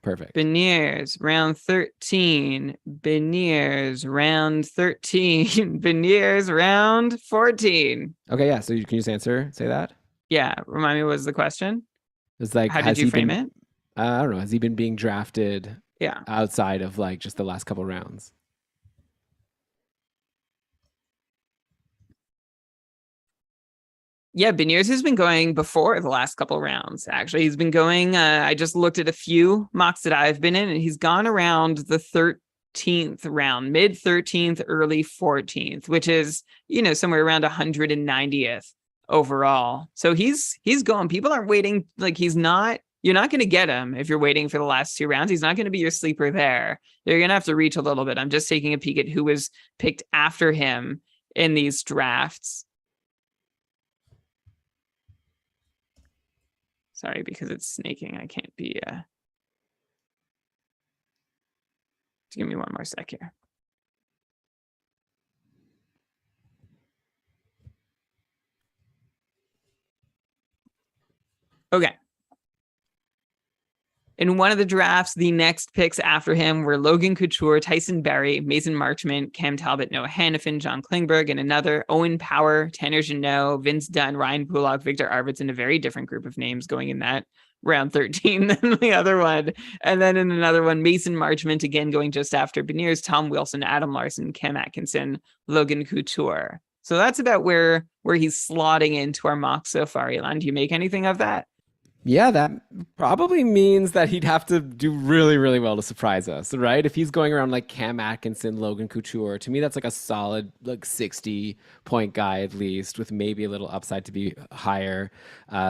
Perfect. Beniers, round 13. Beniers, round 13. Beniers, round 14. Okay, yeah. So can you just say that? Yeah, remind me, what was the question? It's like, how did you frame it? I don't know. Has he been being drafted? Yeah. Outside of like just the last couple rounds. Yeah, Beniers has been going before the last couple rounds. Actually, he's been going. I just looked at a few mocks that I've been in, and he's gone around the 13th round, mid 13th, early 14th, which is somewhere around 190th overall. So he's going. People aren't waiting. Like he's not. You're not going to get him if you're waiting for the last 2 rounds. He's not going to be your sleeper there. You're going to have to reach a little bit. I'm just taking a peek at who was picked after him in these drafts. Sorry, because it's snaking. I can't be. Give me one more sec here. Okay. In one of the drafts, the next picks after him were Logan Couture, Tyson Barrie, Mason Marchment, Cam Talbot, Noah Hannafin, John Klingberg, and another Owen Power, Tanner Jeannot, Vince Dunn, Ryan Pulock, Victor Arvidsson, a very different group of names going in that round 13 than the other one. And then in another one, Mason Marchment, again going just after Beniers, Tom Wilson, Adam Larson, Cam Atkinson, Logan Couture. So that's about where he's slotting into our mock so far. Elon, do you make anything of that? Yeah, that probably means that he'd have to do really, really well to surprise us, right? If he's going around like Cam Atkinson, Logan Couture, to me, that's like a solid like 60-point guy at least, with maybe a little upside to be higher.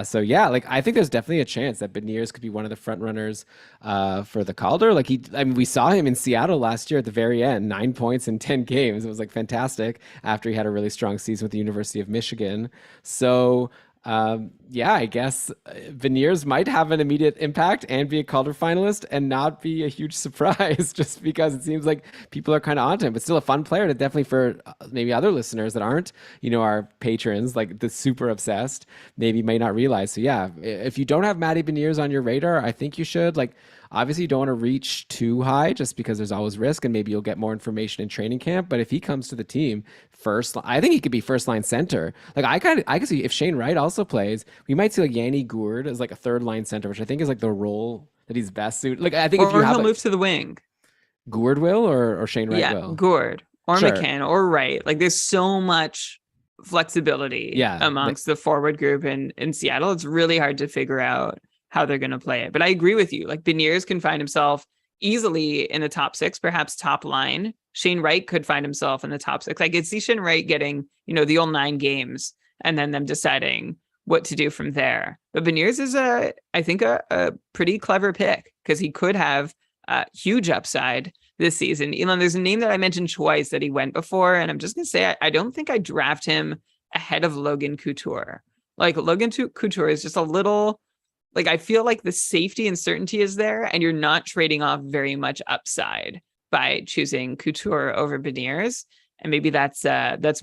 So yeah, like I think there's definitely a chance that Beniers could be one of the front runners for the Calder. Like we saw him in Seattle last year at the very end, 9 points in 10 games. It was like fantastic after he had a really strong season with the University of Michigan. So yeah, I guess Beniers might have an immediate impact and be a Calder finalist and not be a huge surprise just because it seems like people are kind of onto him, but still a fun player to definitely for maybe other listeners that aren't, our patrons, like the super obsessed, maybe might not realize. So yeah, if you don't have Matty Beniers on your radar, I think you should. Like, obviously, you don't want to reach too high just because there's always risk and maybe you'll get more information in training camp. But if he comes to the team I think he could be first line center. Like I can see if Shane Wright also plays, we might see like Yanni Gourde as like a third line center, which I think is like the role that he's best suited. Like I think if you have he'll move to the wing. Gourde will or Shane Wright will. Gourde or Sure. McCann or Wright. Like there's so much flexibility amongst the forward group in Seattle. It's really hard to figure out how they're going to play it. But I agree with you. Like Beniers can find himself easily in the top 6, perhaps top line. Shane Wright could find himself in the top 6. I could see Shane Wright getting, the old 9 games and then them deciding what to do from there. But Beniers is I think a pretty clever pick because he could have huge upside this season. Elon, there's a name that I mentioned twice that he went before, and I'm just going to say I don't think I draft him ahead of Logan Couture. Like Logan Couture is just a little, like I feel like the safety and certainty is there, and you're not trading off very much upside by choosing Couture over Beniers. And maybe that's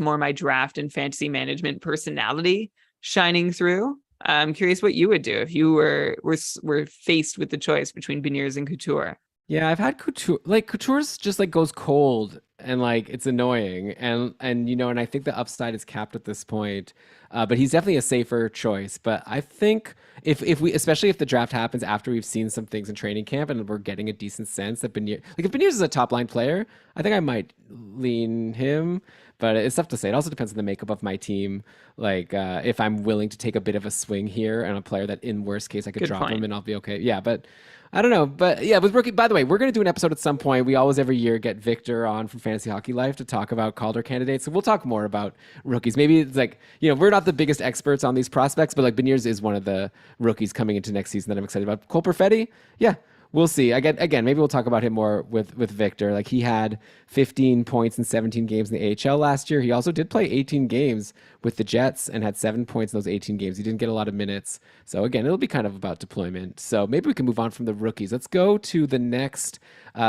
more my draft and fantasy management personality shining through. I'm curious what you would do if you were faced with the choice between Beniers and Couture. Yeah, I've had Couture. Like Couture's just like goes cold and like it's annoying, and and I think the upside is capped at this point. But he's definitely a safer choice. But I think if we, especially if the draft happens after we've seen some things in training camp and we're getting a decent sense that Beniers, like if Beniers is a top line player, I think I might lean him. But it's tough to say. It also depends on the makeup of my team. Like if I'm willing to take a bit of a swing here and a player that in worst case I could drop him and I'll be okay. Yeah, but I don't know. But yeah, with rookie, by the way, we're going to do an episode at some point. We always every year get Victor on from Fantasy Hockey Life to talk about Calder candidates. So we'll talk more about rookies. Maybe it's like, we're not the biggest experts on these prospects, but like Beniers is one of the rookies coming into next season that I'm excited about. Cole Perfetti, yeah. We'll see. Again, maybe we'll talk about him more with Victor. Like he had 15 points in 17 games in the AHL last year. He also did play 18 games with the Jets and had 7 points in those 18 games. He didn't get a lot of minutes. So again, it'll be kind of about deployment. So maybe we can move on from the rookies. Let's go to the next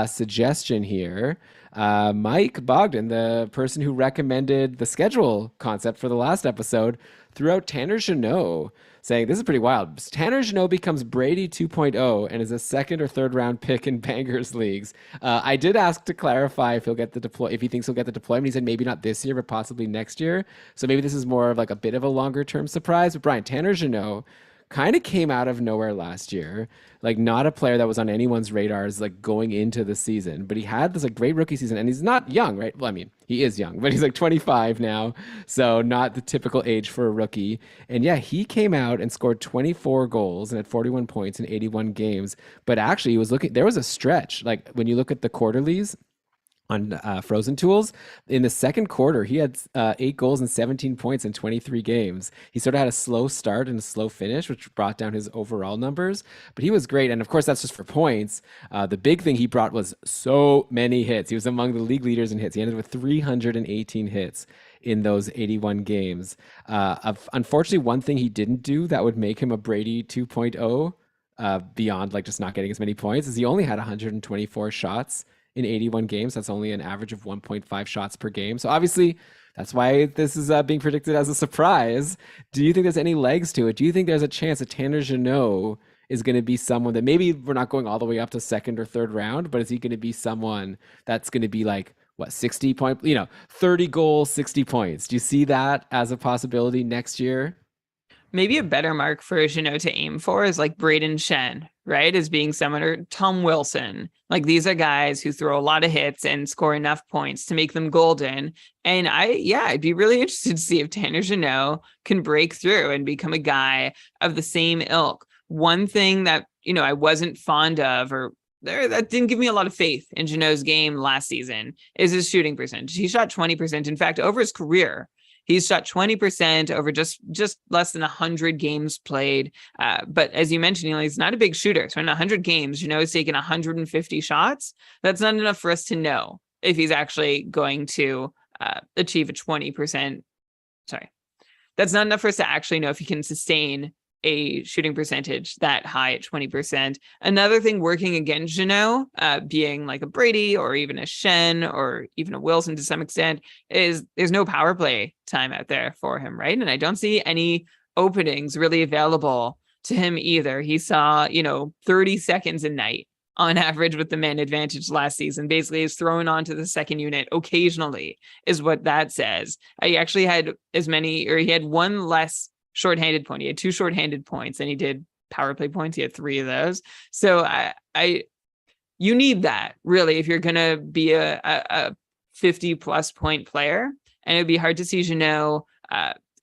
suggestion here. Mike Bogdan, the person who recommended the schedule concept for the last episode, threw out Tanner Jeannot, saying, this is pretty wild. Tanner Jeannot becomes Brady 2.0 and is a second or third round pick in Bangers leagues. I did ask to clarify if if he thinks he'll get the deployment. He said maybe not this year, but possibly next year. So maybe this is more of like a bit of a longer term surprise. But Brian, Tanner Jeannot kind of came out of nowhere last year, like not a player that was on anyone's radars like going into the season, but he had this like great rookie season, and he's not young, right? Well, I mean, he is young, but he's like 25 now, so not the typical age for a rookie. And yeah, he came out and scored 24 goals and had 41 points in 81 games. But actually, there was a stretch, like when you look at the quarterlies on Frozen Tools. In the second quarter, he had 8 goals and 17 points in 23 games. He sort of had a slow start and a slow finish, which brought down his overall numbers. But he was great. And of course, that's just for points. The big thing he brought was so many hits. He was among the league leaders in hits. He ended with 318 hits in those 81 games. Unfortunately, one thing he didn't do that would make him a Brady 2.0, beyond like just not getting as many points, is he only had 124 shots in 81 games. That's only an average of 1.5 shots per game. So obviously, that's why this is being predicted as a surprise. Do you think there's any legs to it? Do you think there's a chance that Tanner Jeannot is going to be someone that maybe we're not going all the way up to second or third round, but is he going to be someone that's going to be like, 60 point, 30 goals, 60 points? Do you see that as a possibility next year? Maybe a better mark for Jeannot to aim for is like Braden Shen, right? As being someone, or Tom Wilson. Like these are guys who throw a lot of hits and score enough points to make them golden. And I'd be really interested to see if Tanner Jeannot can break through and become a guy of the same ilk. One thing that, I wasn't fond of, or that didn't give me a lot of faith in Jeannot's game last season, is his shooting percentage. He shot 20%. In fact, over his career, he's shot 20% over just less than 100 games played. But as you mentioned, he's not a big shooter. So in 100 games, he's taken 150 shots. That's not enough for us to know if he's actually going to achieve a 20%. Sorry. That's not enough for us to actually know if he can sustain a shooting percentage that high at 20%. Another thing working against Jeannot, being like a Brady or even a Shen or even a Wilson to some extent, is there's no power play time out there for him, right? And I don't see any openings really available to him either. He saw, 30 seconds a night on average with the man advantage last season. Basically, is thrown onto the second unit occasionally is what that says. He actually had he had one less shorthanded point. He had 2 shorthanded points, and he did power play points. He had 3 of those. So you need that really if you're gonna be a 50 plus point player. And it'd be hard to see Jeannot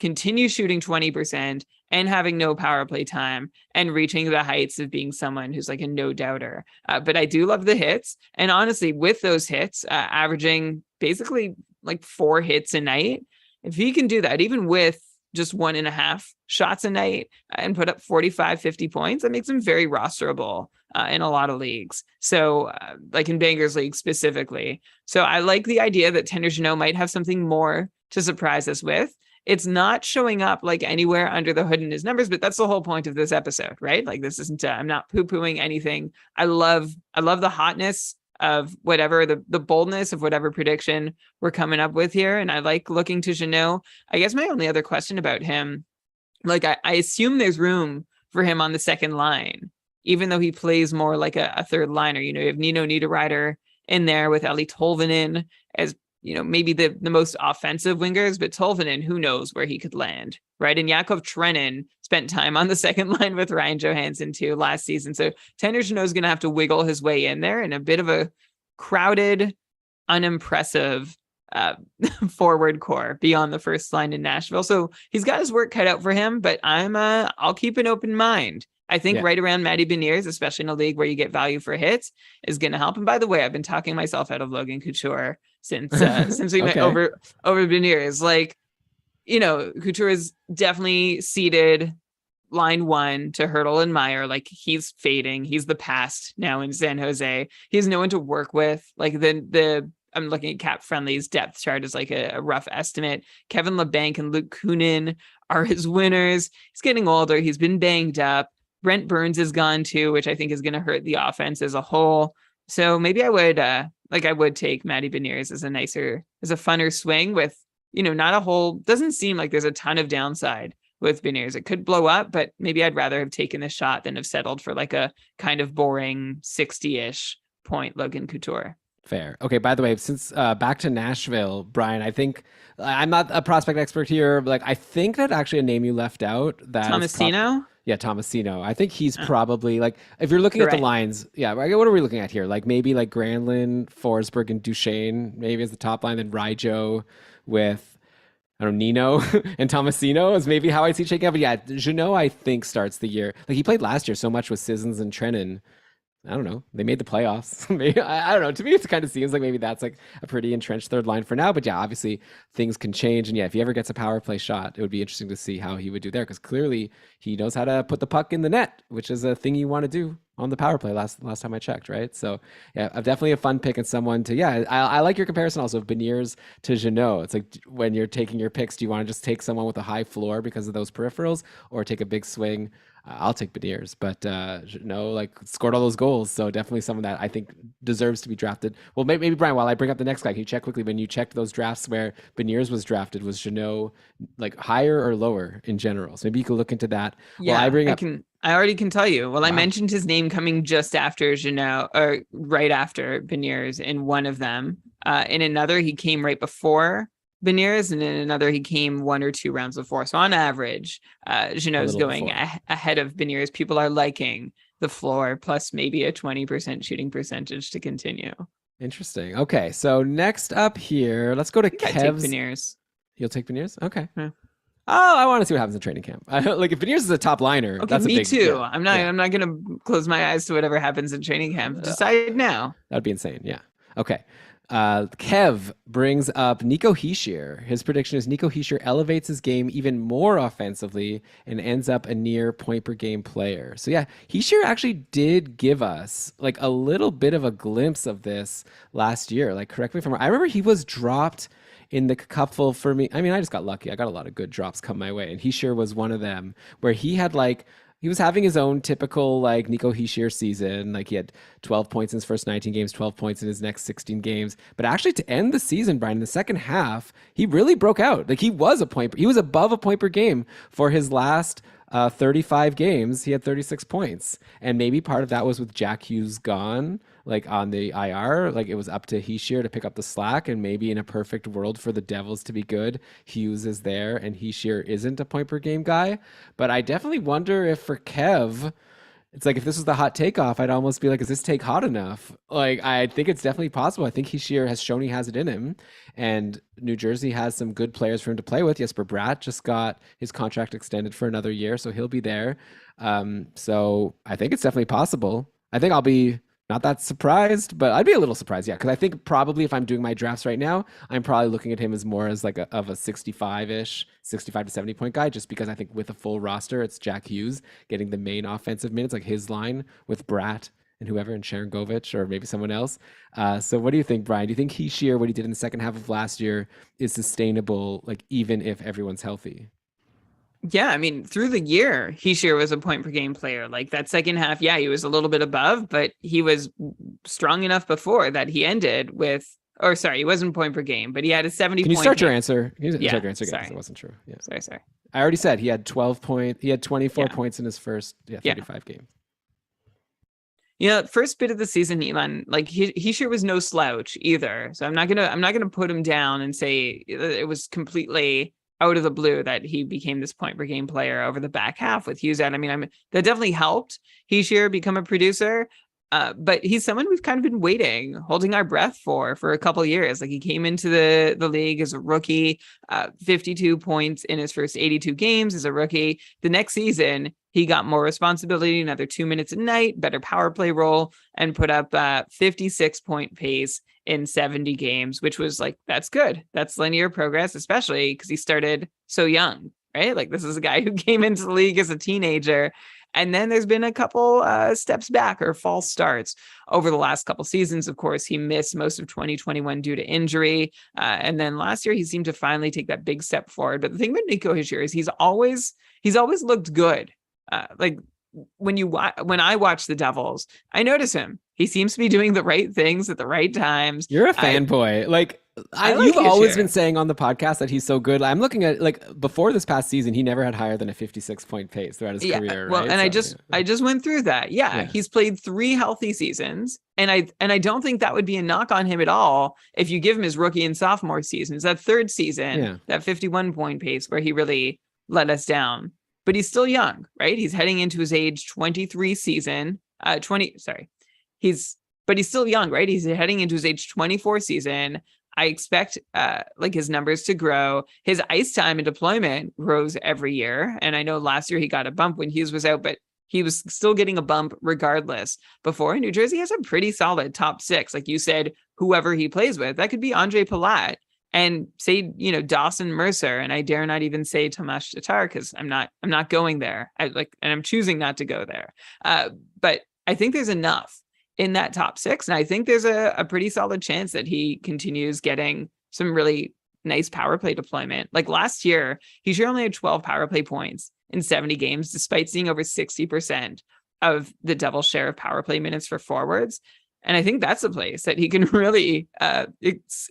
continue shooting 20% and having no power play time and reaching the heights of being someone who's like a no doubter. But I do love the hits. And honestly, with those hits, averaging basically like 4 hits a night, if he can do that, even with just 1.5 shots a night and put up 45, 50 points, that makes him very rosterable in a lot of leagues. So like in Bangers League specifically. So I like the idea that Tanner Jeannot might have something more to surprise us with. It's not showing up like anywhere under the hood in his numbers, but that's the whole point of this episode, right? Like this isn't, I'm not poo-pooing anything. I love the hotness of whatever, the boldness of whatever prediction we're coming up with here. And I like looking to Jeannot. I guess my only other question about him, like I assume there's room for him on the second line, even though he plays more like a third liner. You know, you have Nino Niederreiter in there with Eli Tolvanen as, you know, maybe the most offensive wingers, but Tolvanen, who knows where he could land, right? And Yakov Trenin spent time on the second line with Ryan Johansson too last season. So Tanner Jeannot is going to have to wiggle his way in there in a bit of a crowded, unimpressive forward core beyond the first line in Nashville. So he's got his work cut out for him, but I'll keep an open mind. I think right around Matty Beniers, especially in a league where you get value for hits, is going to help. And by the way, I've been talking myself out of Logan Couture since we went over Beniers. Like, you know, Couture is definitely seeded line 1 to Hurdle and Meyer. Like he's fading. He's the past now in San Jose. He has no one to work with. Like I'm looking at Cap Friendly's depth chart as like a rough estimate. Kevin LeBanc and Luke Kunin are his winners. He's getting older. He's been banged up. Brent Burns is gone too, which I think is going to hurt the offense as a whole. So maybe I would take Matty Beniers as a funner swing with, you know, not a whole, doesn't seem like there's a ton of downside with Beniers. It could blow up, but maybe I'd rather have taken the shot than have settled for like a kind of boring 60-ish point Logan Couture. Fair. Okay, by the way, since back to Nashville, Brian, I think I'm not a prospect expert here, but like I think that actually a name you left out, that Tomasino? Yeah, Tomasino. I think he's probably like, if you're looking at the lines, what are we looking at here? Like maybe like Granlund, Forsberg, and Duchesne, maybe as the top line, then Ryjo with, I don't know, Nino and Tomasino is maybe how I see shaking out. But yeah, Jeannot, I think, starts the year. Like he played last year so much with Sissons and Trenin. I don't know. They made the playoffs. Maybe, I don't know. To me, it kind of seems like maybe that's like a pretty entrenched third line for now. But yeah, obviously things can change. And yeah, if he ever gets a power play shot, it would be interesting to see how he would do there. Because clearly he knows how to put the puck in the net, which is a thing you want to do on the power play last time I checked, right? So yeah, definitely a fun pick and someone to, I like your comparison also of Beniers to Jeannot. It's like when you're taking your picks, do you want to just take someone with a high floor because of those peripherals or take a big swing? I'll take Beniers, but Jeannot like scored all those goals, so definitely someone that I think deserves to be drafted. Well, maybe Brian, while I bring up the next guy, can you check quickly when you checked those drafts where Beniers was drafted, was Jeannot like higher or lower in general? So maybe you could look into that. Yeah, I already can tell you. Well, wow. I mentioned his name coming just after Jeannot, or right after Beniers in one of them. In another, he came right before Beniers, and in another, he came 1 or 2 rounds before. So on average, Jeannot is going ahead of Beniers. People are liking the floor, plus maybe a 20% shooting percentage to continue. Interesting. Okay, so next up here, let's go to Kev's. Take Beniers. You'll take Beniers? Okay. Yeah. Oh, I want to see what happens in training camp. Like if Beniers is a top liner, okay, that's me a big, too. Yeah. I'm not going to close my eyes to whatever happens in training camp. Decide now. That'd be insane. Yeah. Okay. Kev brings up Nico Hischier. His prediction is Nico Hischier elevates his game even more offensively and ends up a near point per game player. So yeah, Hischier actually did give us like a little bit of a glimpse of this last year. Like, correct me if I'm wrong. I remember he was dropped in the cupful for me. I mean, I just got lucky. I got a lot of good drops come my way, and Hischier was one of them where he had like, he was having his own typical like Nico Hischier season. Like he had 12 points in his first 19 games, 12 points in his next 16 games. But actually to end the season, Brian, in the second half, he really broke out. Like he was above a point per game for his last 35 games. He had 36 points. And maybe part of that was with Jack Hughes gone, like on the IR, like it was up to Hischier to pick up the slack. And maybe in a perfect world for the Devils to be good, Hughes is there and Hischier isn't a point per game guy. But I definitely wonder if for Kev, It's like if this was the hot takeoff, I'd almost be like, is this take hot enough? Like, I think it's definitely possible. I think Hischier has shown he has it in him, and New Jersey has some good players for him to play with. Jesper Bratt just got his contract extended for another year, so he'll be there. So I think it's definitely possible. I think I'll be not that surprised, but I'd be a little surprised, yeah, because I think probably if I'm doing my drafts right now, I'm probably looking at him as more as like of a 65-ish, 65 to 70 point guy, just because I think with a full roster, it's Jack Hughes getting the main offensive minutes, like his line with Bratt and whoever, and Sharon Govich or maybe someone else. So what do you think, Brian? Do you think Hischier, what he did in the second half of last year, is sustainable, like even if everyone's healthy? Yeah, I mean, through the year, Hischier was a point per game player. Like that second half, yeah, he was a little bit above, but he was strong enough before that he ended with, or sorry, he wasn't point per game, but he had a 70 Can you point start your game. answer? Can you Yeah, start your answer again, 'cause sorry. it wasn't true. Yeah. Sorry. I already said he had 24 Yeah. points in his first 35 games. First bit of the season, Elon, like he sure was no slouch either. So I'm not gonna put him down and say it was completely out of the blue that he became this point per game player over the back half with Hughes out. I mean, that definitely helped Hischier become a producer. But he's someone we've kind of been waiting, holding our breath for a couple of years. Like he came into the league as a rookie, 52 points in his first 82 games as a rookie. The next season, he got more responsibility, another 2 minutes a night, better power play role, and put up 56 point pace in 70 games, which was like, that's good. That's linear progress, especially because he started so young, right? Like this is a guy who came into the league as a teenager. And then there's been a couple steps back or false starts over the last couple seasons. Of course, he missed most of 2021 due to injury. And then last year, he seemed to finally take that big step forward. But the thing about Nico Hischier is he's always looked good. Like when I watch the Devils, I notice him. He seems to be doing the right things at the right times. You're a fanboy. You've always been saying on the podcast that he's so good. I'm looking at like before this past season, he never had higher than a 56 point pace throughout his career. Well, right? and I just went through that. Yeah, he's played 3 healthy seasons, and I don't think that would be a knock on him at all if you give him his rookie and sophomore seasons. That third season, that 51 point pace where he really let us down. But he's still young, right? He's heading into his age 23 season. He's still young, right? He's heading into his age 24 season. I expect like his numbers to grow. His ice time and deployment grows every year. And I know last year he got a bump when Hughes was out, but he was still getting a bump regardless. Before, New Jersey has a pretty solid top 6. Like you said, whoever he plays with, that could be Andre Palat and say, Dawson Mercer. And I dare not even say Tomas Tatar because I'm not going there. And I'm choosing not to go there. But I think there's enough in that top 6. And I think there's a pretty solid chance that he continues getting some really nice power play deployment. Like last year, he sure only had 12 power play points in 70 games, despite seeing over 60% of the Devils' share of power play minutes for forwards. And I think that's a place that he can really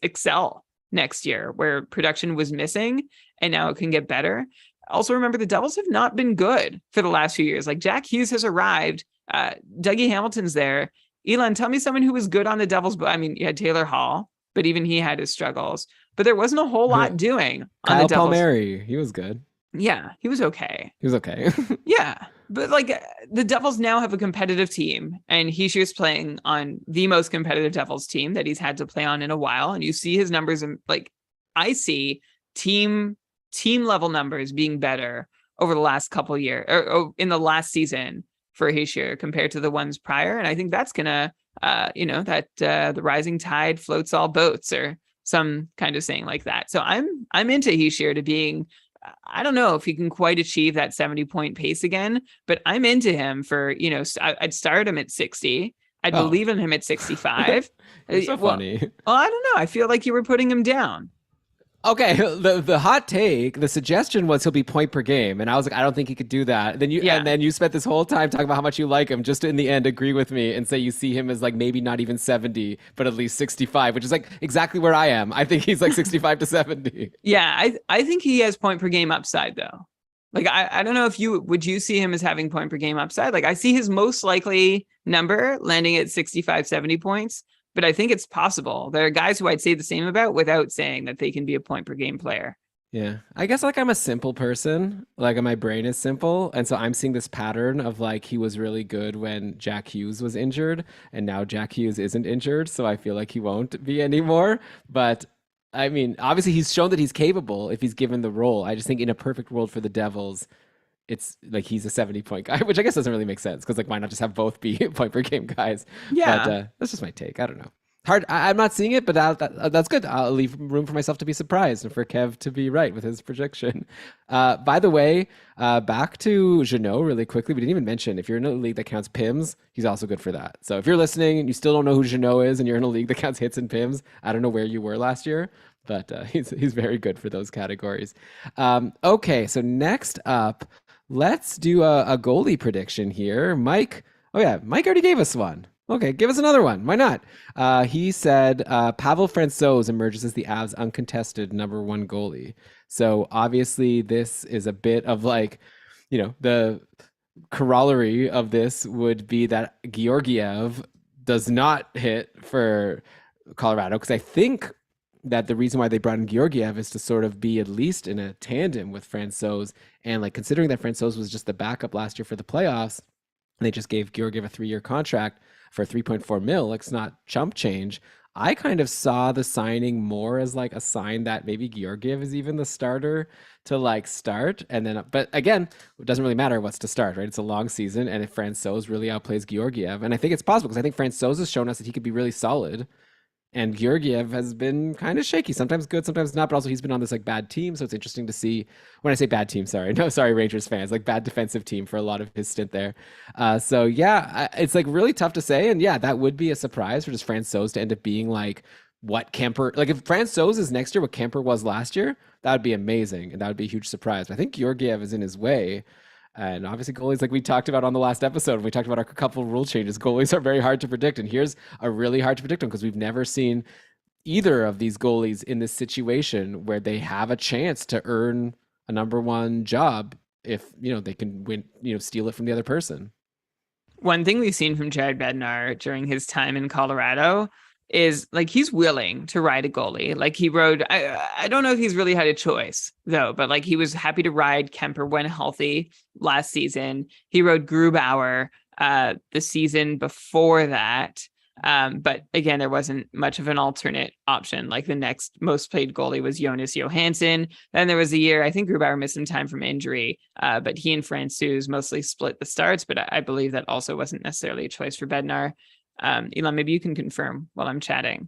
excel next year, where production was missing and now it can get better. Also, remember, the Devils have not been good for the last few years. Like Jack Hughes has arrived. Dougie Hamilton's there. Elon, tell me someone who was good on the Devils. But I mean, you had Taylor Hall, but even he had his struggles. But there wasn't a whole lot doing on Kyle the Devils. Palmieri, he was good. Yeah, he was okay. Yeah, but like the Devils now have a competitive team, and Hischier's playing on the most competitive Devils team that he's had to play on in a while. And you see his numbers, and like I see team level numbers being better over the last couple of years, or in the last season for Hischier compared to the ones prior. And I think that's gonna, the rising tide floats all boats, or some kind of saying like that. So I'm into Hischier to being. I don't know if he can quite achieve that 70 point pace again, but I'm into him for, I'd start him at 60. I'd believe in him at 65. It's so funny. Well, I don't know. I feel like you were putting him down. Okay, the hot take, the suggestion was he'll be point per game, and I was like, I don't think he could do that. And then you spent this whole time talking about how much you like him, just to in the end agree with me and say you see him as like maybe not even 70, but at least 65, which is like exactly where I am. I think he's like 65 to 70. Yeah, I think he has point per game upside though. Like I don't know if would you see him as having point per game upside? Like I see his most likely number landing at 65, 70 points. But I think it's possible. There are guys who I'd say the same about without saying that they can be a point per game player. Yeah. I guess like I'm a simple person. Like my brain is simple. And so I'm seeing this pattern of like he was really good when Jack Hughes was injured and now Jack Hughes isn't injured, so I feel like he won't be anymore. But I mean, obviously he's shown that he's capable if he's given the role. I just think in a perfect world for the Devils, it's like he's a 70-point guy, which I guess doesn't really make sense because like why not just have both be point per game guys? But Yeah. that's just my take. I don't know. Hard. I'm not seeing it, but that's good. I'll leave room for myself to be surprised and for Kev to be right with his projection. By the way, back to Jeannot really quickly. We didn't even mention if you're in a league that counts PIMs, he's also good for that. So if you're listening and you still don't know who Jeannot is and you're in a league that counts hits and PIMs, I don't know where you were last year, but he's very good for those categories. Okay, so next up, let's do a goalie prediction here. Mike. Oh yeah, Mike already gave us one. Okay, give us another one. Why not? He said Pavel Francouz emerges as the Avs' uncontested number one goalie. So obviously, this is a bit of like, the corollary of this would be that Georgiev does not hit for Colorado because I think that the reason why they brought in Georgiev is to sort of be at least in a tandem with Francouz. And like considering that Francouz was just the backup last year for the playoffs, and they just gave Georgiev a 3-year contract for 3.4 mil, like it's not chump change. I kind of saw the signing more as like a sign that maybe Georgiev is even the starter to like start. And then, but again, it doesn't really matter what's to start, right? It's a long season. And if Francouz really outplays Georgiev, and I think it's possible because I think Francouz has shown us that he could be really solid. And Georgiev has been kind of shaky, sometimes good, sometimes not, but also he's been on this like bad team. So it's interesting to see when I say bad team, sorry, no, sorry, Rangers fans, like bad defensive team for a lot of his stint there. So yeah, it's like really tough to say. And yeah, that would be a surprise for just Francouz to end up being like what Kemper, like if Francouz is next year what Kemper was last year, that would be amazing. And that would be a huge surprise. But I think Georgiev is in his way. And obviously, goalies, like we talked about on the last episode, we talked about our couple of rule changes. Goalies are very hard to predict. And here's a really hard to predict one because we've never seen either of these goalies in this situation where they have a chance to earn a number one job if, they can win, steal it from the other person. One thing we've seen from Jared Bednar during his time in Colorado is like he's willing to ride a goalie. Like he rode, I don't know if he's really had a choice though, but like he was happy to ride Kemper when healthy last season. He rode Grubauer the season before that. But again, there wasn't much of an alternate option. Like the next most played goalie was Jonas Johansson. Then there was a year, I think Grubauer missed some time from injury, but he and Francouz mostly split the starts. But I believe that also wasn't necessarily a choice for Bednar. Elon, maybe you can confirm while I'm chatting.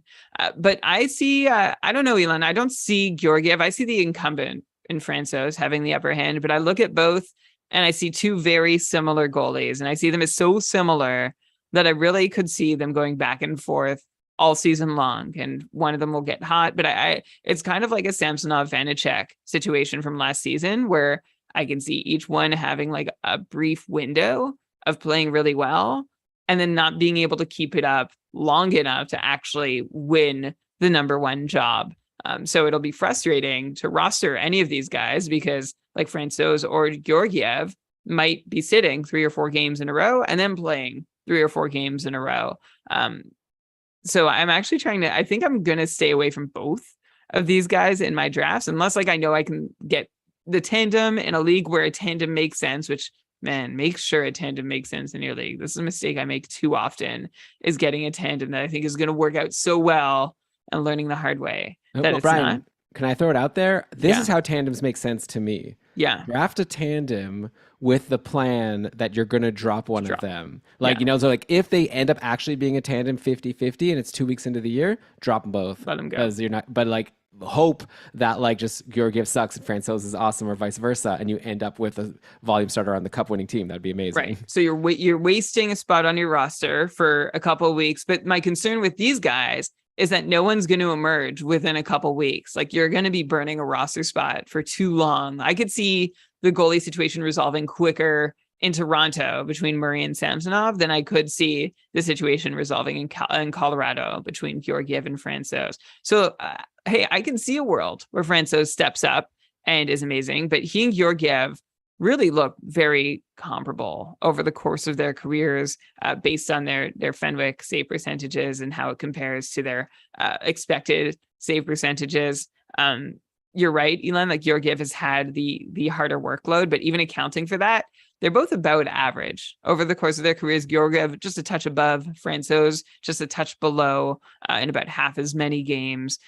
But I see, I don't know, Elon, I don't see Georgiev. I see the incumbent in Francouz having the upper hand, but I look at both and I see two very similar goalies, and I see them as so similar that I really could see them going back and forth all season long, and one of them will get hot. But it's kind of like a Samsonov Vanacek situation from last season where I can see each one having like a brief window of playing really well and then not being able to keep it up long enough to actually win the number one job. So it'll be frustrating to roster any of these guys because like Francouz or Georgiev might be sitting 3 or 4 games in a row and then playing 3 or 4 games in a row. So I'm actually I think I'm going to stay away from both of these guys in my drafts, unless like I know I can get the tandem in a league where a tandem makes sense, which man, make sure a tandem makes sense in your league. This is a mistake I make too often, is getting a tandem that I think is going to work out so well and learning the hard way that it's Brian, not. can I throw it out there? This is how tandems make sense to me. Yeah. Draft a tandem with the plan that you're going to drop one of them. Like, so like if they end up actually being a tandem 50-50 and it's 2 weeks into the year, drop them both. Let them go. Because you're not, but like hope that like just Georgiev sucks and Francouz is awesome or vice versa, and you end up with a volume starter on the cup winning team. That'd be amazing. Right. So you're wasting a spot on your roster for a couple of weeks. But my concern with these guys is that no one's going to emerge within a couple weeks. Like you're going to be burning a roster spot for too long. I could see the goalie situation resolving quicker in Toronto between Murray and Samsonov than I could see the situation resolving in Colorado between Georgiev and Francouz. So, hey, I can see a world where Francouz steps up and is amazing, but he and Georgiev really look very comparable over the course of their careers based on their Fenwick save percentages and how it compares to their expected save percentages. you're right, Elon. Like Georgiev has had the harder workload, but even accounting for that, they're both about average over the course of their careers. Georgiev just a touch above, Francouz just a touch below in about half as many games.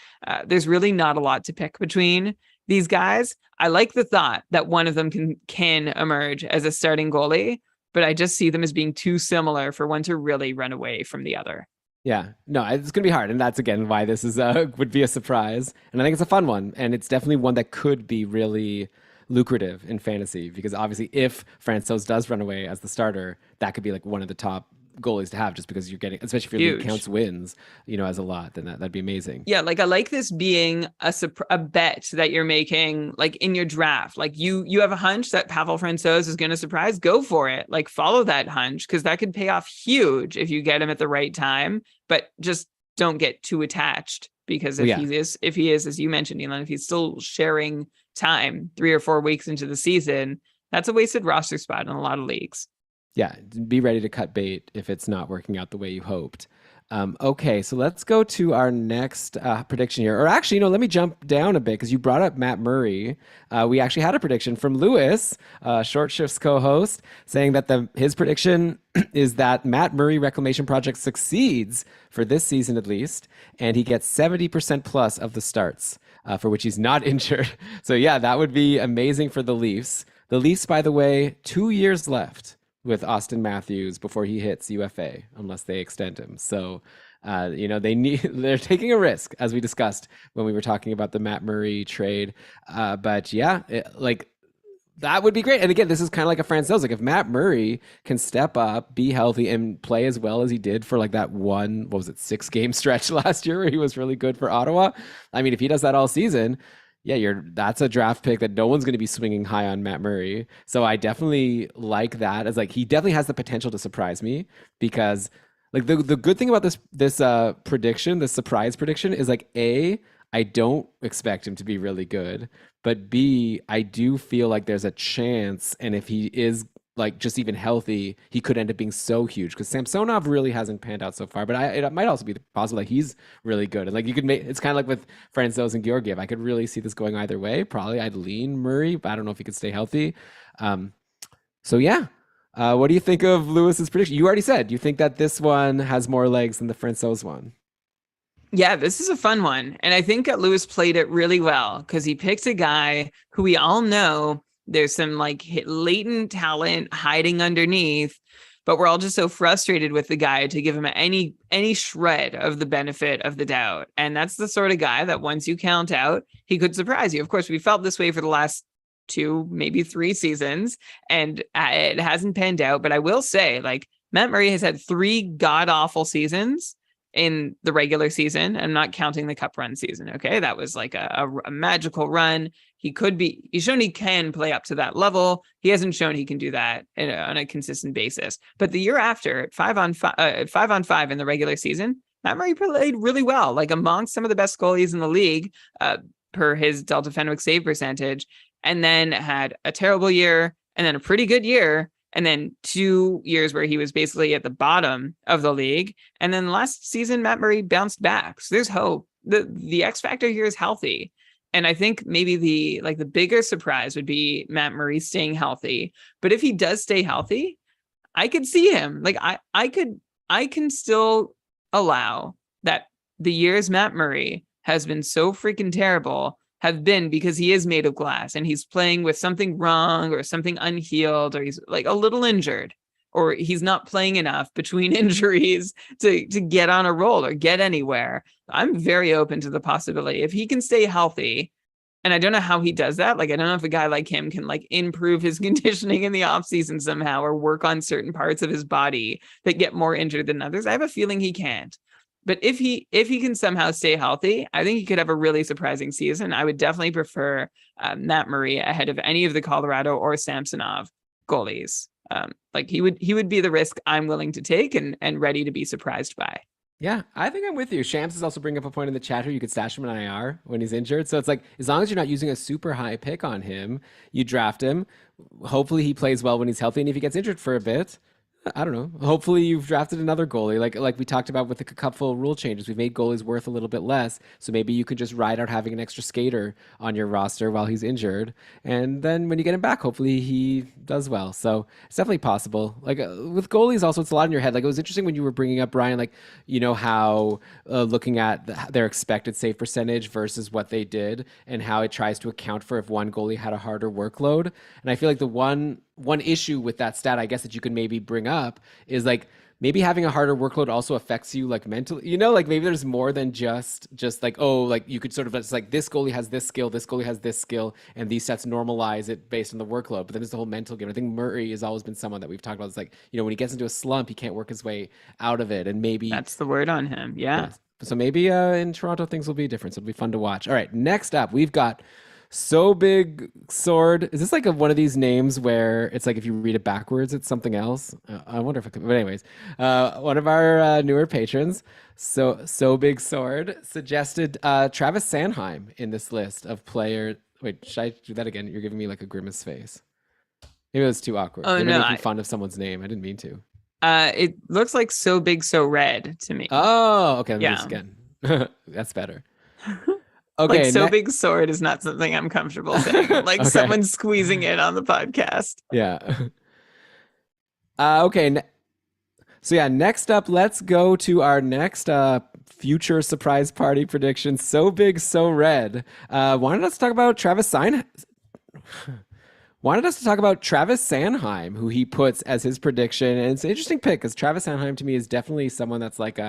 There's really not a lot to pick between these guys. I like the thought that one of them can emerge as a starting goalie, but I just see them as being too similar for one to really run away from the other. Yeah, no, it's gonna be hard, and that's again why this is would be a surprise, and I think it's a fun one, and it's definitely one that could be really lucrative in fantasy because obviously if Francouz does run away as the starter, that could be like one of the top goalies to have just because you're getting, especially if your league Huge. counts wins, as a lot, then that'd be amazing. Yeah, like I like this being a bet that you're making like in your draft. Like you have a hunch that Pavel Francouz is going to surprise, go for it. Like follow that hunch because that could pay off huge if you get him at the right time, but just don't get too attached because if he is as you mentioned, Elon, if he's still sharing time 3 or 4 weeks into the season, that's a wasted roster spot in a lot of leagues. Yeah, be ready to cut bait if it's not working out the way you hoped. Okay, so let's go to our next prediction here. Or actually, let me jump down a bit because you brought up Matt Murray. We actually had a prediction from Lewis, Short Shift's co-host, saying that his prediction is that Matt Murray Reclamation Project succeeds for this season at least, and he gets 70% plus of the starts for which he's not injured. So yeah, that would be amazing for the Leafs. The Leafs, by the way, 2 years left with Austin Matthews before he hits UFA, unless they extend him. So, they're taking a risk, as we discussed when we were talking about the Matt Murray trade. But yeah, that would be great. And again, this is kind of like a Francouz. Like if Matt Murray can step up, be healthy, and play as well as he did for like that 6-game stretch last year where he was really good for Ottawa. I mean, if he does that all season, yeah, that's a draft pick that no one's going to be swinging high on Matt Murray. So I definitely like that as like he definitely has the potential to surprise me because like the good thing about this prediction, this surprise prediction is like A, I don't expect him to be really good, but B, I do feel like there's a chance, and if he is like just even healthy, he could end up being so huge because Samsonov really hasn't panned out so far. But it might also be possible that he's really good. And like you could make it's kind of like with Francouz and Georgiev. I could really see this going either way. Probably I'd lean Murray, but I don't know if he could stay healthy. So yeah. What do you think of Lewis's prediction? You already said you think that this one has more legs than the Francouz one. Yeah, this is a fun one. And I think that Lewis played it really well because he picked a guy who we all know there's some like latent talent hiding underneath, but we're all just so frustrated with the guy to give him any shred of the benefit of the doubt. And that's the sort of guy that once you count out, he could surprise you. Of course, we felt this way for the last 2, maybe 3 seasons, and it hasn't panned out. But I will say, like, Matt Murray has had 3 god-awful seasons in the regular season. I'm not counting the cup run season. Okay. That was like a magical run. He's shown he can play up to that level. He hasn't shown he can do that on a consistent basis. But the year after, at 5-on-5 in the regular season, Matt Murray played really well, like amongst some of the best goalies in the league per his Delta Fenwick save percentage, and then had a terrible year and then a pretty good year. And then 2 years where he was basically at the bottom of the league. And then last season, Matt Murray bounced back. So there's hope. The X factor here is healthy. And I think maybe the bigger surprise would be Matt Murray staying healthy. But if he does stay healthy, I could see him. Like I can still allow that the years Matt Murray has been so freaking terrible have been because he is made of glass and he's playing with something wrong or something unhealed, or he's like a little injured, or he's not playing enough between injuries to get on a roll or get anywhere. I'm very open to the possibility if he can stay healthy. And I don't know how he does that. Like, I don't know if a guy like him can like improve his conditioning in the off season somehow, or work on certain parts of his body that get more injured than others. I have a feeling he can't. But if he can somehow stay healthy, I think he could have a really surprising season. I would definitely prefer Matt Murray ahead of any of the Colorado or Samsonov goalies. Like he would be the risk I'm willing to take and ready to be surprised by. Yeah, I think I'm with you. Shams is also bringing up a point in the chat here. You could stash him in IR when he's injured. So it's like, as long as you're not using a super high pick on him, you draft him. Hopefully he plays well when he's healthy. And if he gets injured for a bit, I don't know. Hopefully you've drafted another goalie. Like we talked about with the cupful rule changes. We've made goalies worth a little bit less. So maybe you could just ride out having an extra skater on your roster while he's injured. And then when you get him back, hopefully he does well. So it's definitely possible. Like with goalies also, it's a lot in your head. Like it was interesting when you were bringing up Brian, like, you know, how looking at their expected save percentage versus what they did and how it tries to account for if one goalie had a harder workload. And I feel like the one issue with that stat, I guess, that you could maybe bring up is like maybe having a harder workload also affects you like mentally, you know, like maybe there's more than just like, oh, like you could sort of, it's like this goalie has this skill, this goalie has this skill, and these stats normalize it based on the workload. But then there's the whole mental game. I think Murray has always been someone that we've talked about. It's like, you know, when he gets into a slump, he can't work his way out of it. And maybe That's the word on him. Yeah. so maybe in Toronto things will be different. So it'll be fun to watch. All right, next up we've got So Big Sword. Is this like one of these names where it's like if you read it backwards, it's something else? I wonder if it could. But anyways, one of our newer patrons, So Big Sword, suggested Travis Sanheim in this list of player. Wait, should I do that again? You're giving me like a grimace face. Maybe it was too awkward. Oh, Maybe no, making fun of someone's name. I didn't mean to. It looks like So Big So Red to me. Oh, okay. Let me do Yeah. this again. That's better. Okay. Like So Big Sword is not something I'm comfortable saying. Like Okay. someone squeezing it on the podcast. Yeah. Okay. So yeah, next up, let's go to our next future surprise party prediction. So Big, So Red. Wanted us to talk about wanted us to talk about Travis Sanheim, who he puts as his prediction. And it's an interesting pick because Travis Sanheim to me is definitely someone that's like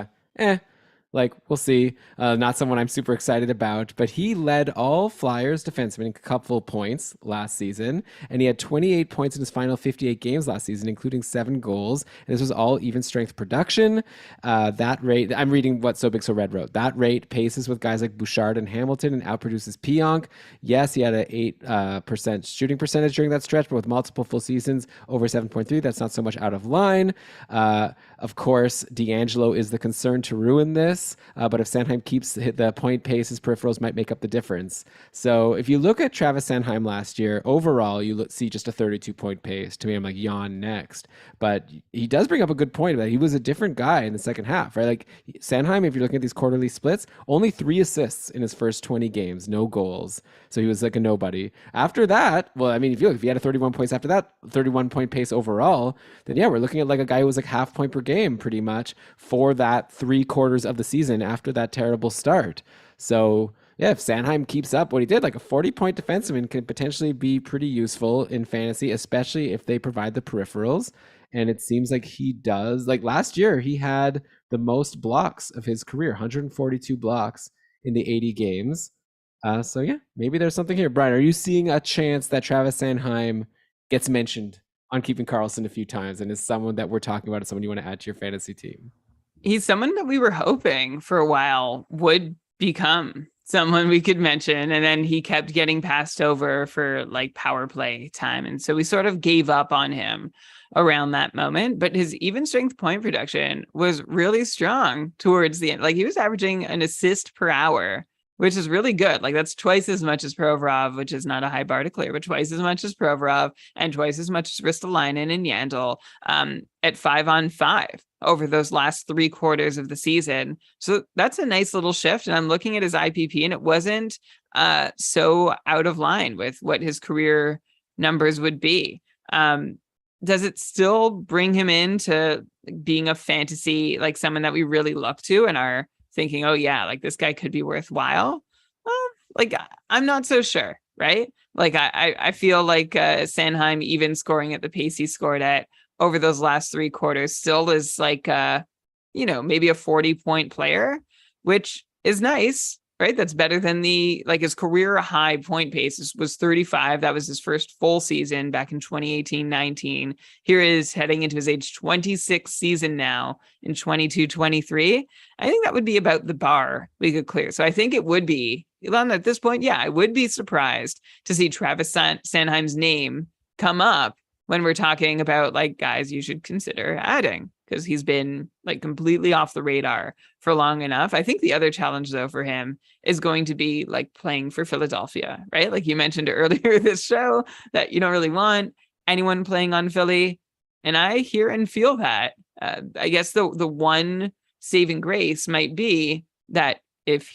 like we'll see. Not someone I'm super excited about, but he led all Flyers defensemen in cupful points last season, and he had 28 points in his final 58 games last season, including 7 goals. And this was all even strength production. That rate, I'm reading what So Big So Red wrote. That rate paces with guys like Bouchard and Hamilton and outproduces Pionk. Yes, he had an 8% shooting percentage during that stretch, but with multiple full seasons over 7.3, that's not so much out of line. Of course, D'Angelo is the concern to ruin this. But if Sanheim keeps the point pace, his peripherals might make up the difference. So if you look at Travis Sanheim last year, overall, you see just a 32-point pace. To me, I'm like, yawn next. But he does bring up a good point about it. He was a different guy in the second half, right? Like Sanheim, if you're looking at these quarterly splits, only 3 assists in his first 20 games, no goals. So he was like a nobody. After that, well, I mean, if he had a 31 points after that, 31-point pace overall, then yeah, we're looking at like a guy who was like half point per game pretty much for that 3/4 of the season after that terrible start. So yeah, if Sanheim keeps up what he did, like a 40-point defenseman can potentially be pretty useful in fantasy, especially if they provide the peripherals. And it seems like he does. Like last year, he had the most blocks of his career, 142 blocks in the 80 games. So yeah, maybe there's something here. Brian, are you seeing a chance that Travis Sanheim gets mentioned on Keeping Karlsson a few times and is someone that we're talking about as someone you want to add to your fantasy team? He's someone that we were hoping for a while would become someone we could mention. And then he kept getting passed over for like power play time. And so we sort of gave up on him around that moment. But his even strength point production was really strong towards the end. Like he was averaging an assist per hour, which is really good. Like that's twice as much as Provorov, which is not a high bar to clear, but twice as much as Provorov and twice as much as Ristolainen and Yandel at 5-on-5 over those last 3/4 of the season. So that's a nice little shift. And I'm looking at his IPP and it wasn't so out of line with what his career numbers would be. Does it still bring him into being a fantasy, like someone that we really look to and are thinking, oh yeah, like this guy could be worthwhile? Well, like I'm not so sure, right? Like I feel like Sanheim, even scoring at the pace he scored at over those last 3/4, still is like maybe a 40-point player, which is nice, right? That's better than his career high point pace was 35. That was his first full season back in 2018-19. Here is heading into his age 26 season now in 22-23. I think that would be about the bar we could clear. So I think it would be, Elon, at this point, yeah, I would be surprised to see Travis Sanheim's name come up when we're talking about like guys you should consider adding, because he's been like completely off the radar for long enough. I think the other challenge though for him is going to be like playing for Philadelphia, right? Like you mentioned earlier this show that you don't really want anyone playing on Philly. And I hear and feel that. I guess the one saving grace might be that if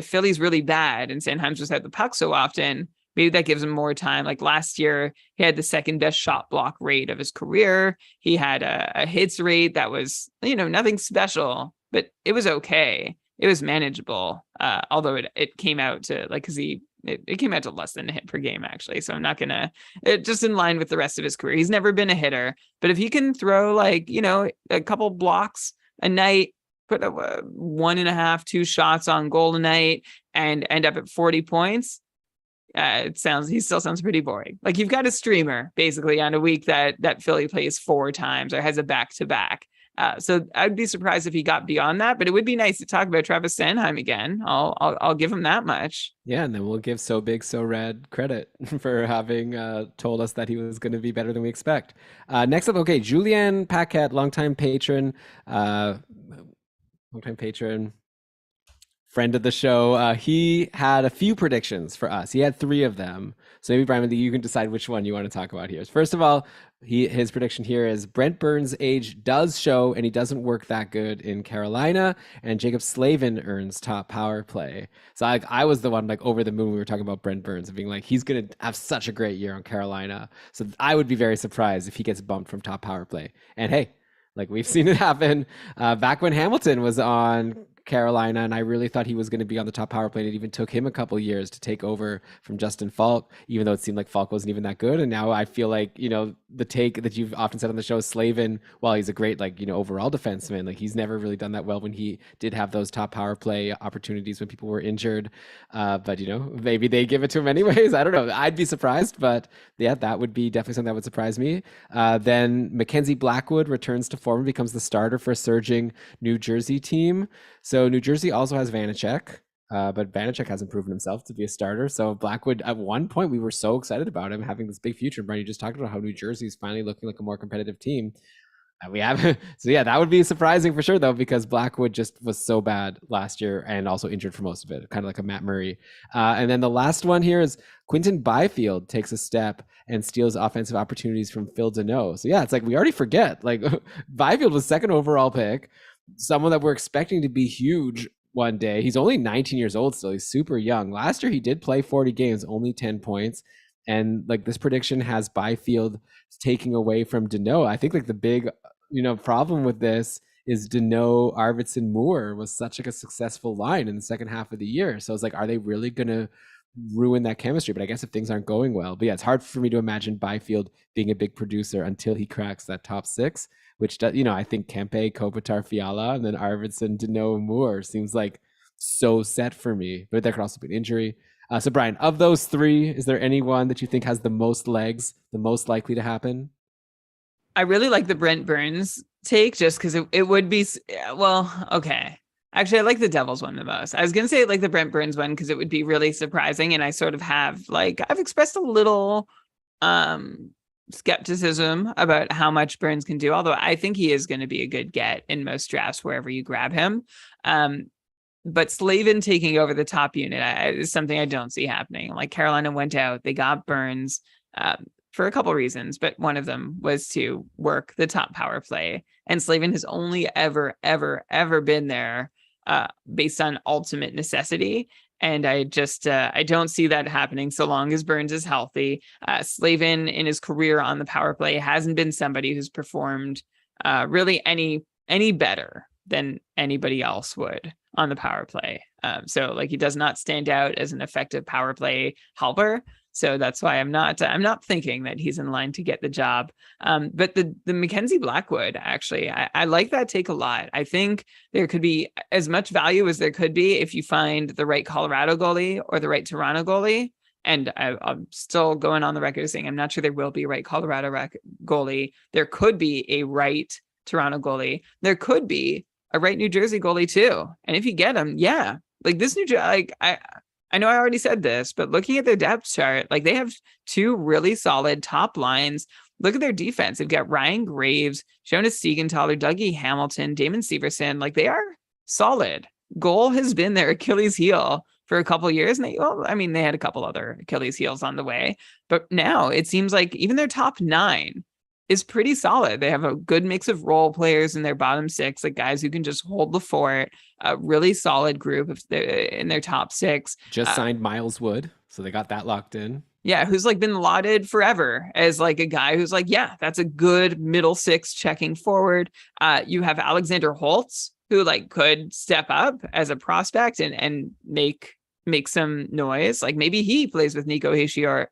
Philly's really bad and Sanheim's just had the puck so often, maybe that gives him more time. Like last year, he had the second best shot block rate of his career. He had a hits rate that was, nothing special, but it was okay. It was manageable. Although it came out to like, because it came out to less than a hit per game, actually. So I'm not gonna, just in line with the rest of his career. He's never been a hitter, but if he can throw like, a couple blocks a night, put 1.5, 2 shots on goal a night, and end up at 40 points, he still sounds pretty boring. Like you've got a streamer basically on a week that Philly plays 4 times or has a back-to-back. So I'd be surprised if he got beyond that, but it would be nice to talk about Travis Sanheim again. I'll give him that much. Yeah, and then we'll give So Big So Red credit for having told us that he was going to be better than we expect. Next up, okay, Julian Paquette, longtime patron, friend of the show. He had a few predictions for us. He had 3 of them. So maybe Brian, you can decide which one you want to talk about here. First of all, his prediction here is Brent Burns' age does show, and he doesn't work that good in Carolina. And Jacob Slavin earns top power play. So I was the one like over the moon when we were talking about Brent Burns and being like, he's going to have such a great year on Carolina. So I would be very surprised if he gets bumped from top power play. And hey, like we've seen it happen back when Hamilton was on Carolina, and I really thought he was going to be on the top power play. It even took him a couple years to take over from Justin Falk, even though it seemed like Falk wasn't even that good. And now I feel like, the take that you've often said on the show, Slavin, while he's a great, overall defenseman, like he's never really done that well when he did have those top power play opportunities when people were injured. But, maybe they give it to him anyways. I don't know. I'd be surprised, but yeah, that would be definitely something that would surprise me. Then Mackenzie Blackwood returns to form and becomes the starter for a surging New Jersey team. So New Jersey also has Vanacek, but Vanacek hasn't proven himself to be a starter. So Blackwood, at one point, we were so excited about him having this big future. Brian, you just talked about how New Jersey is finally looking like a more competitive team. We have so yeah, that would be surprising for sure though, because Blackwood just was so bad last year and also injured for most of it, kind of like a Matt Murray. And then the last one here is Quinton Byfield takes a step and steals offensive opportunities from Phil Deneau. So yeah, it's like we already forget, like Byfield was 2nd overall pick, someone that we're expecting to be huge one day. He's only 19 years old still. He's super young. Last year he did play 40 games, only 10 points. And like this prediction has Byfield taking away from Deneau. I think like the big problem with this is Deneau, Arvidsson, Moore was such like a successful line in the second half of the year. So it's like, are they really gonna ruin that chemistry? But I guess if things aren't going well, but yeah, it's hard for me to imagine Byfield being a big producer until he cracks that top 6, which does, I think Kempe, Kopitar, Fiala, and then Arvidsson, Deneau, Moore seems like so set for me. But there could also be an injury. So Brian, of those 3, is there anyone that you think has the most legs, the most likely to happen? I really like the Brent Burns take just because it would be, well, okay. Actually, I like the Devils one the most. I was going to say like the Brent Burns one because it would be really surprising. And I sort of have I've expressed a little skepticism about how much Burns can do, although I think he is going to be a good get in most drafts wherever you grab him. But Slavin taking over the top unit is something I don't see happening. Like Carolina went out, they got Burns for a couple reasons, but one of them was to work the top power play. And Slavin has only ever been there based on ultimate necessity. And I just, I don't see that happening so long as Burns is healthy. Slavin in his career on the power play hasn't been somebody who's performed really any better than anybody else would on the power play. So like he does not stand out as an effective power play helper. So that's why I'm not thinking that he's in line to get the job. But the Mackenzie Blackwood, actually, I like that take a lot. I think there could be as much value as there could be if you find the right Colorado goalie or the right Toronto goalie. And I'm still going on the record saying I'm not sure there will be a right Colorado goalie. There could be a right Toronto goalie. There could be a right New Jersey goalie too. And if you get him, yeah, like this New Jersey, like I know I already said this, but looking at their depth chart, like they have 2 really solid top lines. Look at their defense. They've got Ryan Graves, Jonas Siegenthaler, Dougie Hamilton, Damon Severson. Like they are solid. Goal has been their Achilles heel for a couple of years. And they had a couple other Achilles heels on the way, but now it seems like even their top 9 is pretty solid. They have a good mix of role players in their bottom six, like guys who can just hold the fort. A really solid group in their top six. Just signed Miles Wood, so they got that locked in. Yeah, who's like been lauded forever as like a guy who's like, yeah, that's a good middle six checking forward. You have Alexander Holtz, who like could step up as a prospect and make some noise. Like maybe he plays with Nico Hischier.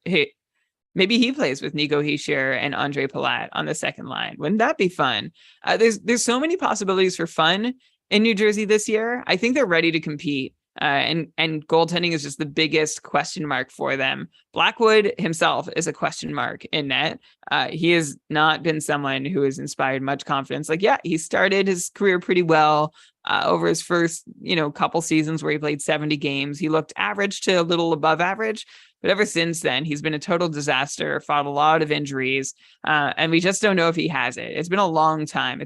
Maybe he plays with Nico Hischier and Andre Palat on the second line. Wouldn't that be fun? There's so many possibilities for fun in New Jersey this year. I think they're ready to compete. And goaltending is just the biggest question mark for them. Blackwood himself is a question mark in net. He has not been someone who has inspired much confidence. Like, yeah, he started his career pretty well over his first, couple seasons where he played 70 games. He looked average to a little above average. But ever since then, he's been a total disaster, fought a lot of injuries, and we just don't know if he has it. It's been a long time.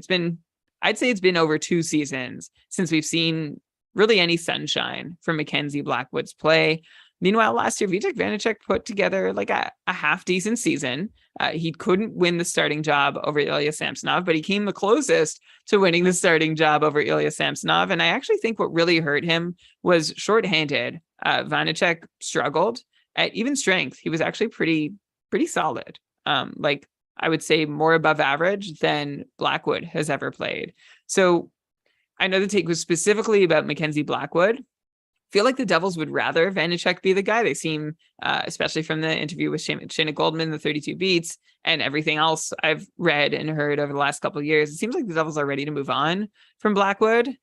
I'd say it's been over 2 seasons since we've seen really any sunshine from Mackenzie Blackwood's play. Meanwhile, last year, Vitek Vanacek put together like a half-decent season. He couldn't win the starting job over Ilya Samsonov, but he came the closest to winning the starting job over Ilya Samsonov. And I actually think what really hurt him was shorthanded. Vanacek struggled. At even strength, he was actually pretty solid. Like I would say more above average than Blackwood has ever played. So I know the take was specifically about Mackenzie Blackwood. I feel like the Devils would rather Vanacek be the guy. They seem, especially from the interview with Shayna Goldman, the 32 beats, and everything else I've read and heard over the last couple of years, it seems like the Devils are ready to move on from Blackwood.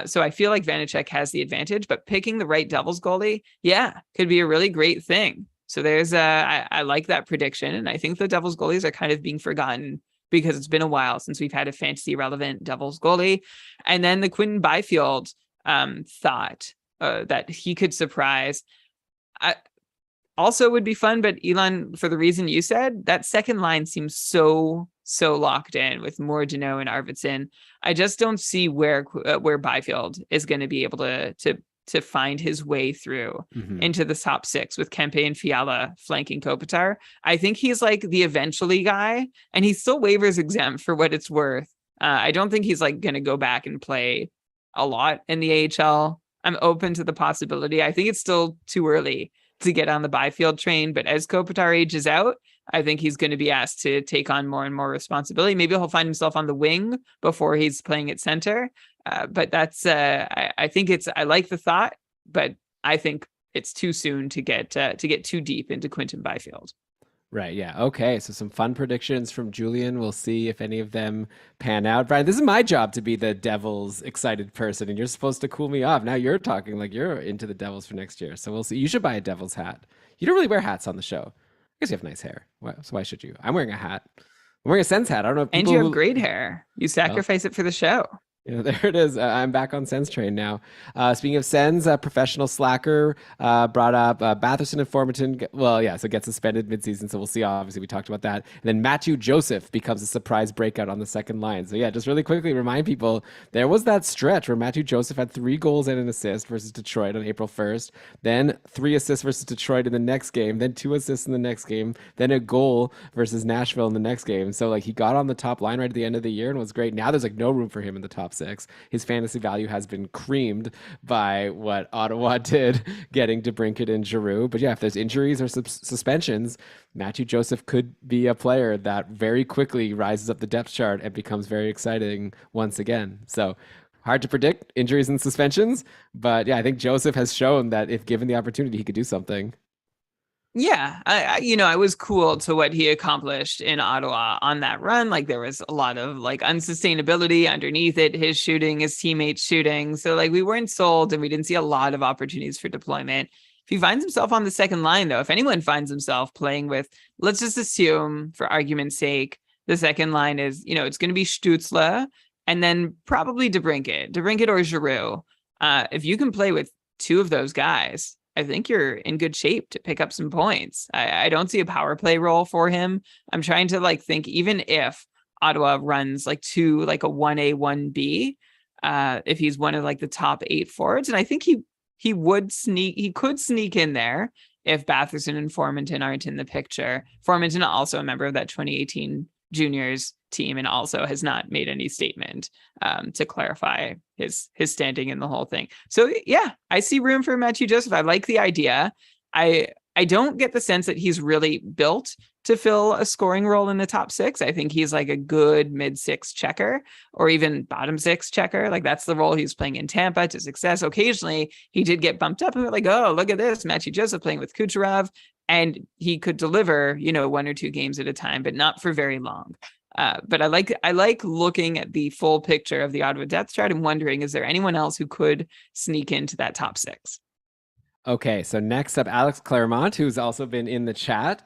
So I feel like Vanacek has the advantage, but picking the right Devils goalie, yeah, could be a really great thing. So I like that prediction. And I think the Devils goalies are kind of being forgotten because it's been a while since we've had a fantasy relevant Devils goalie. And then the Quinton Byfield thought that he could surprise. Also would be fun, but Elon, for the reason you said, that second line seems so locked in with Mordino and Arvidsson. I just don't see where Byfield is going to be able to find his way through into the top six with Kempe and Fiala flanking Kopitar. I think he's like the eventually guy, and he's still waivers exempt for what it's worth. I don't think he's like going to go back and play a lot in the AHL. I'm open to the possibility. I think it's still too early to get on the Byfield train, but as Kopitar ages out, I think he's going to be asked to take on more and more responsibility. Maybe he'll find himself on the wing before he's playing at center. But that's, I think I like the thought, but I think it's too soon to get too deep into Quinton Byfield. Right. Yeah. Okay. So some fun predictions from Julian. We'll see if any of them pan out. Brian, this is my job to be the Devils excited person, and you're supposed to cool me off. Now you're talking like you're into the Devils for next year. So we'll see. You should buy a Devils hat. You don't really wear hats on the show. I guess you have nice hair. So why should you? I'm wearing a hat. I'm wearing a Sens hat. I don't know if and you have great hair. You sacrifice it for the show. There it is. I'm back on Sens train now. Speaking of Sens, professional slacker brought up Batherson and Formanton. Well, yeah, so gets suspended midseason. So we'll see. Obviously, we talked about that. And then Matthew Joseph becomes a surprise breakout on the second line. So yeah, just really quickly remind people, there was that stretch where Matthew Joseph had 3 goals and an assist versus Detroit on April 1st. Then 3 assists versus Detroit in the next game. Then 2 assists in the next game. Then a goal versus Nashville in the next game. So like he got on the top line right at the end of the year and was great. Now there's like no room for him in the top 6. His fantasy value has been creamed by what Ottawa did getting DeBrincat and Giroux. But yeah, if there's injuries or suspensions, Matthew Joseph could be a player that very quickly rises up the depth chart and becomes very exciting once again. So hard to predict injuries and suspensions. But yeah, I think Joseph has shown that if given the opportunity, he could do something. Yeah, I was cool to what he accomplished in Ottawa on that run. Like there was a lot of like unsustainability underneath it, his shooting, his teammates shooting. So like we weren't sold and we didn't see a lot of opportunities for deployment. If he finds himself on the second line, though, if anyone finds himself playing with, let's just assume for argument's sake, the second line is, it's going to be Stützle and then probably DeBrincat or Giroux. If you can play with 2 of those guys, I think you're in good shape to pick up some points. I don't see a power play role for him. I'm trying to like think, even if Ottawa runs like 2, like a 1A, 1B, if he's one of like the top 8 forwards, and I think he could sneak in there if Batherson and Formanton aren't in the picture. Formanton also a member of that 2018 Junior's team and also has not made any statement to clarify his standing in the whole thing. So yeah, I see room for Matthew Joseph. I like the idea. I don't get the sense that he's really built to fill a scoring role in the top six. I think he's like a good mid-six checker or even bottom six checker. Like that's the role he's playing in Tampa to success. Occasionally he did get bumped up and we're like, oh, look at this, Matthew Joseph playing with Kucherov. And he could deliver, one or two games at a time, but not for very long. But I like looking at the full picture of the Ottawa depth chart and wondering, is there anyone else who could sneak into that top six? Okay, so next up, Alex Claremont, who's also been in the chat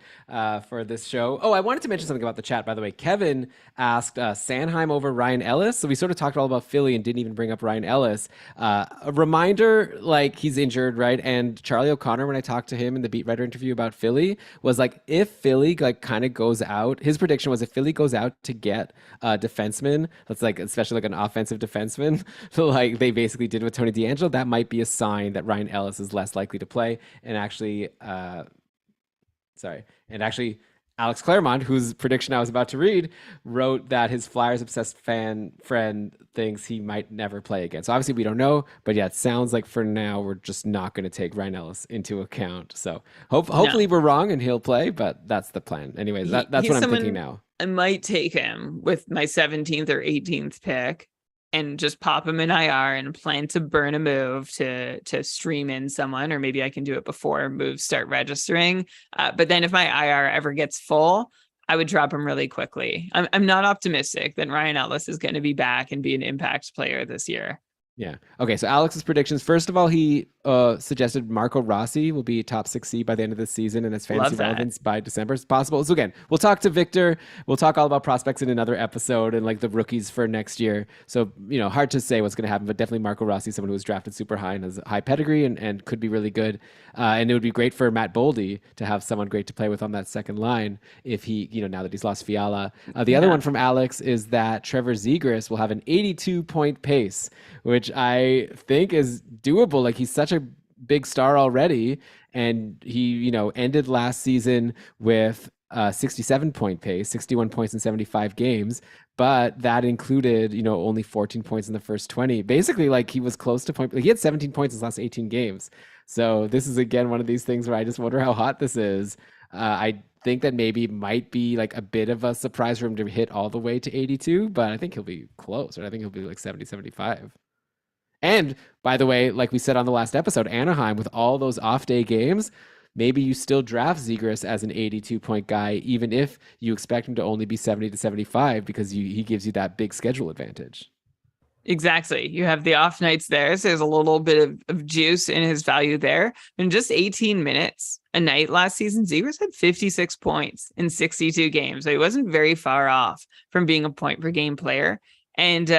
for this show. Oh, I wanted to mention something about the chat, by the way. Kevin asked Sanheim over Ryan Ellis. So we sort of talked all about Philly and didn't even bring up Ryan Ellis. A reminder, like he's injured, right? And Charlie O'Connor, when I talked to him in the beat writer interview about Philly, was like, if Philly like kind of goes out, his prediction was if Philly goes out to get a defenseman, that's like especially like an offensive defenseman, so like they basically did with Tony DeAngelo, that might be a sign that Ryan Ellis is less likely to play. And actually Alex Claremont, whose prediction I was about to read, wrote that his Flyers obsessed fan friend thinks he might never play again. So obviously we don't know, but yeah, it sounds like for now we're just not going to take Ryan Ellis into account. So hopefully we're wrong and he'll play, but that's the plan. Anyways, that's what I'm thinking now. I might take him with my 17th or 18th pick and just pop him in IR and plan to burn a move to stream in someone, or maybe I can do it before moves start registering. But then if my IR ever gets full, I would drop him really quickly. I'm not optimistic that Ryan Ellis is going to be back and be an impact player this year. Yeah. Okay. So Alex's predictions. First of all, he suggested Marco Rossi will be top 6 by the end of the season, and his fantasy relevance by December is possible. So again, we'll talk to Victor. We'll talk all about prospects in another episode and like the rookies for next year. So hard to say what's going to happen, but definitely Marco Rossi, someone who was drafted super high and has a high pedigree and could be really good. And it would be great for Matt Boldy to have someone great to play with on that second line if he, now that he's lost Fiala. The other one from Alex is that Trevor Zegras will have an 82-point pace, which I think is doable. Like he's such a big star already, and he ended last season with 67-point pace, 61 points in 75 games, but that included only 14 points in the first 20. Basically, like he was close to point. Like, he had 17 points in his last 18 games. So this is again one of these things where I just wonder how hot this is. I think that maybe might be like a bit of a surprise for him to hit all the way to 82, but I think he'll be close. Right? I think he'll be like 70, 75. And by the way, like we said on the last episode, Anaheim, with all those off-day games, maybe you still draft Zegras as an 82-point guy, even if you expect him to only be 70 to 75, because he gives you that big schedule advantage. Exactly. You have the off nights there, so there's a little bit of juice in his value there. In just 18 minutes a night last season, Zegras had 56 points in 62 games. So he wasn't very far off from being a point-per-game player. And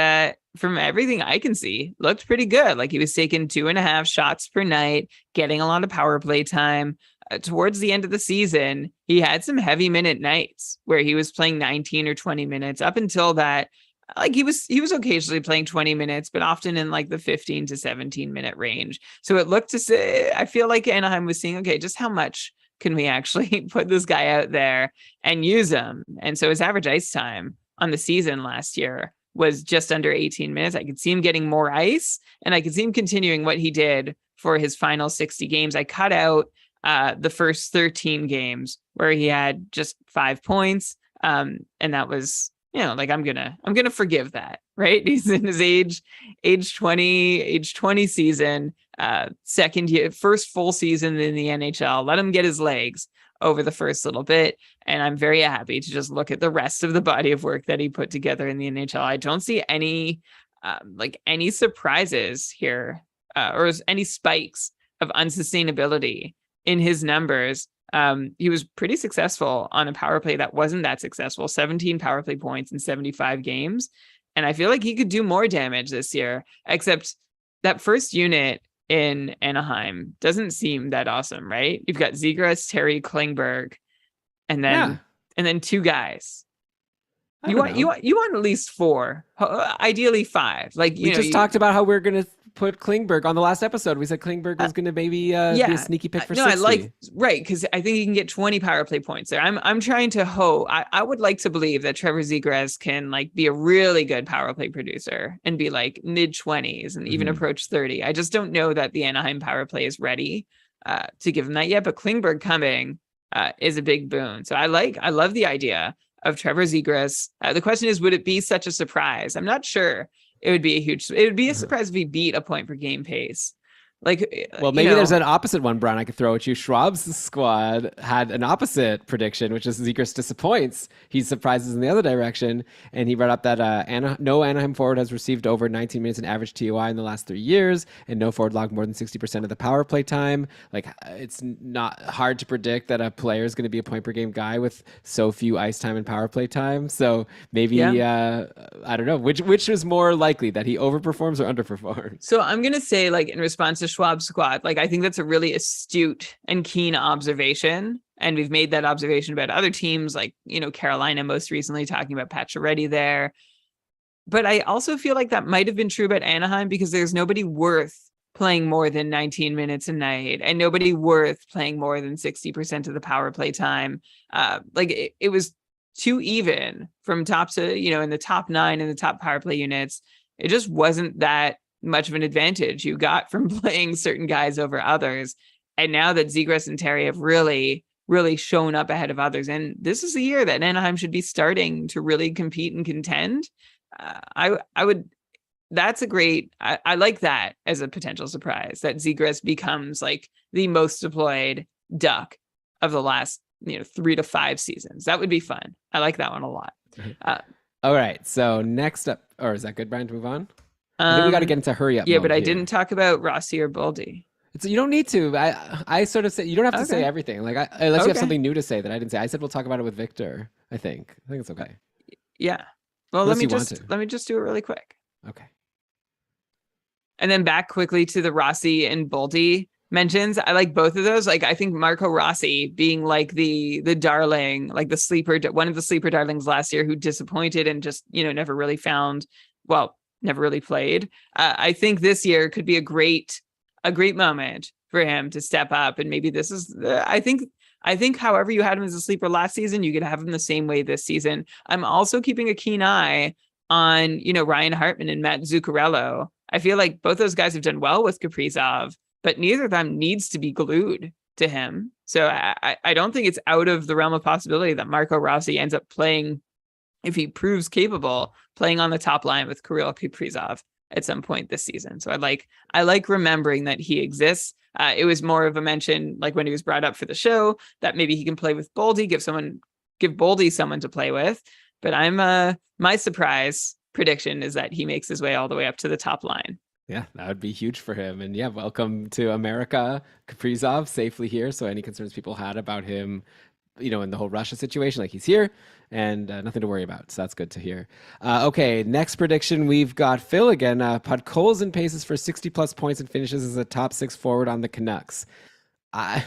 from everything I can see, looked pretty good. Like he was taking 2.5 shots per night, getting a lot of power play time. Towards the end of the season, he had some heavy minute nights where he was playing 19 or 20 minutes. Up until that, like he was occasionally playing 20 minutes, but often in like the 15 to 17 minute range. So it looked to say, I feel like Anaheim was seeing, okay, just how much can we actually put this guy out there and use him? And so his average ice time on the season last year was just under 18 minutes. I could see him getting more ice, and I could see him continuing what he did for his final 60 games. I cut out the first 13 games where he had just 5 points. And that was, like I'm gonna forgive that, right? He's in his age 20 season, second year, first full season in the NHL. Let him get his legs over the first little bit. And I'm very happy to just look at the rest of the body of work that he put together in the NHL. I don't see any surprises here or any spikes of unsustainability in his numbers. He was pretty successful on a power play that wasn't that successful, 17 power play points in 75 games. And I feel like he could do more damage this year, except that first unit in Anaheim doesn't seem that awesome, right? You've got Zegras, Terry, Klingberg, and then two guys. I don't know. You want at least 4, ideally 5. Like We just talked about how we're going to put Klingberg on the last episode. We said Klingberg was going to maybe be a sneaky pick for 60. I like, right, because I think he can get 20 power play points there. I'm trying to hope. I would like to believe that Trevor Zegras can like be a really good power play producer and be like mid 20s and even approach 30. I just don't know that the Anaheim power play is ready to give him that yet. But Klingberg coming is a big boon. So I love the idea of Trevor Zegras. The question is, would it be such a surprise? I'm not sure. It would be a surprise if he beat a point per game pace. Like, well, maybe there's an opposite one, Brian, I could throw at you. Schwab's squad had an opposite prediction, which is Zegras disappoints. He surprises in the other direction. And he brought up that no Anaheim forward has received over 19 minutes in average TOI in the last 3 years, and no forward logged more than 60% of the power play time. Like, it's not hard to predict that a player is going to be a point per game guy with so few ice time and power play time. So maybe, I don't know, which is more likely, that he overperforms or underperforms? So I'm going to say, like, in response to Schwab's squad, like, I think that's a really astute and keen observation. And we've made that observation about other teams, like, Carolina most recently, talking about Pacioretty there. But I also feel like that might have been true about Anaheim, because there's nobody worth playing more than 19 minutes a night and nobody worth playing more than 60% of the power play time. Like, it was too even from top to, in the top 9 in the top power play units. It just wasn't that much of an advantage you got from playing certain guys over others. And now that Zegras and Terry have really, really shown up ahead of others, and this is a year that Anaheim should be starting to really compete and contend. I like that as a potential surprise, that Zegras becomes like the most deployed Duck of the last 3 to 5 seasons. That would be fun. I like that one a lot. All right, so next up, or is that good, Brian, to move on? I think we got to get into hurry up. Yeah, but I here. didn't talk about Rossi or Boldy. You don't need to. I sort of say you don't have to say everything. Like, unless you have something new to say that I didn't say. I said we'll talk about it with Victor. I think it's okay. Yeah. Well, let me just do it really quick. Okay. And then back quickly to the Rossi and Boldy mentions. I like both of those. Like, I think Marco Rossi being like the darling, like one of the sleeper darlings last year, who disappointed and just never really played. I think this year could be a great moment for him to step up. And maybe this is, I think however you had him as a sleeper last season, you could have him the same way this season. I'm also keeping a keen eye on, Ryan Hartman and Matt Zuccarello. I feel like both those guys have done well with Kaprizov, but neither of them needs to be glued to him. So I don't think it's out of the realm of possibility that Marco Rossi ends up playing, if he proves capable, playing on the top line with Kirill Kaprizov at some point this season. So I like remembering that he exists. It was more of a mention, like when he was brought up for the show, that maybe he can play with Boldy, give Boldy someone to play with. But my surprise prediction is that he makes his way all the way up to the top line. Yeah, that would be huge for him. And yeah, welcome to America, Kaprizov, safely here. So any concerns people had about him, in the whole Russia situation, like, he's here and nothing to worry about. So that's good to hear. Okay, next prediction, we've got Phil again. Podkolzin paces for 60 plus points and finishes as a top 6 forward on the Canucks. I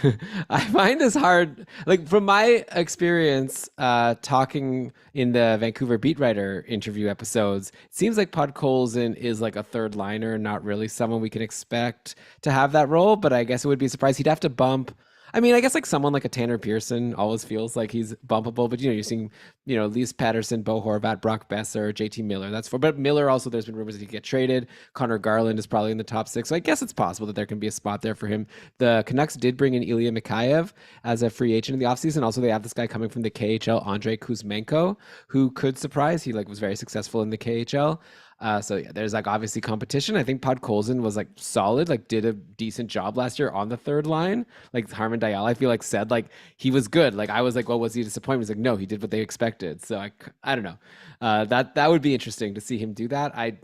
find this hard. Like, from my experience talking in the Vancouver beat writer interview episodes, it seems like Podkolzin is like a third liner, not really someone we can expect to have that role. But I guess it would be a surprise. He'd have to bump. I mean, I guess like someone like a Tanner Pearson always feels like he's bumpable, but you're seeing, Elias Patterson, Bo Horvat, Brock Besser, JT Miller. But Miller also, there's been rumors that he get traded. Connor Garland is probably in the top 6. So I guess it's possible that there can be a spot there for him. The Canucks did bring in Ilya Mikheyev as a free agent in the offseason. Also, they have this guy coming from the KHL, Andrei Kuzmenko, who could surprise. He was very successful in the KHL. So yeah, there's obviously competition. I think Podkolzin was solid, did a decent job last year on the third line. Like Harman Dayal, I feel said he was good. I was well, was he a disappointment? He's no, he did what they expected. So I don't know. That would be interesting to see him do that. I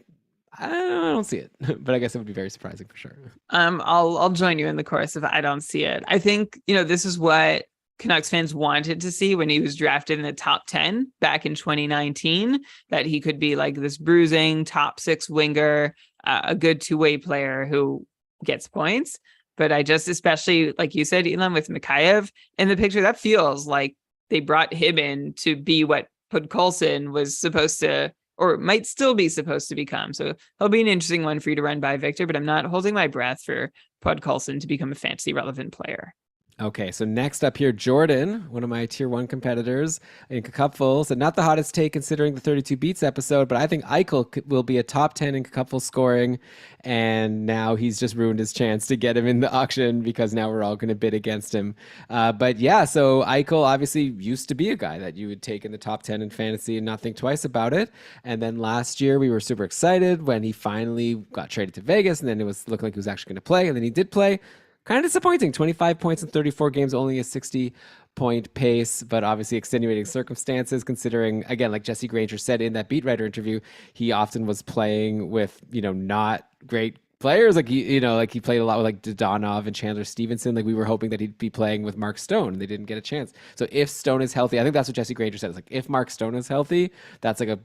don't see it, but I guess it would be very surprising for sure. I'll join you in the chorus if I don't see it. I think this is what Canucks fans wanted to see when he was drafted in the top 10 back in 2019, that he could be this bruising top 6 winger, a good two-way player who gets points. But I just, especially like you said, Elon, with Mikheyev in the picture, that feels like they brought him in to be what Podkolzin was supposed to, or might still be supposed to become. So he'll be an interesting one for you to run by, Victor, but I'm not holding my breath for Podkolzin to become a fantasy relevant player. Okay, so next up here, Jordan, one of my tier one competitors in Cupful, said not the hottest take considering the 32 beats episode, but I think Eichel will be a top 10 in Cupful scoring, and now he's just ruined his chance to get him in the auction because now we're all going to bid against him. But yeah, so Eichel obviously used to be a guy that you would take in the top 10 in fantasy and not think twice about it. And then last year we were super excited when he finally got traded to Vegas, and then it was looking like he was actually going to play, and then he did play. Kind of disappointing. 25 points in 34 games, only a 60-point pace, but obviously extenuating circumstances considering, again, like Jesse Granger said in that beat writer interview, he often was playing with, not great players. Like, he played a lot with like Dodonov and Chandler Stevenson. Like we were hoping that he'd be playing with Mark Stone and they didn't get a chance. So if Stone is healthy, I think that's what Jesse Granger said. It's like if Mark Stone is healthy, that's like a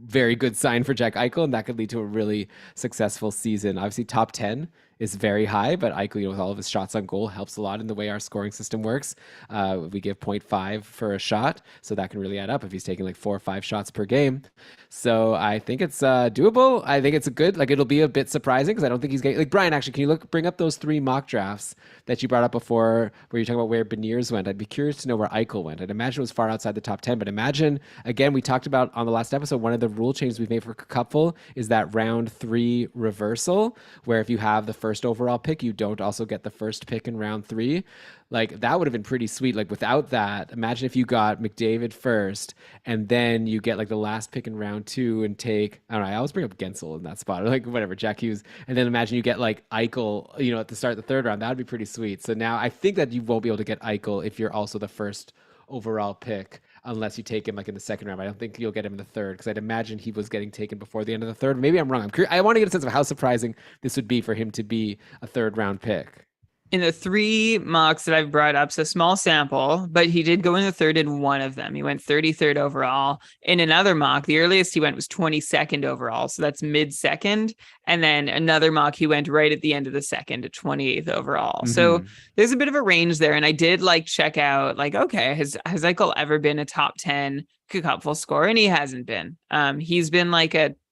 very good sign for Jack Eichel, and that could lead to a really successful season. Obviously, top 10 is very high, but Eichel, with all of his shots on goal, helps a lot in the way our scoring system works. We give 0.5 for a shot, so that can really add up if he's taking like 4 or 5 shots per game. So I think it's doable. I think it's a good, it'll be a bit surprising because I don't think he's getting, Brian, actually, can you bring up those 3 mock drafts that you brought up before where you're talking about where Beniers went? I'd be curious to know where Eichel went. I'd imagine it was far outside the top 10, but imagine, again, we talked about on the last episode, one of the rule changes we've made for Cupful is that round 3 reversal, where if you have the first overall pick, you don't also get the first pick in round 3. Like that would have been pretty sweet. Like without that, imagine if you got McDavid first and then you get like the last pick in round 2 and take, I don't know, I always bring up Gensel in that spot or like whatever, Jack Hughes. And then imagine you get like Eichel, at the start of the 3rd round. That would be pretty sweet. So now I think that you won't be able to get Eichel if you're also the first overall pick unless you take him like in the 2nd round. I don't think you'll get him in the 3rd because I'd imagine he was getting taken before the end of the 3rd. Maybe I'm wrong. I want to get a sense of how surprising this would be for him to be a 3rd round pick. In the 3 mocks that I've brought up, so small sample, but he did go in the 3rd in one of them. He went 33rd overall. In another mock, the earliest he went was 22nd overall, so that's mid-second. And then another mock, he went right at the end of the 2nd at 28th overall. Mm-hmm. So there's a bit of a range there. And I did check out, okay, has Eichel ever been a top 10 Cupful scorer? And he hasn't been. He's been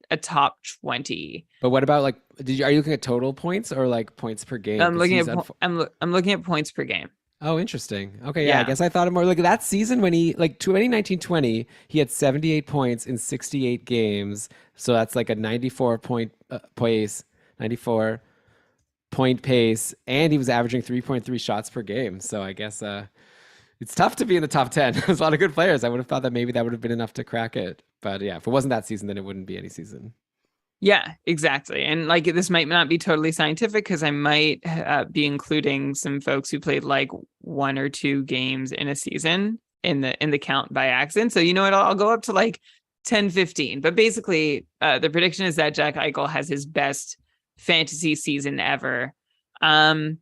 a top 20. But what about are you looking at total points or points per game? I'm looking at points per game. Oh, interesting. Okay, yeah. I guess I thought of more like that season when he 2019-20, he had 78 points in 68 games. So that's like a 94 point pace, 94 point pace, and he was averaging 3.3 shots per game. So I guess it's tough to be in the top 10. There's a lot of good players. I would have thought that maybe that would have been enough to crack it. But yeah, if it wasn't that season, then it wouldn't be any season. Yeah, exactly. And this might not be totally scientific because I might be including some folks who played 1 or 2 games in a season in the count by accident. So you know what? I'll go up to 10, 15. But basically, the prediction is that Jack Eichel has his best fantasy season ever. I'm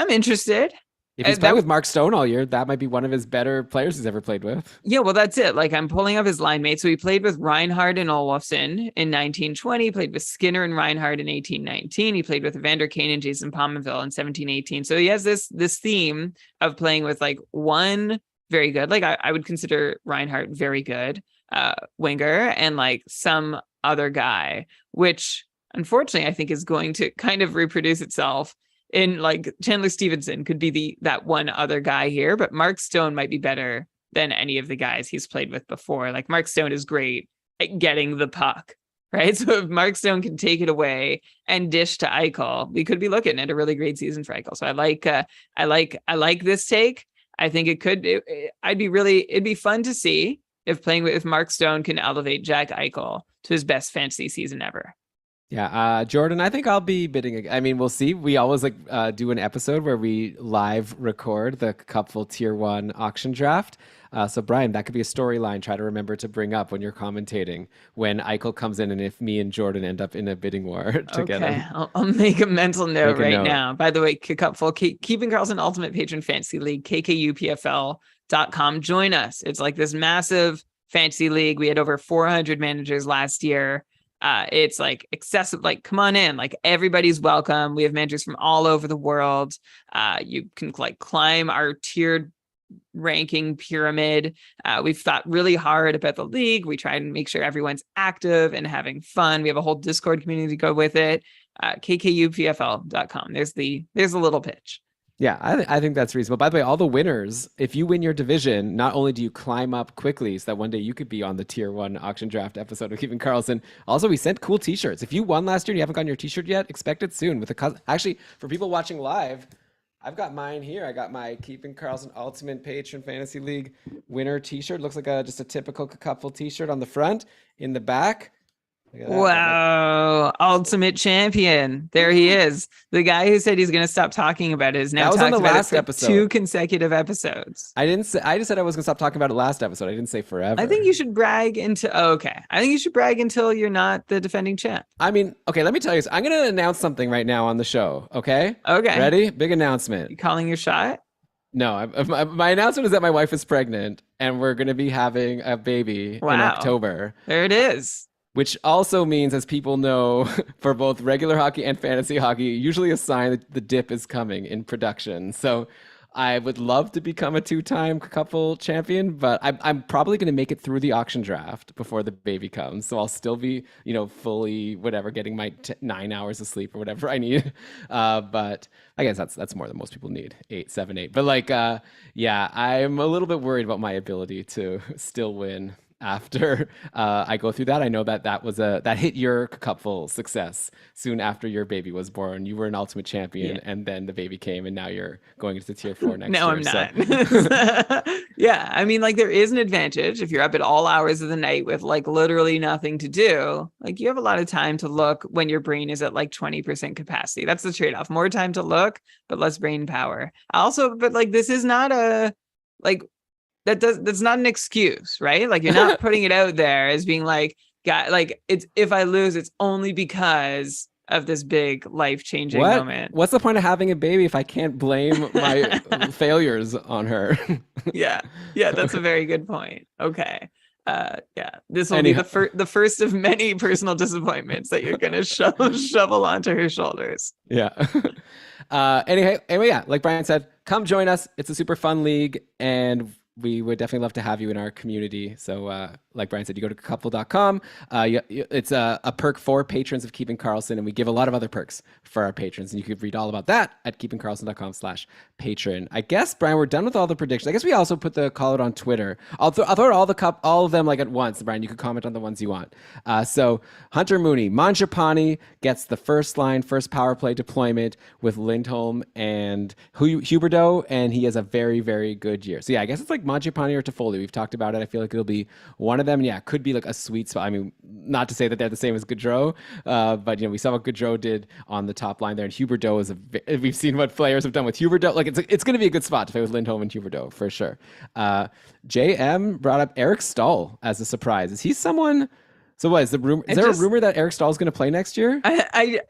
interested. If he's playing with Mark Stone all year, that might be one of his better players he's ever played with. Yeah, well, that's it. I'm pulling up his line mates. So he played with Reinhart and Olofsson in 1920. He played with Skinner and Reinhart in 1819. He played with Evander Kane and Jason Pominville in 1718. So he has this theme of playing with one very good, I would consider Reinhart very good winger, and some other guy, which unfortunately I think is going to kind of reproduce itself. In Chandler Stevenson could be that one other guy here, but Mark Stone might be better than any of the guys he's played with before. Mark Stone is great at getting the puck, right? So if Mark Stone can take it away and dish to Eichel, we could be looking at a really great season for Eichel. So I like this take. I think it'd be fun to see if Mark Stone can elevate Jack Eichel to his best fantasy season ever. Yeah, Jordan, I think I'll be bidding. I mean, we'll see. We always do an episode where we live record the Cupful Tier 1 auction draft. So Brian, that could be a storyline. Try to remember to bring up when you're commentating when Eichel comes in and if me and Jordan end up in a bidding war together. Okay, I'll make a mental note now. By the way, Cupful, Keeping Karlsson Ultimate Patron Fantasy League, kkupfl.com. Join us. It's this massive fantasy league. We had over 400 managers last year. It's excessive, come on in, everybody's welcome. We have managers from all over the world. You can climb our tiered ranking pyramid. We've thought really hard about the league. We try and make sure everyone's active and having fun. We have a whole Discord community to go with it. kkupfl.com. There's the little pitch. Yeah, I think that's reasonable. By the way, all the winners, if you win your division, not only do you climb up quickly so that one day you could be on the tier 1 auction draft episode of Keeping Karlsson, also we sent cool t-shirts. If you won last year and you haven't gotten your t-shirt yet, expect it soon. Actually, for people watching live, I've got mine here. I got my Keeping Karlsson Ultimate Patron Fantasy League winner t-shirt. Looks like just a typical couple t-shirt on the front. In the back, wow, ultimate champion. There he is. The guy who said he's going to stop talking about it is now talking about it for episode. 2 consecutive episodes. I just said I was going to stop talking about it last episode. I didn't say forever. I think you should brag I think you should brag until you're not the defending champ. I mean, okay, let me tell you. I'm going to announce something right now on the show, okay? Okay. Ready? Big announcement. You calling your shot? No, my announcement is that my wife is pregnant and we're going to be having a baby in October. There it is. Which also means, as people know, for both regular hockey and fantasy hockey, usually a sign that the dip is coming in production. So I would love to become a 2-time couple champion, but I'm probably going to make it through the auction draft before the baby comes. So I'll still be, fully getting my 9 hours of sleep or whatever I need. But I guess that's more than most people need, 8, 7, 8. But yeah, I'm a little bit worried about my ability to still win after I go through that. I know that hit your cupful success soon after your baby was born. You were an ultimate champion, and then the baby came, and now you're going into tier 4 next year. No, I'm not. Yeah, I mean, there is an advantage if you're up at all hours of the night with literally nothing to do. You have a lot of time to look when your brain is at 20% capacity. That's the trade-off. More time to look, but less brain power. But this is not a that's not an excuse, right? You're not putting it out there as being it's if I lose, it's only because of this big life-changing moment. What's the point of having a baby if I can't blame my failures on her? Yeah, that's a very good point. Okay. This will be the first of many personal disappointments that you're gonna shovel onto her shoulders. Yeah. Anyway, yeah, like Brian said, come join us. It's a super fun league, and we would definitely love to have you in our community. So like Brian said, you go to couple.com. It's a perk for patrons of Keeping Karlsson, and we give a lot of other perks for our patrons. And you can read all about that at keepingkarlsson.com/patron. I guess, Brian, we're done with all the predictions. I guess we also put the call out on Twitter. I'll throw all of them at once. Brian, you could comment on the ones you want. So Hunter Mooney, Mangiapane gets the first power play deployment with Lindholm and Huberdeau, and he has a very, very good year. So yeah, I guess it's Mangiapane or Toffoli. We've talked about it. I feel like it'll be one of them. Yeah, it could be a sweet spot. I mean, not to say that they're the same as Gaudreau, but we saw what Gaudreau did on the top line there, and Huberdeau we've seen what players have done with Huberdeau. It's going to be a good spot to play with Lindholm and Huberdeau for sure. JM brought up Eric Stahl as a surprise. Is he someone? So what is the rumor? Is there a rumor that Eric Stahl is going to play next year? I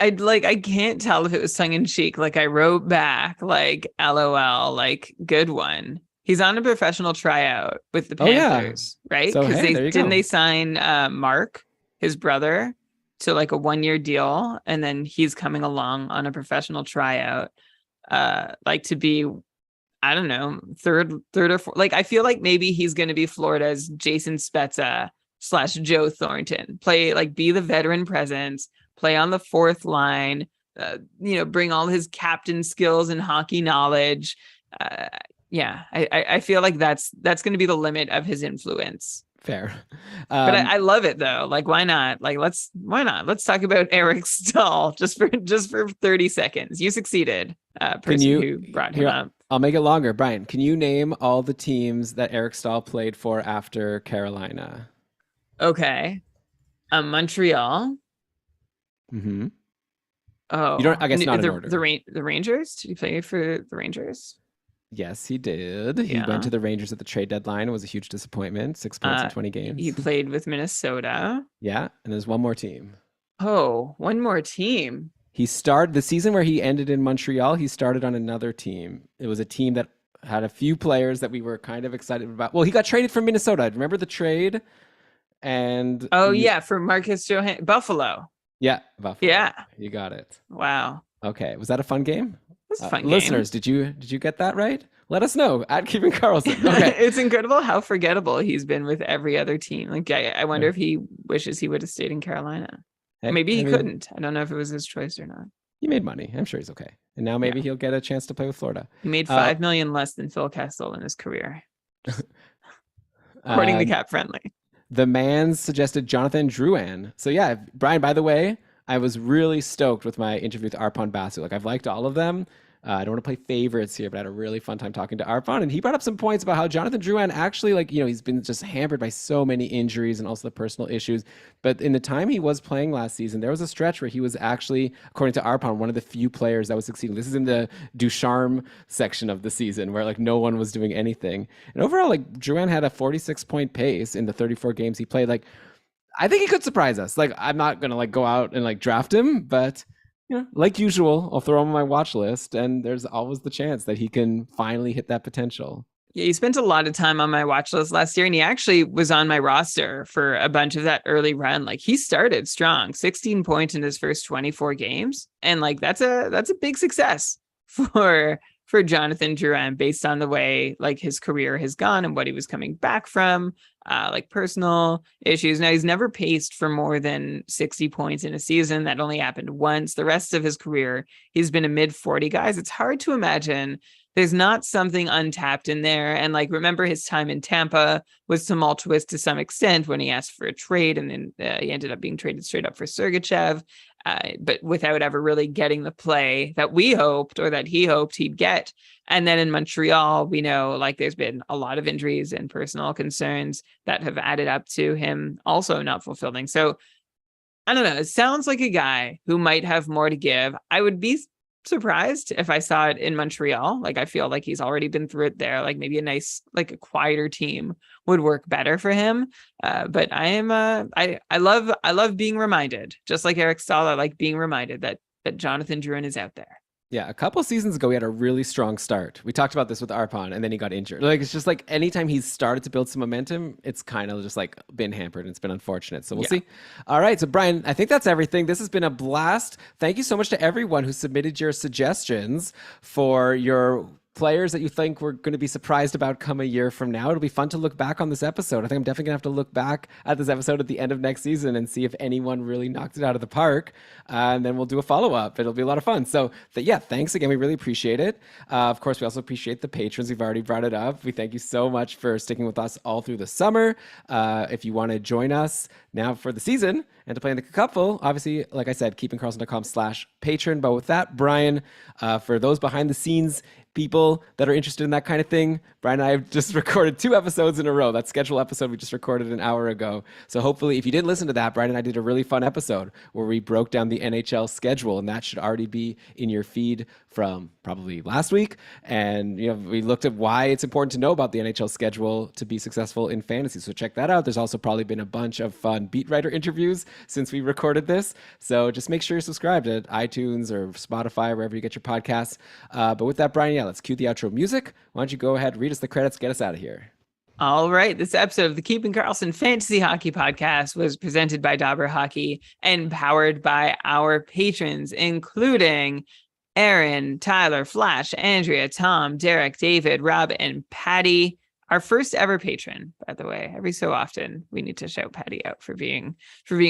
can't tell if it was tongue in cheek. I wrote back LOL, good one. He's on a professional tryout with the Panthers, right? Because they sign Mark, his brother, to a 1-year deal, and then he's coming along on a professional tryout, to be, I don't know, third or fourth. I feel maybe he's going to be Florida's Jason Spezza / Joe Thornton. Play be the veteran presence, play on the fourth line, bring all his captain skills and hockey knowledge. Yeah, I feel that's going to be the limit of his influence. Fair. But I love it though. Why not? Why not? Let's talk about Eric Stahl just for 30 seconds. You succeeded. Who brought him up. I'll make it longer. Brian, can you name all the teams that Eric Stahl played for after Carolina? Okay. Montreal. Mm-hmm. Oh, you don't. I guess not in order. The Rangers. Did you play for the Rangers? Yes, he did. He went to the Rangers at the trade deadline. It was a huge disappointment. 6 points in 20 games. He played with Minnesota. Yeah, and there's one more team. Oh, one more team. He started the season where he ended in Montreal. He started on another team. It was a team that had a few players that we were kind of excited about. Well, he got traded from Minnesota. Remember the trade? And for Marcus Johansson, Buffalo. Yeah, Buffalo. Yeah, you got it. Wow. Okay, was that a fun game? It was a fun game. Listeners, did you get that right? let us know at Keeping Karlsson. Okay. It's incredible how forgettable he's been with every other team. Like, I wonder if he wishes he would have stayed in Carolina. Hey, Maybe he I mean, couldn't. I don't know if it was his choice or not. he made money. I'm sure he's okay. And now maybe Yeah. he'll get a chance to play with Florida. He made Uh, $5 million less than Phil Kessel in his career, according to Cap Friendly. The man suggested Jonathan Drouin. So yeah, Brian, by the way, I was really stoked with my interview with Arpon Basu. Like I've liked all of them. I don't want to play favorites here, but I had a really fun time talking to Arpon, and he brought up some points about how Jonathan Drouin actually, like, he's been just hampered by so many injuries and also the personal issues. But in the time he was playing last season, there was a stretch where he was actually, according to Arpon, one of the few players that was succeeding. This is in the Ducharme section of the season where like no one was doing anything. And overall, like Drouin had a 46-point pace in the 34 games he played. Like, I think he could surprise us. Like, I'm not gonna like go out and like draft him, but like usual, I'll throw him on my watch list, and there's always the chance that he can finally hit that potential. Yeah, he spent a lot of time on my watch list last year, and he actually was on my roster for a bunch of that early run. Like he started strong, 16 points in his first 24 games, and like that's a big success for Jonathan Drouin based on the way like his career has gone and what he was coming back from, like personal issues. Now he's never paced for more than 60 points in a season. That only happened once. The rest of his career, he's been a mid 40 guys. It's hard to imagine there's not something untapped in there. And like, remember his time in Tampa was tumultuous to some extent when he asked for a trade, and then he ended up being traded straight up for Sergachev. But without ever really getting the play that we hoped or that he hoped he'd get. And then in Montreal, we know like there's been a lot of injuries and personal concerns that have added up to him also not fulfilling. So I don't know. It sounds like a guy who might have more to give. I would be surprised if I saw it in Montreal. Like I feel like he's already been through it there. Like maybe a nice, like a quieter team would work better for him. But I love being reminded, just like Eric Stahl, I like being reminded that Jonathan Drouin is out there. Yeah, a couple seasons ago, he had a really strong start. We talked about this with Arpon, and then he got injured. Like, it's just like anytime he's started to build some momentum, it's kind of just like been hampered, and it's been unfortunate. So we'll see. All right. So, Brian, I think that's everything. This has been a blast. Thank you so much to everyone who submitted your suggestions for your players that you think we're going to be surprised about come a year from now. It'll be fun to look back on this episode. I think I'm definitely going to have to look back at this episode at the end of next season and see if anyone really knocked it out of the park. And then we'll do a follow-up. It'll be a lot of fun. So yeah, thanks again. We really appreciate it. Of course, we also appreciate the patrons. We've already brought it up. We thank you so much for sticking with us all through the summer. If you want to join us now for the season and to play in the couple, obviously, like I said, keepingkarlsson.com/patron. But with that, Brian, for those behind the scenes people that are interested in that kind of thing, Brian and I have just recorded 2 episodes in a row. That scheduled episode we just recorded an hour ago. So hopefully, if you didn't listen to that, Brian and I did a really fun episode where we broke down the NHL schedule, and that should already be in your feed from probably last week. And we looked at why it's important to know about the NHL schedule to be successful in fantasy. So check that out. There's also probably been a bunch of fun beat writer interviews since we recorded this. So just make sure you're subscribed at iTunes or Spotify, wherever you get your podcasts. But with that, Brian, let's cue the outro music. Why don't you go ahead, read us the credits, get us out of here. All right. This episode of the Keeping Karlsson Fantasy Hockey Podcast was presented by Dobber Hockey and powered by our patrons, including Aaron, Tyler, Flash, Andrea, Tom, Derek, David, Rob, and Patty. Our first ever patron, by the way. Every so often, we need to shout Patty out for being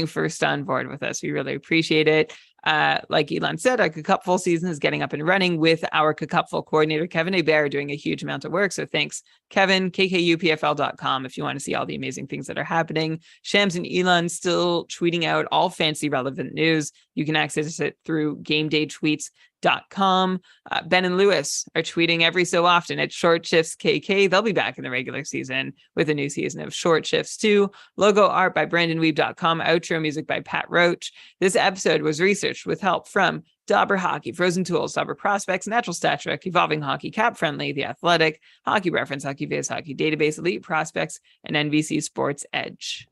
first on board with us. We really appreciate it. Like Elon said, our Cupful season is getting up and running with our Cupful coordinator, Kevin Hebert, doing a huge amount of work. So thanks, Kevin, kkupfl.com, if you want to see all the amazing things that are happening. Shams and Elon still tweeting out all fancy relevant news. You can access it through GameDayTweets.com. Ben and Lewis are tweeting every so often at Short Shifts KK. They'll be back in the regular season with a new season of Short Shifts 2. Logo art by BrandonWeeb.com. Outro music by Pat Roach. This episode was researched with help from Dobber Hockey, Frozen Tools, Dobber Prospects, Natural Stat Trick, Evolving Hockey, Cap Friendly, The Athletic, Hockey Reference, Hockey Viz, Hockey Database, Elite Prospects, and NBC Sports Edge.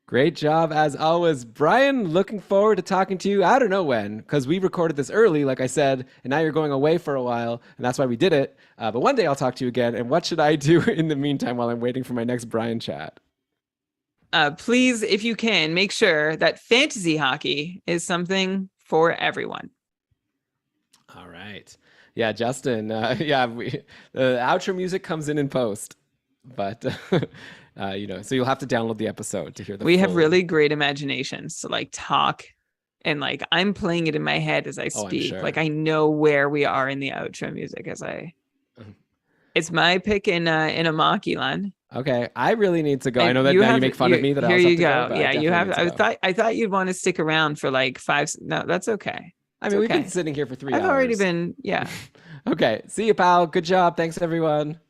Great job as always, Brian. Looking forward to talking to you. I don't know when, because we recorded this early, like I said, and now you're going away for a while, and that's why we did it. But one day I'll talk to you again. And what should I do in the meantime while I'm waiting for my next Brian chat? Please, if you can, make sure that fantasy hockey is something for everyone. All right. Yeah, Justin. Yeah, the outro music comes in post, but so you'll have to download the episode to hear the We have full. really great imaginations to like talk, and like I'm playing it in my head as I Oh, I'm speak. sure. Like I know where we are in the outro music as I. It's my pick in a Makilan. Okay, I really need to go. I And know that you now you have make fun of you me that I here also have you to go, go. but I Yeah, you definitely have. need to go. I thought you'd want to stick around for like 5. No, that's okay. I It's mean, we've been okay. sitting here for 3 I've already hours. been. Yeah. Okay, see you, pal. Good job. Thanks, everyone.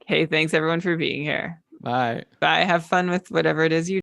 Okay. Thanks everyone for being here. Bye. Bye. Have fun with whatever it is you